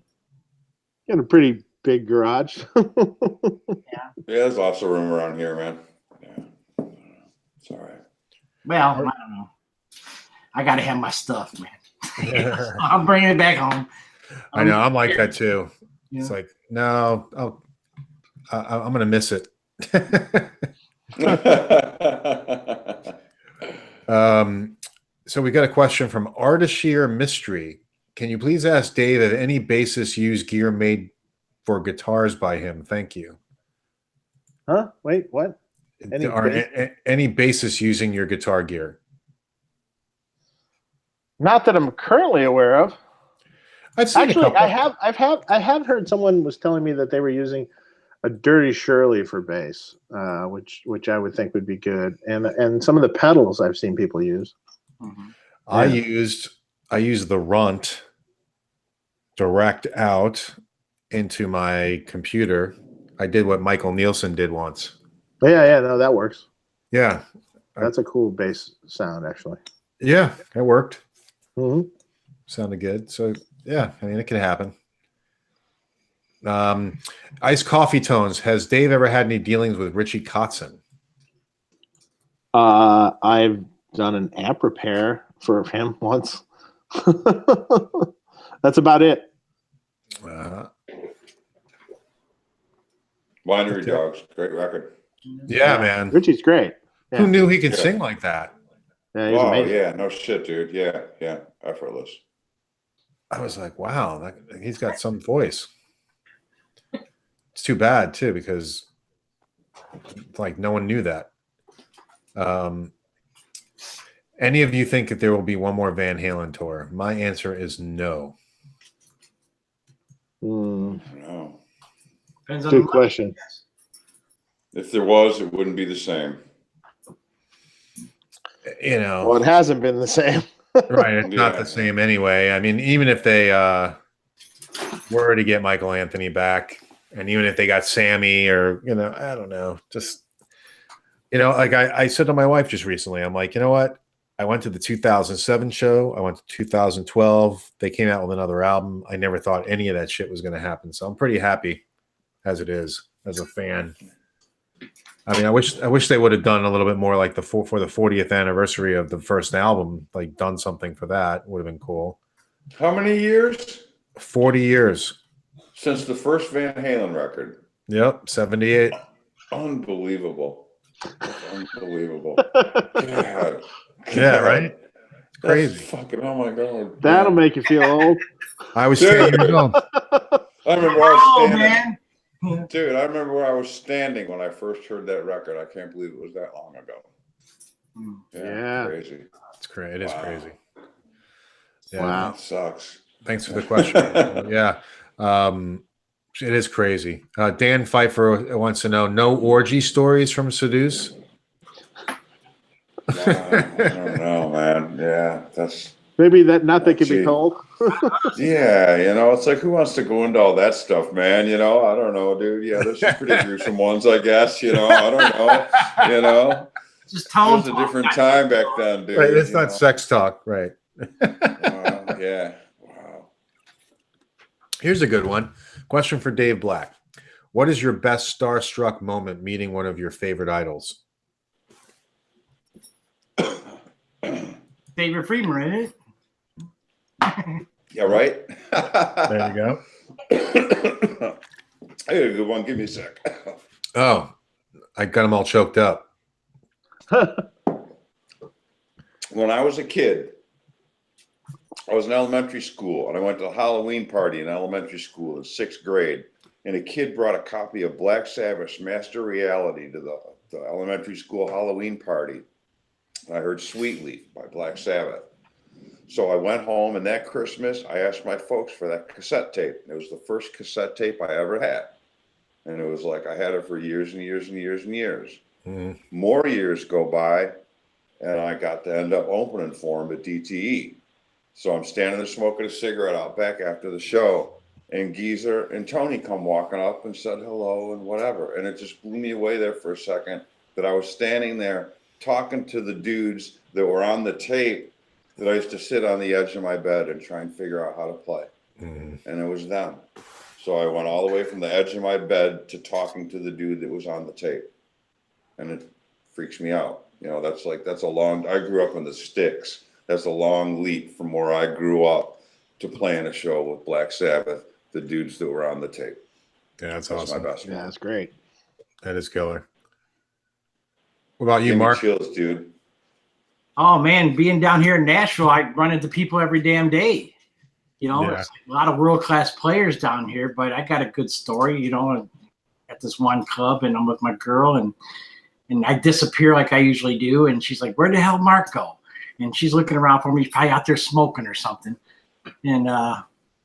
got a pretty big garage. Yeah, there's lots of room around here, man. Yeah. It's all right. well, I don't know. I got to have my stuff, man. I'm bringing it back home. I know. I'm like that too. Yeah. It's like, no, I'm going to miss it. So we got a question from Ardashir Mystery. Can you please ask Dave if any bassists use gear made for guitars by him? Thank you. Huh? Wait, what? Any bassists using your guitar gear? Not that I'm currently aware of. I've seen Actually, a couple. I have heard someone was telling me that they were using a Dirty Shirley for bass, which I would think would be good, and some of the pedals I've seen people use. Mm-hmm. I used the Runt direct out into my computer. I did what Michael Nielsen did once. Yeah, no, that works. Yeah, That's a cool bass sound, actually. yeah, it worked. Mm-hmm. Sounded good. So yeah, I mean, it can happen. Iced Coffee Tones. Has Dave ever had any dealings with Richie Kotzen? I've done an amp repair for him once. That's about it. Winery Dogs, great record. Yeah, man. Richie's great. Yeah. Who knew he could sing like that? Yeah, he's Oh amazing. yeah, no shit, dude. Yeah, effortless. I was like, wow, he's got some voice. It's too bad too, because like no one knew that. Any of you think that there will be one more Van Halen tour? My answer is no. No. Depends on Good the question. If there was, it wouldn't be the same. You know, Well, it hasn't been the same. right? It's not Yeah. the same anyway. I mean, even if they were to get Michael Anthony back, and even if they got Sammy, or I don't know, just like I said to my wife just recently, I'm like, you know what? I went to the 2007 show. I went to 2012. They came out with another album. I never thought any of that shit was going to happen. So I'm pretty happy as it is, as a fan. I mean, I wish they would have done a little bit more, like for the 40th anniversary of the first album, like done something for that. Would have been cool. How many years 40 years. since the first Van Halen record? Yep, 78. Unbelievable. Unbelievable. God. Yeah, right? It's crazy. That's fucking, oh my God. That'll make you feel old. I was 10 years old. I remember I was Oh standing. man. Dude, I remember where I was standing when I first heard that record. I can't believe it was that long ago. Yeah. Crazy. It's crazy. It is crazy. Yeah. Wow. That sucks. Thanks for the question. Yeah. It is crazy. Dan Pfeiffer wants to know, no orgy stories from Seduce? I don't know, man. Yeah, that's... Maybe not that can Gee. be told. Yeah, it's like, who wants to go into all that stuff, man? I don't know, dude. Yeah, there's some pretty gruesome ones, I guess. I don't know. Just It tell was a different time back then, dude. Right, it's not sex talk, right? Yeah. Wow. Here's a good one. Question for Dave Black. What is your best starstruck moment meeting one of your favorite idols? David Friedman, isn't it? Yeah, right? There you go. I got a good one. Give me a sec. Oh, I got them all choked up. When I was a kid, I was in elementary school, and I went to a Halloween party in elementary school in 6th grade, and a kid brought a copy of Black Sabbath's Master Reality to the elementary school Halloween party. And I heard Sweet Leaf by Black Sabbath. So I went home, and that Christmas, I asked my folks for that cassette tape. It was the first cassette tape I ever had. And it was like I had it for years and years and years and years. Mm-hmm. More years go by, and I got to end up opening for him at DTE. So I'm standing there smoking a cigarette out back after the show, and Geezer and Tony come walking up and said hello and whatever. And it just blew me away there for a second that I was standing there talking to the dudes that were on the tape that I used to sit on the edge of my bed and try and figure out how to play. Mm-hmm. And it was them. So I went all the way from the edge of my bed to talking to the dude that was on the tape. And it freaks me out. That's a long, I grew up in the sticks. That's a long leap from where I grew up to playing a show with Black Sabbath, the dudes that were on the tape. Yeah, that's That's awesome. my best Yeah, one. that's great. That is killer. What about you, Give me Mark? chills, dude. Oh man, being down here in Nashville, I run into people every damn day. Yeah. It's a lot of world-class players down here, but I got a good story, at this one club, and I'm with my girl, and I disappear like I usually do, and she's like, where the hell Mark go? And she's looking around for me, he's probably out there smoking or something. And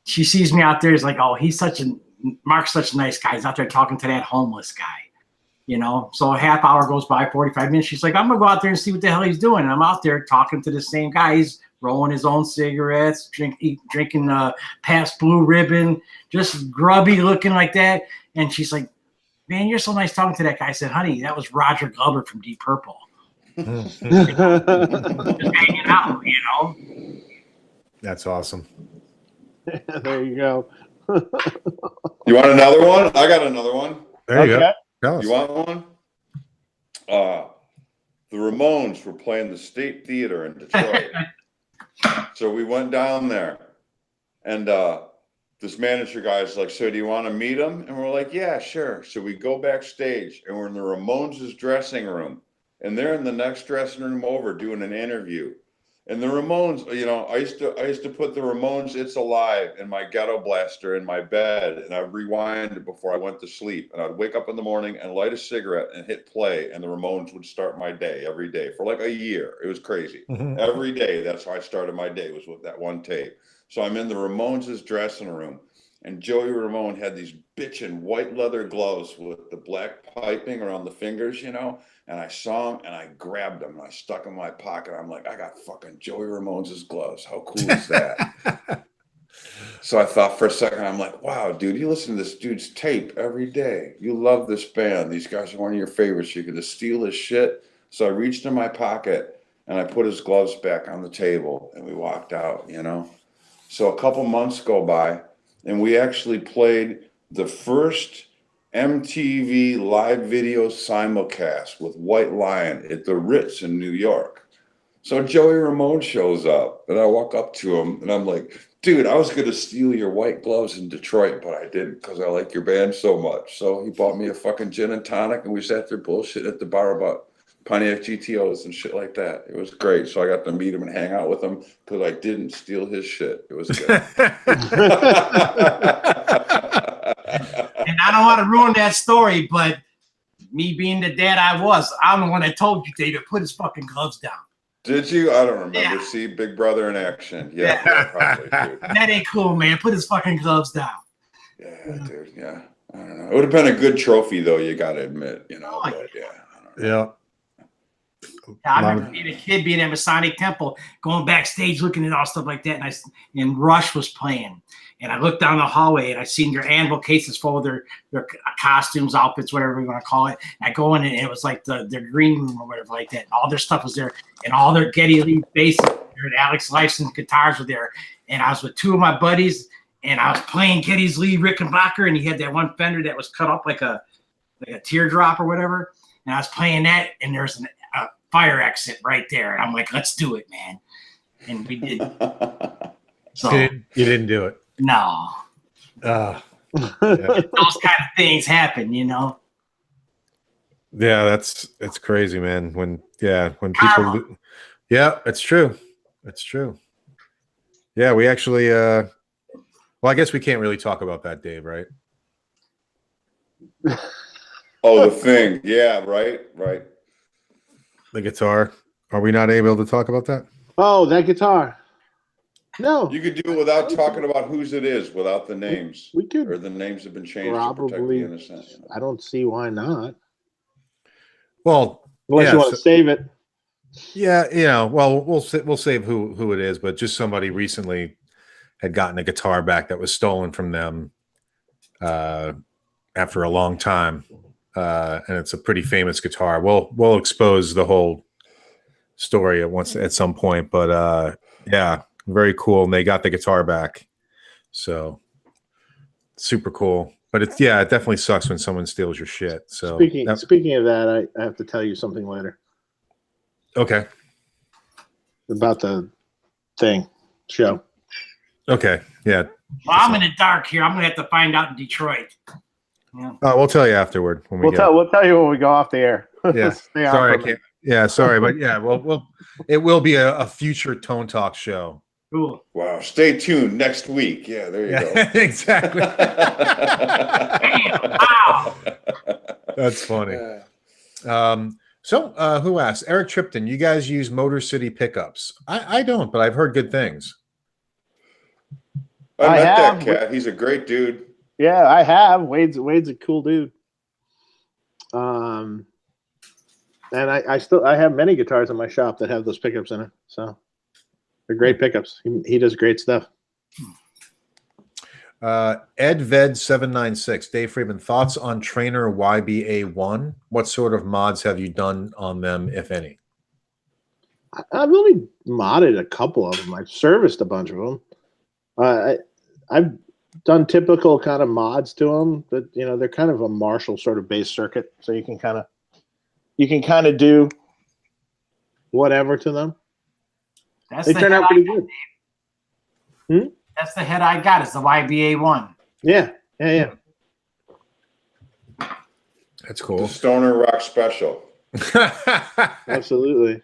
she sees me out there, is like, oh, Mark's such a nice guy. He's out there talking to that homeless guy. So a half hour goes by, 45 minutes. She's like, I'm going to go out there and see what the hell he's doing. And I'm out there talking to the same guy. He's rolling his own cigarettes, drinking past Blue Ribbon, just grubby looking like that. And she's like, man, you're so nice talking to that guy. I said, honey, that was Roger Glover from Deep Purple. Just hanging out, That's awesome. There you go. You want another one? I got another one. There you Okay. go. Tell us. You want one? The Ramones were playing the State Theater in Detroit. So we went down there, and this manager guy's like, so do you want to meet him? And we're like, yeah, sure. So we go backstage, and we're in the Ramones' dressing room, and they're in the next dressing room over doing an interview. And the Ramones, you know, I used to put the Ramones' "It's Alive" in my ghetto blaster in my bed, and I'd rewind it before I went to sleep. And I'd wake up in the morning and light a cigarette and hit play, and the Ramones would start my day every day for like a year. It was crazy. Every day, that's how I started my day, was with that one tape. So I'm in the Ramones' dressing room, and Joey Ramone had these bitchin' white leather gloves with the black piping around the fingers, you know. And I saw him, and I grabbed them, and I stuck them in my pocket. I'm like, I got fucking Joey Ramone's gloves. How cool is that? So I thought for a second, I'm like, wow, dude, you listen to this dude's tape every day. You love this band. These guys are one of your favorites. You're going to steal his shit. So I reached in my pocket, and I put his gloves back on the table, and we walked out, you know. So a couple months go by, and we actually played the first MTV live video simulcast with White Lion at the Ritz in New York. So Joey Ramone shows up, and I walk up to him, and I'm like, dude, I was going to steal your white gloves in Detroit, but I didn't because I like your band so much. So he bought me a fucking gin and tonic, and we sat there bullshit at the bar about Pontiac GTOs and shit like that. It was great. So I got to meet him and hang out with him because I didn't steal his shit. It was good. And I don't want to ruin that story, but me being the dad I was, I'm the one that told you, David, put his fucking gloves down. Did you? I don't remember. Yeah. See Big Brother in action. Yeah, probably, dude. That ain't cool, man. Put his fucking gloves down. Yeah, dude. Yeah. I don't know. It would have been a good trophy, though, you got to admit, you know. Oh, but yeah. I don't know. Yeah. I remember being a kid, being at Masonic Temple, going backstage, looking at all stuff like that, and Rush was playing, and I looked down the hallway and I seen their anvil cases full of their costumes, outfits, whatever you want to call it. And I go in and it was like their green room or whatever like that, and all their stuff was there, and all their Geddy Lee basses, and Alex Lifeson's guitars were there, and I was with two of my buddies, and I was playing Geddy's Lee Rickenbacker, and he had that one Fender that was cut up like a teardrop or whatever, and I was playing that, and there's a fire exit right there, and I'm like, let's do it, man. And we did. So You didn't do it. no, Yeah. those kind of things happen, you know. Yeah, it's crazy, man. When people Karma. yeah, it's true. It's true. Yeah, we actually well, I guess we can't really talk about that, Dave, right? Oh, the thing. Yeah, right. The guitar. Are we not able to talk about that? Oh, that guitar. No, You could do it without talking about whose it is, without the names. we could. Or the names have been changed to protect the Probably. innocent. You know? I don't see why not. Well, Unless yeah, you want to save it. yeah. Well, we'll save who it is, but just somebody recently had gotten a guitar back that was stolen from them after a long time, and it's a pretty famous guitar. We'll expose the whole story at some point, but yeah, very cool. And they got the guitar back, so super cool. But it definitely sucks when someone steals your shit. So Speaking of that, I have to tell you something later okay. about the show. Okay. Yeah. Well, I'm in the dark here. I'm gonna have to find out in Detroit. Yeah. We'll tell you afterward when we We'll tell you when we go off the air. Yeah. Stay on Sorry, I for a can't. Yeah, sorry, but yeah, it will be a future Tone Talk show. Cool. Wow. Stay tuned next week. Yeah, there you Yeah, exactly. Damn, wow. That's funny. So who asked? Eric Tripton, you guys use Motor City pickups. I don't, but I've heard good things. I met have. that cat. He's a great dude. Yeah, I have. Wade's a cool dude. And I have many guitars in my shop that have those pickups in it. So they're great pickups. He does great stuff. EdVed796, Dave Friedman, thoughts on Trainer YBA1? What sort of mods have you done on them, if any? I've only modded a couple of them. I've serviced a bunch of them. done typical kind of mods to them. That they're kind of a Marshall sort of bass circuit, so you can kind of do whatever to them. That's They the turn head out pretty good. That's the head I got. It's the YBA1. Yeah. That's The cool. Stoner Rock Special. Absolutely.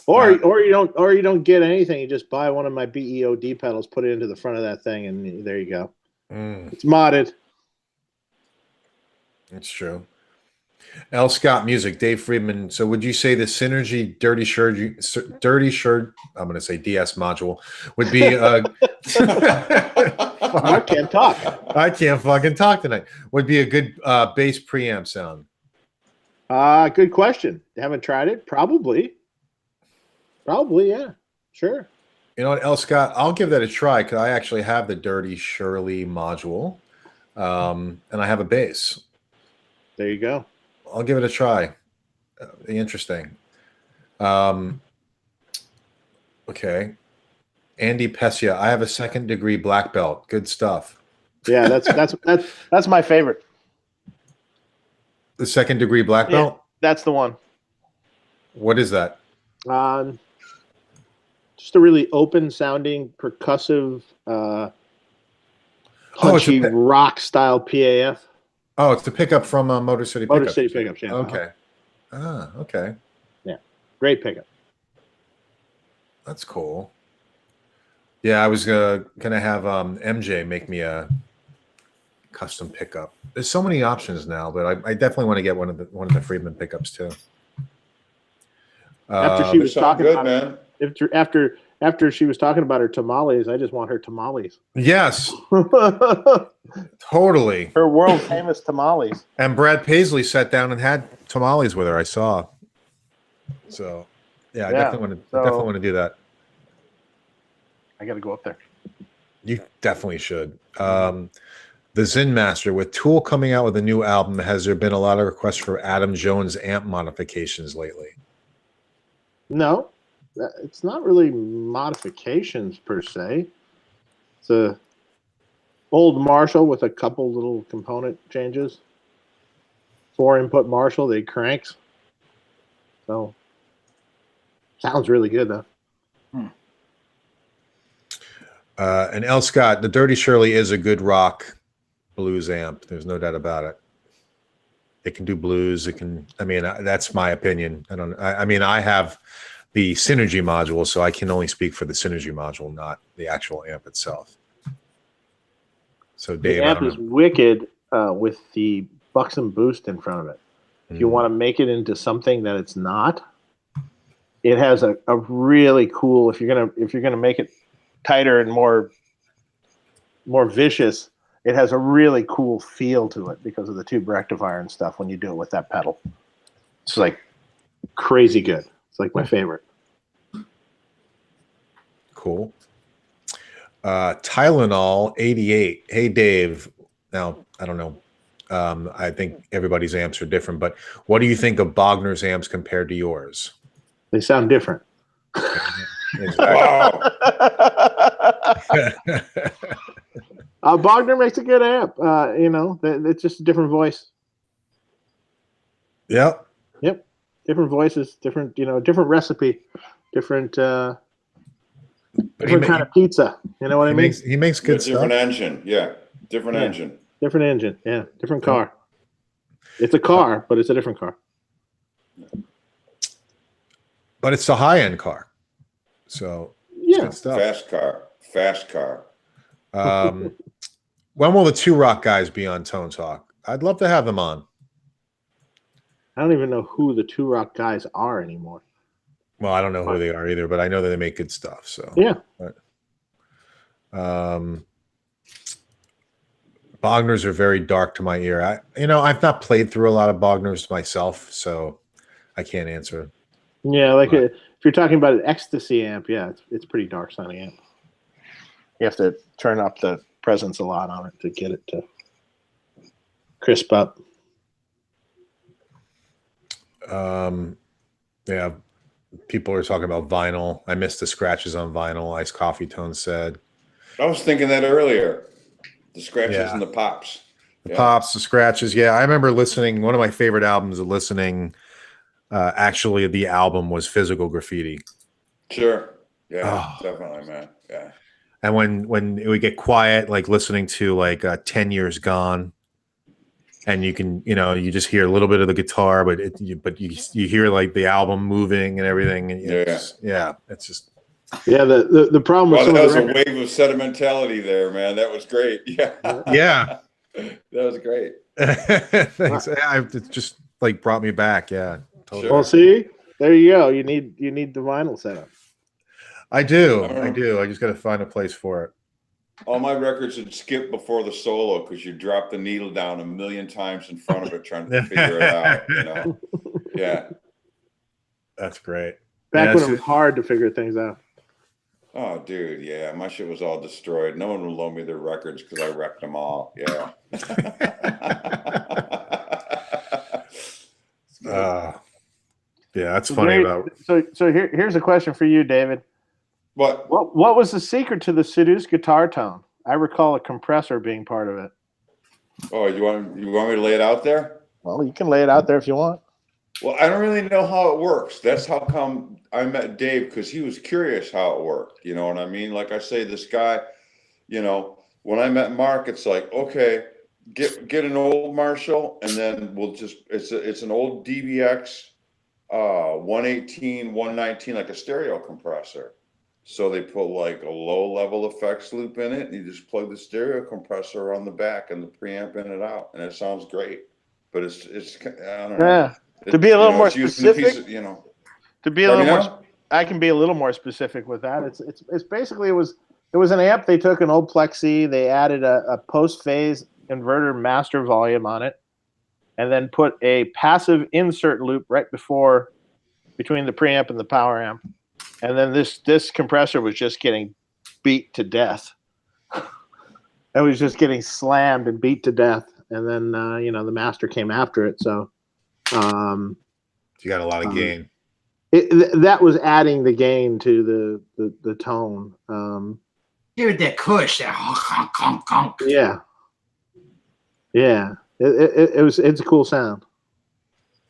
Or you don't get anything. You just buy one of my BEOD pedals, put it into the front of that thing, and there you go. It's modded. That's true. L. Scott Music, Dave Friedman. So would you say the Synergy Dirty Shirt, I'm going to say DS module, would be I can't talk. I can't fucking talk tonight. Would be a good bass preamp sound? Good question. Haven't tried it? Probably, yeah. Sure. You know what, L. Scott, I'll give that a try because I actually have the Dirty Shirley module, and I have a bass. There you go. I'll give it a try. Interesting. Okay. Andy Pesia, I have a 2nd degree black belt. Good stuff. Yeah, that's my favorite. The 2nd degree black belt? That's the one. What is that? Just a really open sounding percussive punchy rock style PAF. Oh, it's the pickup from Motor City Pickups. Motor City Pickups, yeah. Okay. Okay. Yeah, great pickup. That's cool. Yeah, I was gonna have MJ make me a custom pickup. There's so many options now, but I definitely want to get one of the Friedman pickups too. After she was talking good, about man. After she was talking about her tamales, I just want her tamales. Yes, totally. Her world famous tamales. And Brad Paisley sat down and had tamales with her. I saw. So, yeah, I definitely want to do that. I got to go up there. You definitely should. The Zen Master, with Tool coming out with a new album, has there been a lot of requests for Adam Jones amp modifications lately? No, it's not really modifications per se. It's a old Marshall with a couple little component changes. 4-input Marshall, they cranks. So sounds really good though. And L. Scott, the Dirty Shirley is a good rock blues amp. There's no doubt about it. It can do blues. It can. I mean, that's my opinion. I have the Synergy module, so I can only speak for the Synergy module, not the actual amp itself. So, Dave, the amp is wicked with the Buxom boost in front of it. If you want to make it into something that it's not, it has a really cool. If you're gonna make it tighter and more vicious, it has a really cool feel to it because of the tube rectifier and stuff when you do it with that pedal. It's like crazy good. It's like my favorite. Cool. Tylenol 88. Hey, Dave. Now, I don't know. I think everybody's amps are different, but what do you think of Bogner's amps compared to yours? They sound different. Wow. Bogner makes a good amp. It's just a different voice. Yep. Different voices, different recipe, different kind of pizza. You know what I mean? He makes good stuff. Different engine. Yeah. Different engine. Different engine. Yeah. Different car. It's a car, but it's a different car. But it's a high-end car. So, yeah. Good stuff. Fast car. When will the Two Rock guys be on Tone Talk? I'd love to have them on. I don't even know who the Two Rock guys are anymore. Well, I don't know who they are either, but I know that they make good stuff. So yeah. But, Bogners are very dark to my ear. I've not played through a lot of Bogners myself, so I can't answer. Yeah, if you're talking about an ecstasy amp, yeah, it's pretty dark sounding amp. You have to turn up the presence a lot on it to get it to crisp up. Yeah, people are talking about vinyl. I missed the scratches on vinyl. Iced Coffee Tone said. I was thinking that earlier. The scratches Yeah. and the pops. The pops, the scratches. Yeah, I remember listening. One of my favorite albums of listening, actually, the album was Physical Graffiti. Sure. Yeah, Oh. definitely, man. Yeah. And when it would get quiet, like listening to like 10 Years Gone, and you can, you just hear a little bit of the guitar, but you hear like the album moving and everything. And it's just. Yeah, the problem with Well, some that of was the a records, wave of sentimentality there, man. That was great. Yeah. Yeah. That was great. Thanks. It just like brought me back. Yeah, totally. Sure. well, see, there you go. You need the vinyl setup. I do. I I do. I just got to find a place for it. All my records would skip before the solo because you drop the needle down a million times in front of it trying to figure it out, Yeah. That's great. Back when it was hard to figure things out. Oh, dude, yeah. My shit was all destroyed. No one would loan me their records because I wrecked them all. Yeah. Yeah, that's funny about. So here's a question for you, David. What was the secret to the Seduce guitar tone? I recall a compressor being part of it. Oh, you want me to lay it out there? Well, you can lay it out there if you want. Well, I don't really know how it works. That's how come I met Dave, because he was curious how it worked. You know what I mean? Like I say, this guy, when I met Mark, it's like, okay, get an old Marshall, and then we'll just it's an old DBX 118, 119, like a stereo compressor. So they put like a low level effects loop in it, and you just plug the stereo compressor on the back and the preamp in and out, and it sounds great. But it's I don't know. Yeah. To be a little more specific, to be a little more, I can be a little more specific with that. It's basically it was an amp. They took an old Plexi, they added a post phase inverter master volume on it, and then put a passive insert loop right between the preamp and the power amp, and then this compressor was just getting beat to death. It was just getting slammed and beat to death, and then the master came after it, so. You got a lot of gain. That was adding the gain to the tone. Hear that cush, that honk, honk, honk. Yeah. It's a cool sound.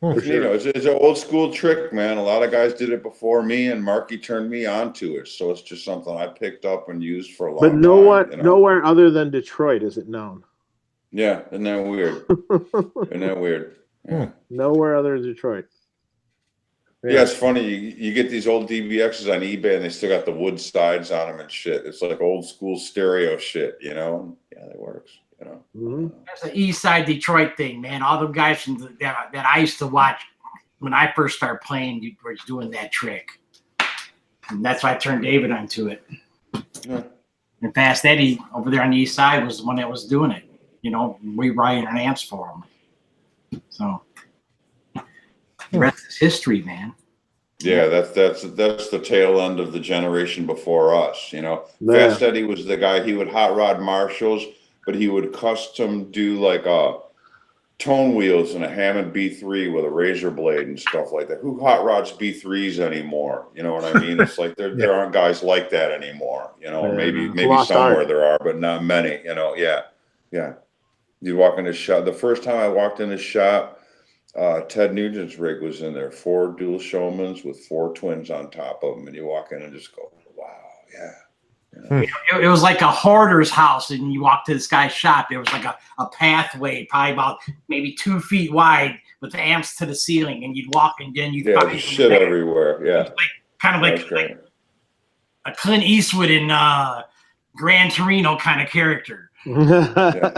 For sure. It's an old school trick, man. A lot of guys did it before me, and Marky turned me on to it. So it's just something I picked up and used for a long time. But nowhere other than Detroit is it known. Yeah, isn't that weird? Isn't that weird? Yeah. Nowhere other than Detroit. Yeah, it's funny. You get these old DBXs on eBay, and they still got the wood sides on them and shit. It's like old school stereo shit, Yeah, that works. Mm-hmm. That's the East Side Detroit thing, man. All the guys from that I used to watch when I first started playing were doing that trick, and that's why I turned David onto it. Yeah. And Fast Eddie over there on the East Side was the one that was doing it. Rewriting an amps for him. So the rest is history, man. Yeah, that's the tail end of the generation before us. Yeah. Fast Eddie was the guy. He would hot rod Marshalls, but he would custom do like tone wheels and a Hammond B3 with a razor blade and stuff like that. Who hot rods B3s anymore? You know what I mean? It's like there aren't guys like that anymore. Maybe somewhere art. There are, but not many. Yeah. You walk in the shop. The first time I walked in the shop, Ted Nugent's rig was in there, 4 dual Showmans with 4 twins on top of them, and you walk in and just go, wow, yeah. It was like a hoarder's house, and you walk to this guy's shop. There was like a pathway, probably about maybe 2 feet wide, with the amps to the ceiling, and you'd walk, and then you'd find shit everywhere. Yeah, kind of like a Clint Eastwood in Gran Torino kind of character. Yeah.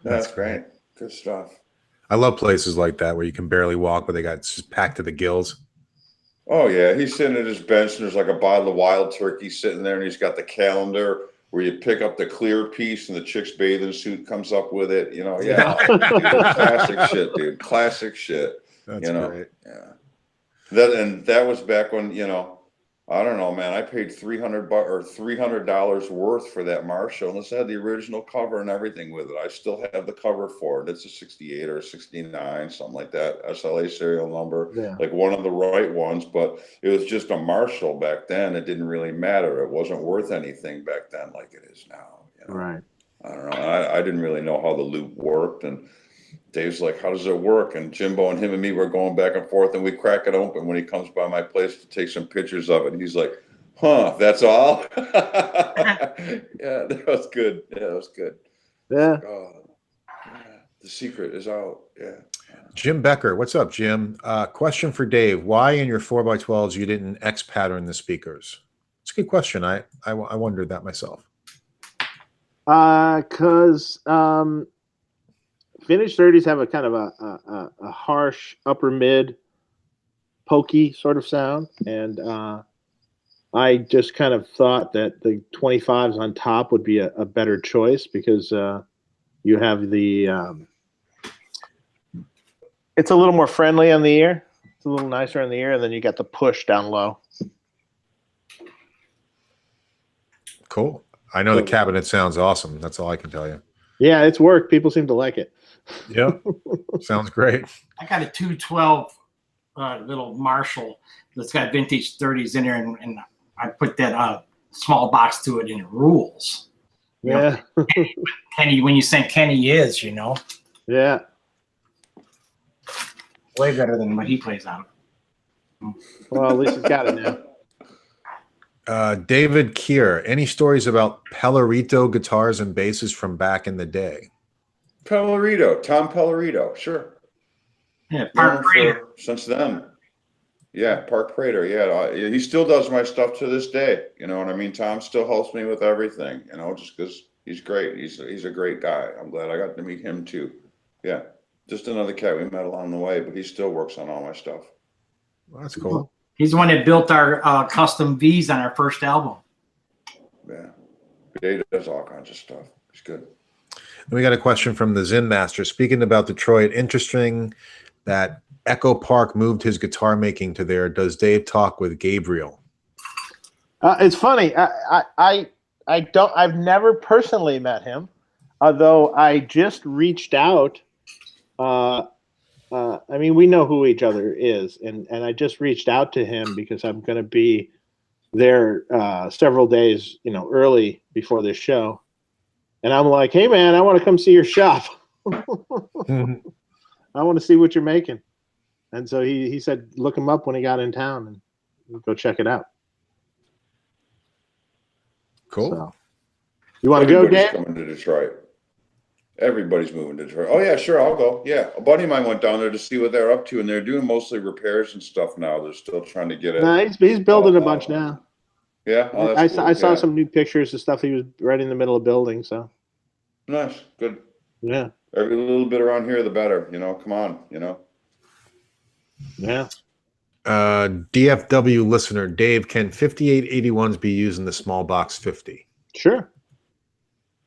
That's great. Good stuff. I love places like that where you can barely walk, but they got just packed to the gills. Oh yeah, he's sitting at his bench, and there's like a bottle of Wild Turkey sitting there, and he's got the calendar where you pick up the clear piece, and the chick's bathing suit comes up with it. Yeah, classic shit, dude. Classic shit. That's great. Yeah. That was back when I don't know, man. I paid $300 worth for that Marshall, and this had the original cover and everything with it. I still have the cover for it. It's a 68 or a 69, something like that. SLA serial number, like one of the right ones. But it was just a Marshall back then. It didn't really matter. It wasn't worth anything back then like it is now. You know? Right. I don't know. I didn't really know how the loop worked, and Dave's like, "How does it work?" And Jimbo and him and me were going back and forth, and we crack it open when he comes by my place to take some pictures of it. And he's like, "Huh, that's all?" Yeah, that was good. Yeah, that was good. Yeah. Like, oh, yeah, the secret is out. Yeah. Jim Becker, what's up, Jim? Question for Dave: why in your 4x12s you didn't X pattern the speakers? It's a good question. I wondered that myself. Because vintage 30s have a kind of a harsh upper mid pokey sort of sound, and I just kind of thought that the 25s on top would be a better choice because you have the it's a little more friendly on the ear, it's a little nicer on the ear, and then you got the push down low. Cool. I know the cabinet sounds awesome. That's all I can tell you. Yeah, it's worked. People seem to like it. Yep. Sounds great. I got a 212 little Marshall that's got vintage 30s in there, and I put that small box to it, and it rules. Yeah. Kenny, when you think Kenny is, Yeah. way better than what he plays on. Well, at least he's got it now. David Keir, any stories about Pellerito guitars and basses from back in the day? Pellerito, Tom Pellerito, sure. Yeah, Park Prater. Since then. Yeah, Park Prater. Yeah, he still does my stuff to this day. You know what I mean? Tom still helps me with everything. Just because he's great. He's a great guy. I'm glad I got to meet him too. Yeah, just another cat we met along the way, but he still works on all my stuff. Well, that's cool. He's the one that built our custom V's on our first album. Yeah, he does all kinds of stuff. He's good. And we got a question from the Zen Master. Speaking about Detroit, interesting that Echo Park moved his guitar making to there. Does Dave talk with Gabriel? It's funny. I've never personally met him, although I just reached out. I mean, we know who each other is, and I just reached out to him because I'm going to be there several days, early before this show. And I'm like, hey, man, I want to come see your shop. I want to see what you're making. And so he said, look him up when he got in town and we'll go check it out. Cool. So, you want to go, Dave? Everybody's coming to Detroit. Everybody's moving to Detroit. Oh, yeah, sure, I'll go. Yeah, a buddy of mine went down there to see what they're up to, and they're doing mostly repairs and stuff now. They're still trying to get it. No, he's building a bunch now. Yeah? Oh, that's cool. I saw some new pictures of stuff he was right in the middle of building. So nice, good. Yeah. Every little bit around here, the better. Come on. Yeah. DFW listener Dave, can 5881s be used in the small box 50? Sure.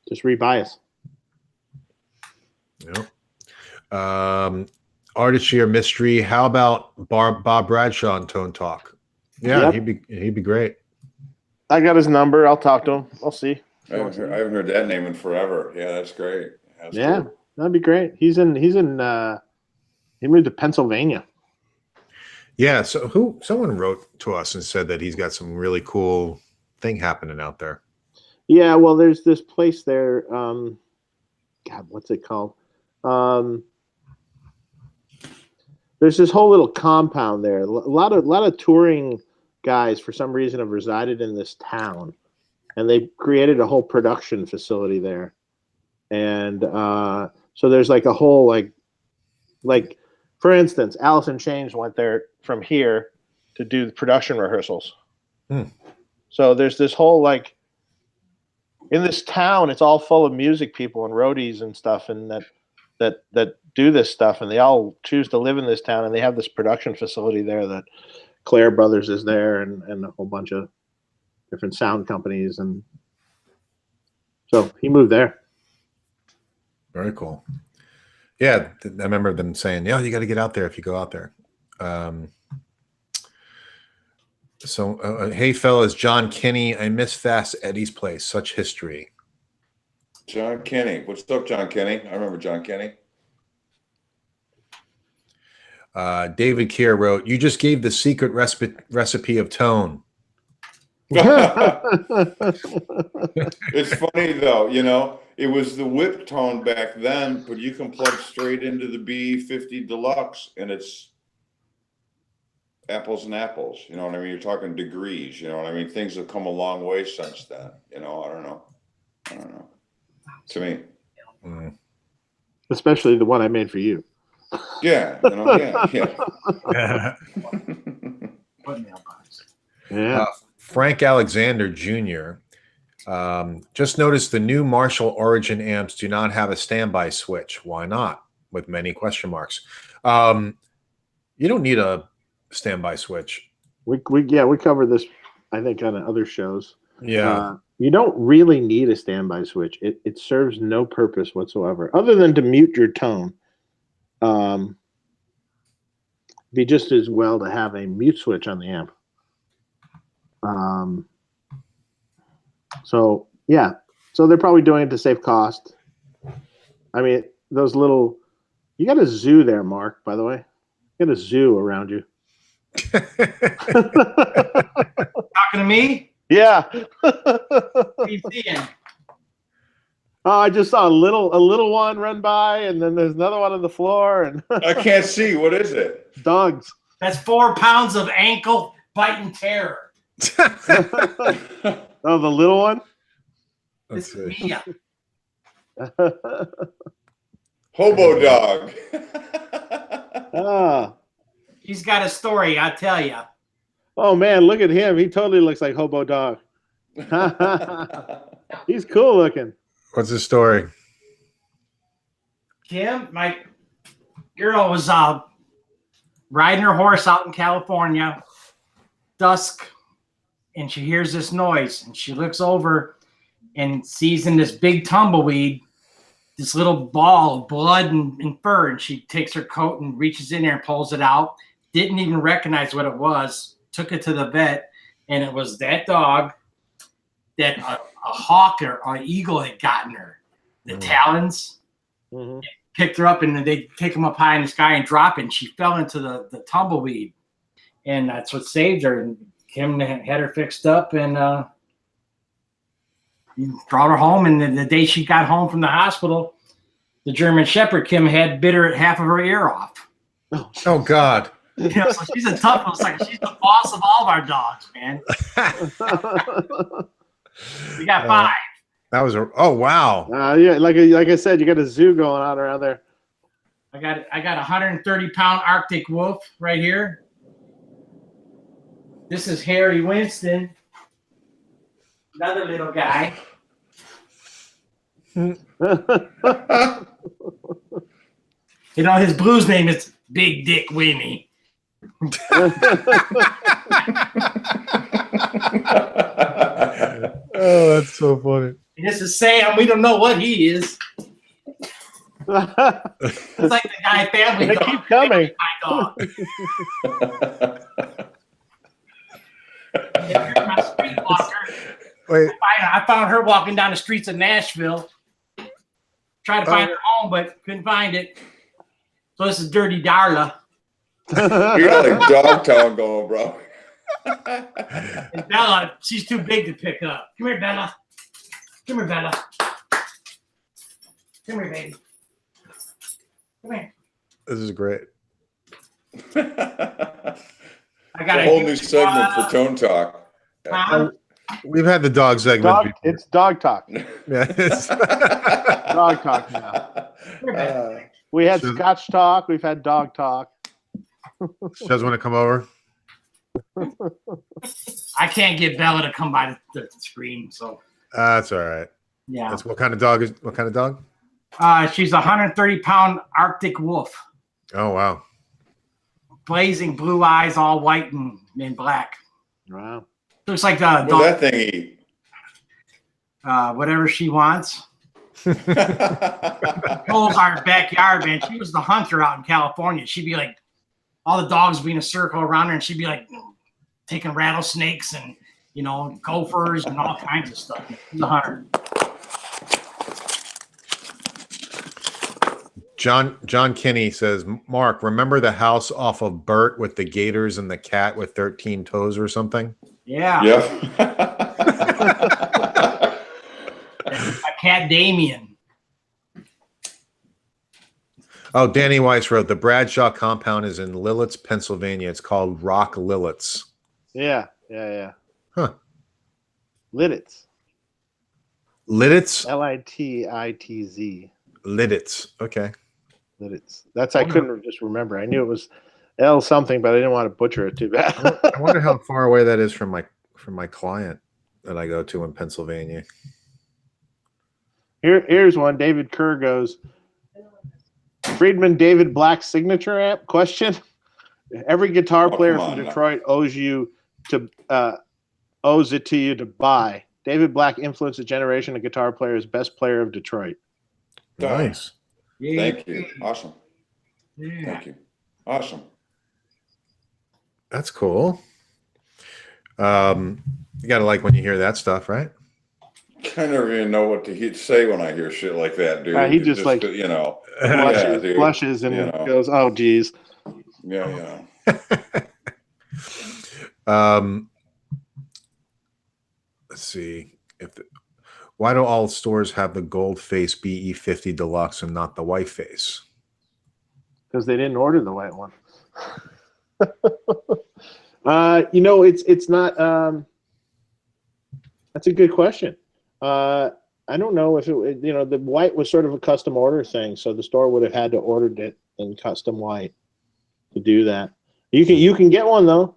Just rebias. Yep. Artist Year Mystery. How about Bob Bradshaw on Tone Talk? Yeah, Yep. he'd be great. I got his number. I'll talk to him. I'll see. I haven't heard that name in forever. Yeah, that's great. That's cool. That'd be great. He moved to Pennsylvania. Yeah, so someone wrote to us and said that he's got some really cool thing happening out there. Yeah, well, there's this place there. God, what's it called? There's this whole little compound there. A lot of touring guys, for some reason, have resided in this town, and they created a whole production facility there. And so there's like a whole like for instance, Alice in Chains went there from here to do the production rehearsals. So there's this whole in this town, it's all full of music people and roadies and stuff, and that do this stuff, and they all choose to live in this town, and they have this production facility there that Claire Brothers is there, and a whole bunch of different sound companies, and so he moved there. Very cool. Yeah, I remember them saying, "Yeah, you got to get out there if you go out there." Hey fellas, John Kinney, I miss Fast Eddie's place. Such history. John Kinney. What's up, John Kinney? I remember John Kinney. David Keir wrote, you just gave the secret recipe of tone. It's funny though, you know, it was the whip tone back then, but you can plug straight into the B50 Deluxe and it's apples and apples. You know what I mean? You're talking degrees, you know what I mean? Things have come a long way since then. You know, I don't know. To me. Especially the one I made for you. Yeah, you know, yeah. Yeah. Frank Alexander Jr. Just noticed the new Marshall Origin amps do not have a standby switch. Why not? With many question marks. You don't need a standby switch. We covered this, I think, on other shows. Yeah. You don't really need a standby switch. It serves no purpose whatsoever, other than to mute your tone. Be just as well to have a mute switch on the amp. So yeah, so they're probably doing it to save cost. I mean, those little, you got a zoo there, Mark, by the way. You got a zoo around you. Talking to me? Yeah. What are you seeing? Oh, I just saw a little one run by, and then there's another one on the floor, and I can't see. What is it? dogs. That's 4 pounds of ankle biting terror. Oh, the little one? Let's This is see. Mia. Hobo dog. Ah. He's got a story, I tell you. Oh man, look at him. He totally looks like Hobo Dog. He's cool looking. What's the story? Kim, my girl was riding her horse out in California, dusk, and she hears this noise, and she looks over and sees in this big tumbleweed this little ball of blood and fur, and she takes her coat and reaches in there and pulls it out. Didn't even recognize what it was. Took it to the vet, and it was that dog that a hawk or an eagle had gotten her. The talons picked her up, and they take them up high in the sky and drop it, and she fell into the tumbleweed. And that's what saved her. And Kim had her fixed up and brought her home. And the day she got home from the hospital, the German Shepherd Kim had bit her half of her ear off. Oh God. You know, so she's a tough one. It's like she's the boss of all of our dogs, man. We got 5. That was oh wow. Yeah, like I said, you got a zoo going on around there. I got a 130-pound Arctic wolf right here. This is Harry Winston, another little guy. You know, his blues name is Big Dick Winnie. Oh, that's so funny. And this is Sam. We don't know what he is. It's like the guy family They dog. keep coming. My dog. If you're my street walker, Wait, I found her walking down the streets of Nashville. Tried to find her home, but couldn't find it. So this is Dirty Darla. You got like Dogtown going, bro. And Bella, she's too big to pick up. Come here, Bella. Come here, Bella. Come here, baby. Come here. this is great. I got A whole new segment for Tone Talk. Huh? We've had the dog segment before. It's dog talk. Yeah, it's- Dog talk now. Come here, baby. We had Sure. Scotch talk. We've had dog talk. she doesn't want to come over. I can't get Bella to come by the screen, so That's all right. yeah. That's what kind of dog is? What kind of dog? She's a 130-pound Arctic wolf. Oh wow. Blazing blue eyes, all white and black. Wow. Looks like What dog, that thing eat? whatever she wants. Holes our backyard, man. She was the hunter out in California. She'd be like, all the dogs would be in a circle around her, and she'd be like taking rattlesnakes and gophers and all kinds of stuff. She's a hunter. John Kinney says, Mark, remember the house off of Bert with the gators and the cat with 13 toes or something? Yeah. Yeah. My cat Damien. Oh, Danny Weiss wrote, the Bradshaw compound is in Lilletts, Pennsylvania. It's called Rock Lilletts. Yeah. Huh. Lidditz. Lidditz? Lititz. Lidditz. Okay. Lidditz. I couldn't just remember. I knew it was L something, but I didn't want to butcher it too bad. I wonder how far away that is from my client that I go to in Pennsylvania. Here's one. David Kerr goes, Friedman David Black signature amp? Question. Every guitar player from Detroit owes it to you to buy. David Black influenced a generation of guitar players, best player of Detroit. Nice. Thank you. Awesome. Yeah. Thank you. Awesome. That's cool. You gotta like when you hear that stuff, right? I never even know what to say when I hear shit like that, dude. He just like, you know, blushes and goes, "Oh, geez." Yeah. Let's see why do all stores have the gold face BE50 Deluxe and not the white face? Because they didn't order the white one. It's not. That's a good question. I don't know if it. The white was sort of a custom order thing, so the store would have had to order it in custom white to do that. You can get one though.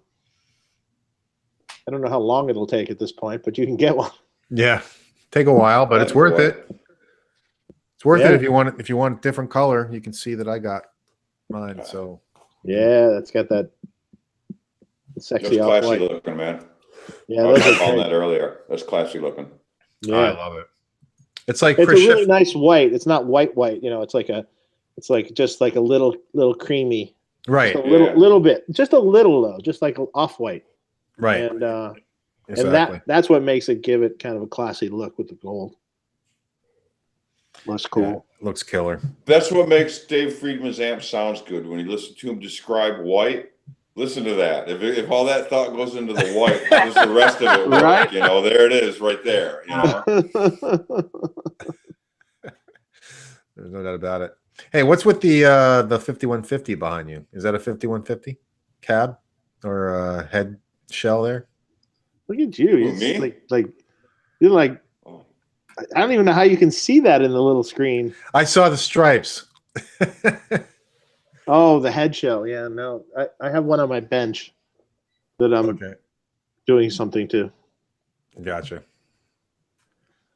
I don't know how long it'll take at this point, but you can get one. Yeah, take a while, but it's worth it. It's worth it if you want it. If you want a different color, you can see that I got mine. So yeah, that's got that sexy That's off classy white looking, man. Yeah, I was calling that earlier. That's classy looking. Yeah, I love it. It's like it's a really nice white. It's not white. It's just like a little creamy. Right. Just a little bit. Just a little though. Just like off white. Right. And exactly. and that's what makes it give it kind of a classy look with the gold. Looks cool. Yeah, looks killer. That's what makes Dave Friedman's amp sounds good. When you listen to him describe white, listen to that. If all that thought goes into the white, how does the rest of it work? Right? There it is right there. There's no doubt about it. Hey, what's with the 5150 behind you? Is that a 5150 cab or head shell there? Look at you. Who, me? You're like I don't even know how you can see that in the little screen. I saw the stripes. Oh, the head shell. Yeah, no. I have one on my bench that I'm doing something to. Gotcha.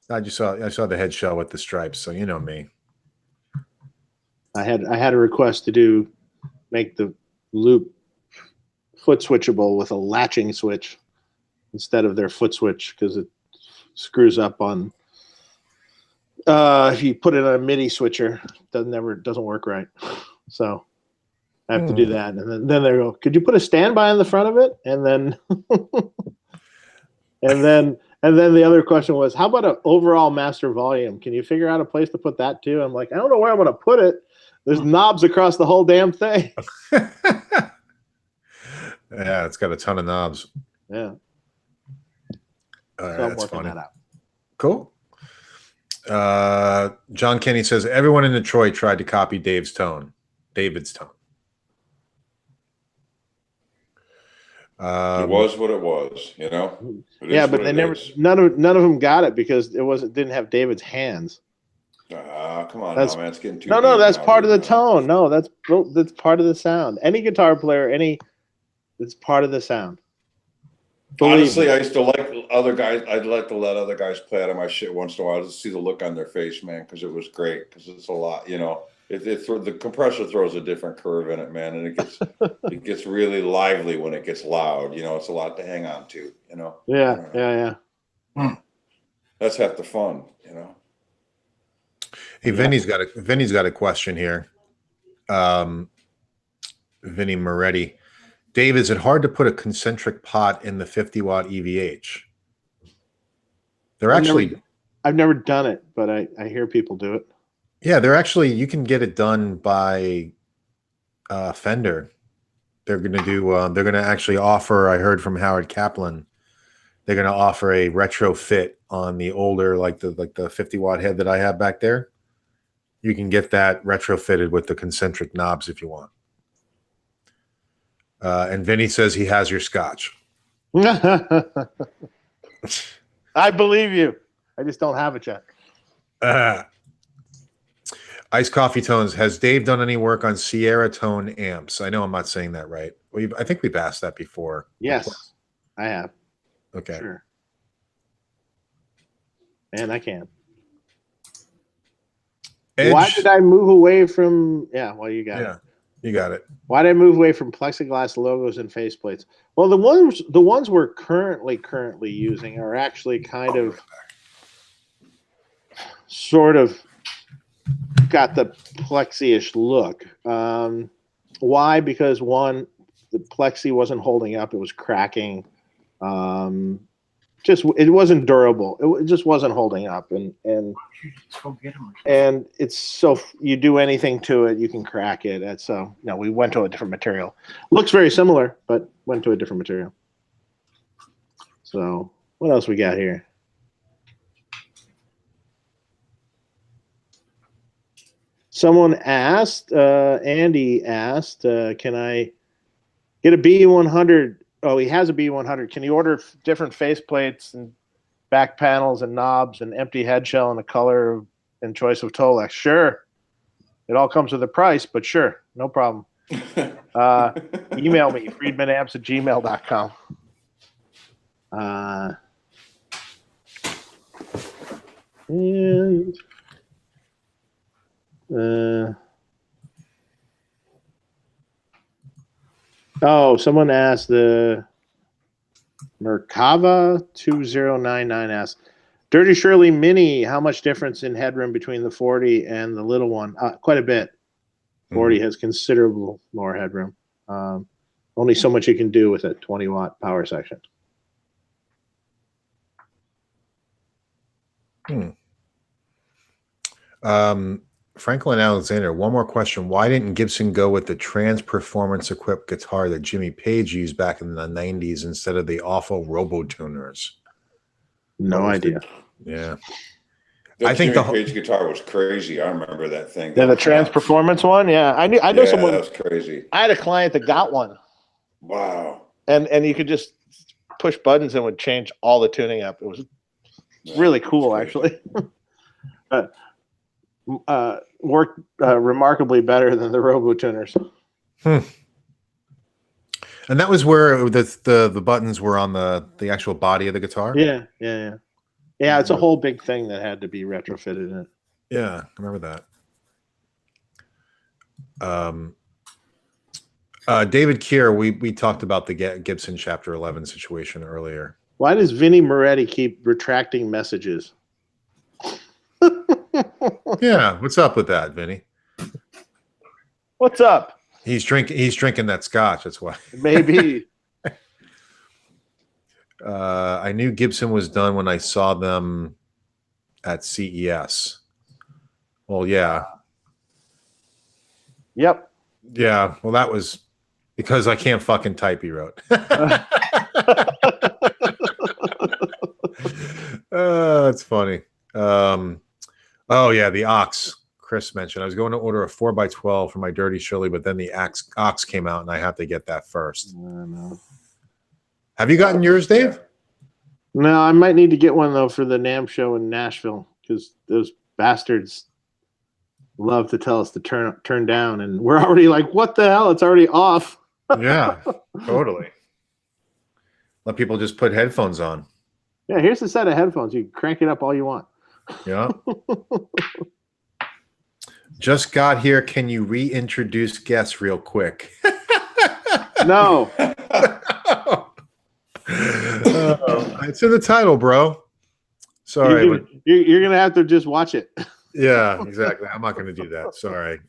I saw the head shell with the stripes, so you know me. I had a request to make the loop foot switchable with a latching switch instead of their foot switch because it screws up on if you put it on a MIDI switcher, doesn't work right. So I have to do that, and then they go, could you put a standby on the front of it? And then and then the other question was, how about an overall master volume? Can you figure out a place to put that too? I'm like, I don't know where I'm going to put it. There's knobs across the whole damn thing. Yeah, it's got a ton of knobs. Yeah. So I'm that's working funny. that out. Cool. John Kenny says everyone in Detroit tried to copy David's tone. It was what it was, It Yeah, but they never. None of them got it because didn't have David's hands. Come on, That's, man, it's getting too. No, that's part of the tone. No, that's part of the sound. Any guitar player, it's part of the sound. Honestly, I used to like other guys. I'd like to let other guys play out of my shit once in a while just to see the look on their face, man, because it was great. Because it's a lot, the compressor throws a different curve in it, man, and it gets really lively when it gets loud. It's a lot to hang on to. Yeah. That's half the fun, Hey, Vinny's got a question here. Vinny Moretti. Dave, is it hard to put a concentric pot in the 50-watt EVH? I've never done it, but I hear people do it. Yeah, you can get it done by Fender. They're going to actually offer, I heard from Howard Kaplan, they're going to offer a retrofit on the older, like the 50-watt head that I have back there. You can get that retrofitted with the concentric knobs if you want. And Vinny says he has your scotch. I believe you. I just don't have it yet. Ice Coffee Tones, has Dave done any work on Sierra Tone amps? I know I'm not saying that right. I think we've asked that before. Yes, I have. Okay. Sure. And I can. Why did I move away from? Yeah, well, you got it. You got it. Why did I move away from plexiglass logos and faceplates? Well, the ones we're currently using are actually kind of, sort of, got the plexi-ish look. Why? Because one, the plexi wasn't holding up; it was cracking. It wasn't durable. It just wasn't holding up, and it's so you do anything to it, you can crack it. And so no, we went to a different material. Looks very similar, but went to a different material. So what else we got here? Someone asked, Andy asked, can I get a B100? Oh, he has a B100. Can you order different faceplates and back panels and knobs and empty head shell and a color and choice of Tolex? Sure. It all comes with a price, but sure, no problem. Email me, friedmanamps@gmail.com. Someone asked, the Merkava 2099 asked, Dirty Shirley Mini, how much difference in headroom between the 40 and the little one? Quite a bit. 40 has considerable more headroom. Only so much you can do with a 20-watt power section. Franklin Alexander, one more question. Why didn't Gibson go with the trans performance equipped guitar that Jimmy Page used back in the 90s instead of the awful robo-tuners? No idea. Yeah. I think the Page guitar was crazy. I remember that thing. Yeah, the trans performance one? Yeah. I know someone. That was crazy. I had a client that got one. Wow. And you could just push buttons and would change all the tuning up. It was really cool, actually. Worked remarkably better than the robo-tuners. And that was where the buttons were on the actual body of the guitar? Yeah. It's a whole big thing that had to be retrofitted in it. Yeah, I remember that. David Keir, we talked about the Gibson Chapter 11 situation earlier. Why does Vinny Moretti keep retracting messages? Yeah, what's up with that, Vinny? What's up? He's drinking that scotch. That's why. Maybe. I knew Gibson was done when I saw them at CES. Well, yeah. Yep. Yeah. Well, that was because I can't fucking type, he wrote. That's funny. Oh, yeah, the Ox, Chris mentioned. I was going to order a 4x12 for my Dirty Shirley, but then the Ox came out, and I have to get that first. Have you gotten yours, Dave? No, I might need to get one, though, for the NAMM show in Nashville, because those bastards love to tell us to turn down, and we're already like, what the hell? It's already off. Yeah, totally. Let people just put headphones on. Yeah, here's a set of headphones. You can crank it up all you want. Yeah. Just got here. Can you reintroduce guests real quick? No. It's in the title, bro. Sorry. You're going to have to just watch it. Yeah, exactly. I'm not going to do that. Sorry.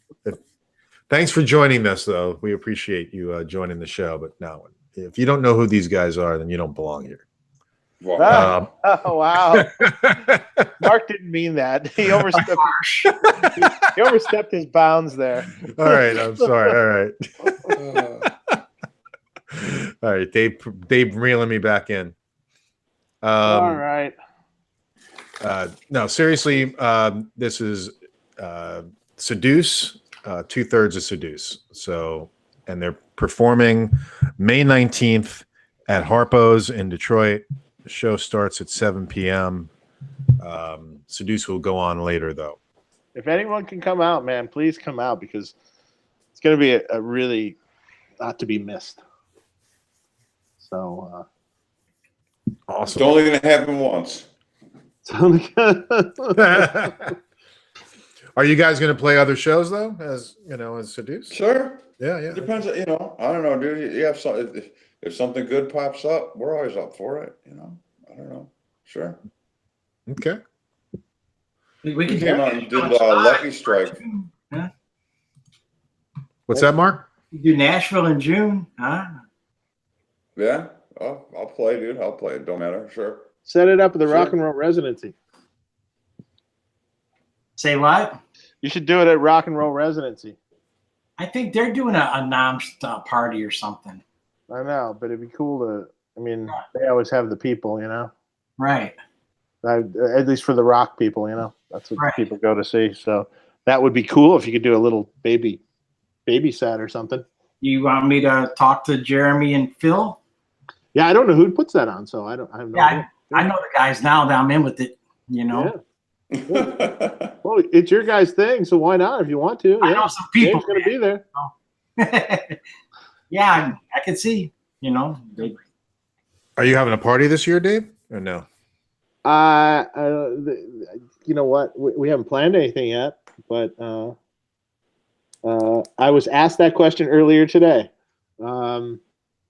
Thanks for joining us, though. We appreciate you joining the show. But no, if you don't know who these guys are, then you don't belong here. Wow. Oh, wow. Mark didn't mean that. He overstepped. He overstepped his bounds there. All right. I'm sorry. All right. All right. Dave reeling me back in. All right. No, seriously, this is Seduce, 2/3 of Seduce. So, and they're performing May 19th at Harpo's in Detroit. The show starts at 7 p.m. Seduce will go on later, though. If anyone can come out, man, please come out because it's going to be a really not to be missed. So, Awesome. It's only going to happen once. Are you guys going to play other shows though, as Seduce? Sure. Yeah. It depends. I don't know, dude. You have some. If something good pops up, we're always up for it. I don't know. Sure. Okay. We can came out and did Lucky Strike. Yeah. What's that, Mark? You do Nashville in June, huh? Yeah. I'll play, dude. I'll play. It don't matter. Sure. Set it up with the Sure. rock and roll residency. Say what? You should do it at rock and roll residency. I think they're doing a nom party or something. I know, but it'd be cool to. I mean, they always have the people, Right. At least for the rock people, that's what Right. people go to see. So that would be cool if you could do a little baby set or something. You want me to talk to Jeremy and Phil? Yeah, I don't know who puts that on, so I have no idea. I know the guys now that I'm in with it. Yeah. Well, it's your guys' thing, so why not if you want to? I know some people. Dave's going to be there. Yeah, I can see. Are you having a party this year, Dave, or no? You know what? We haven't planned anything yet, but I was asked that question earlier today, and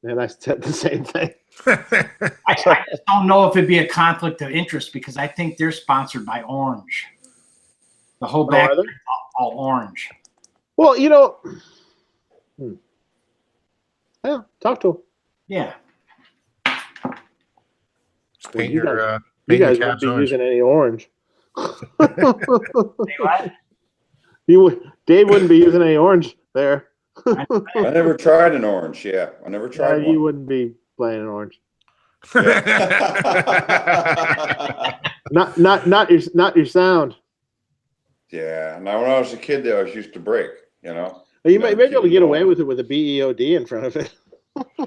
I said the same thing. I just don't know if it'd be a conflict of interest because I think they're sponsored by Orange. The whole back are they? all Orange. Well, yeah, talk to him. Yeah. Paint You your You guys cabs wouldn't be orange. using any orange. Say what? Dave wouldn't be using any orange there. I never tried an orange. Yeah, I never tried You one. wouldn't be playing an orange. Yeah. Not your sound. Yeah. Now, when I was a kid, they always used to break. You might be able to get away with it with a BEOD in front of it.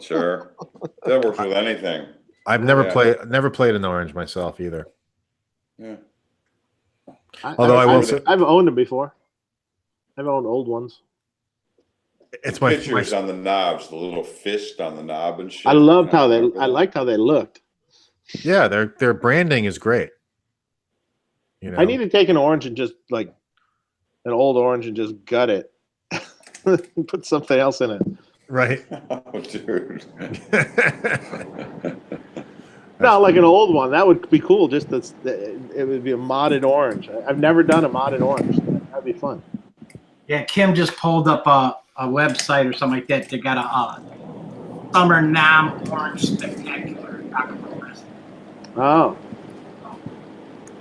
Sure. That works with anything. I've never Yeah. played an orange myself either. Yeah. Although I will say, I've owned them before. I've owned old ones. it's my Pictures on the knobs, the little fist on the knob and shit. I loved how they. Remember I that? liked how they looked. yeah. Their branding is great. I need to take an orange and just like an old orange and just gut it. Put something else in it. right. Oh, dude. No, like an old one. That would be cool. Just it would be a modded orange. I've never done a modded orange. That'd be fun. Yeah, Kim just pulled up a website or something like that. They got a summer nom orange spectacular. Oh,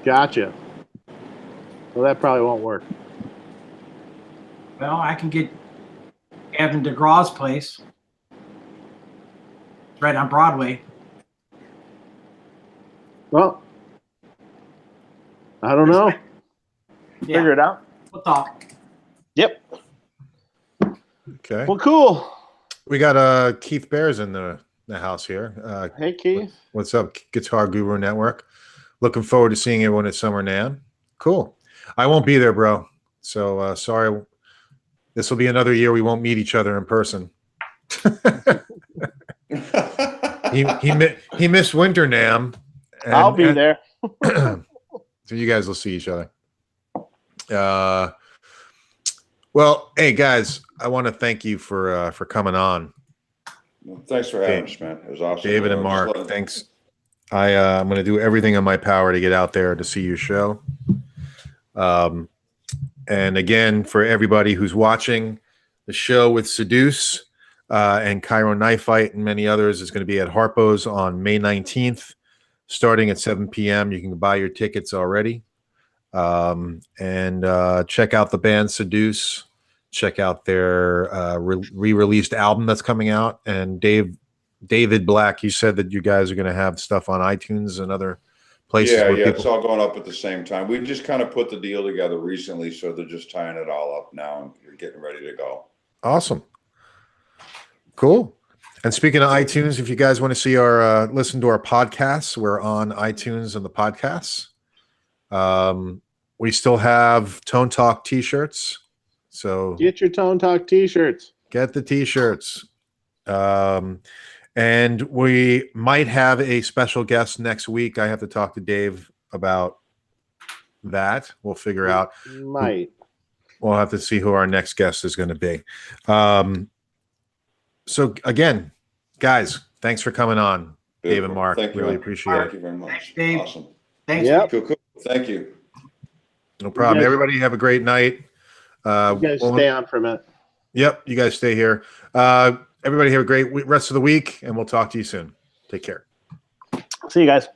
gotcha. Well, that probably won't work. Well, I can get Evan DeGraw's place. Right on Broadway. Well, I don't know. Yeah, Figure it out. we'll talk. Yep. Okay. Well, cool. We got Keith Bears in the house here. Hey, Keith. What's up, Guitar Guru Network? Looking forward to seeing everyone at Summer NAMM. Cool. I won't be there, bro. So sorry. This will be another year we won't meet each other in person. he missed Winter NAMM. I'll be there. So you guys will see each other. Well, hey guys, I want to thank you for coming on, Well, thanks for having us, man. It was awesome. David and Mark. Thanks. I'm going to do everything in my power to get out there to see your show. And again, for everybody who's watching, the show with Seduce and Cairo Knife Fight and many others is going to be at Harpo's on May 19th, starting at 7 p.m. You can buy your tickets already. And check out the band Seduce. Check out their re-released album that's coming out. And Dave, David Black, you said that you guys are going to have stuff on iTunes and other places. Yeah, where yeah, people... it's all going up at the same time. We just kind of put the deal together recently, so they're just tying it all up now and we're getting ready to go. Awesome. Cool. And speaking of iTunes, if you guys want to see our listen to our podcasts, we're on iTunes and the podcasts. We still have Tone Talk T-shirts. So Get your Tone Talk T-shirts. get the T-shirts. And we might have a special guest next week. I have to talk to Dave about that. We'll figure out. Might. We'll have to see who our next guest is going to be. So again, guys, thanks for coming on, Dave and Mark. Thank you. Really appreciate it. Thank you very much. Thanks, Dave. Awesome. Thanks. Yep. Cool. Thank you. No problem. You guys- Everybody have a great night. You guys stay on for a minute. Yep, you guys stay here. Everybody have a great rest of the week, and we'll talk to you soon. Take care. See you guys.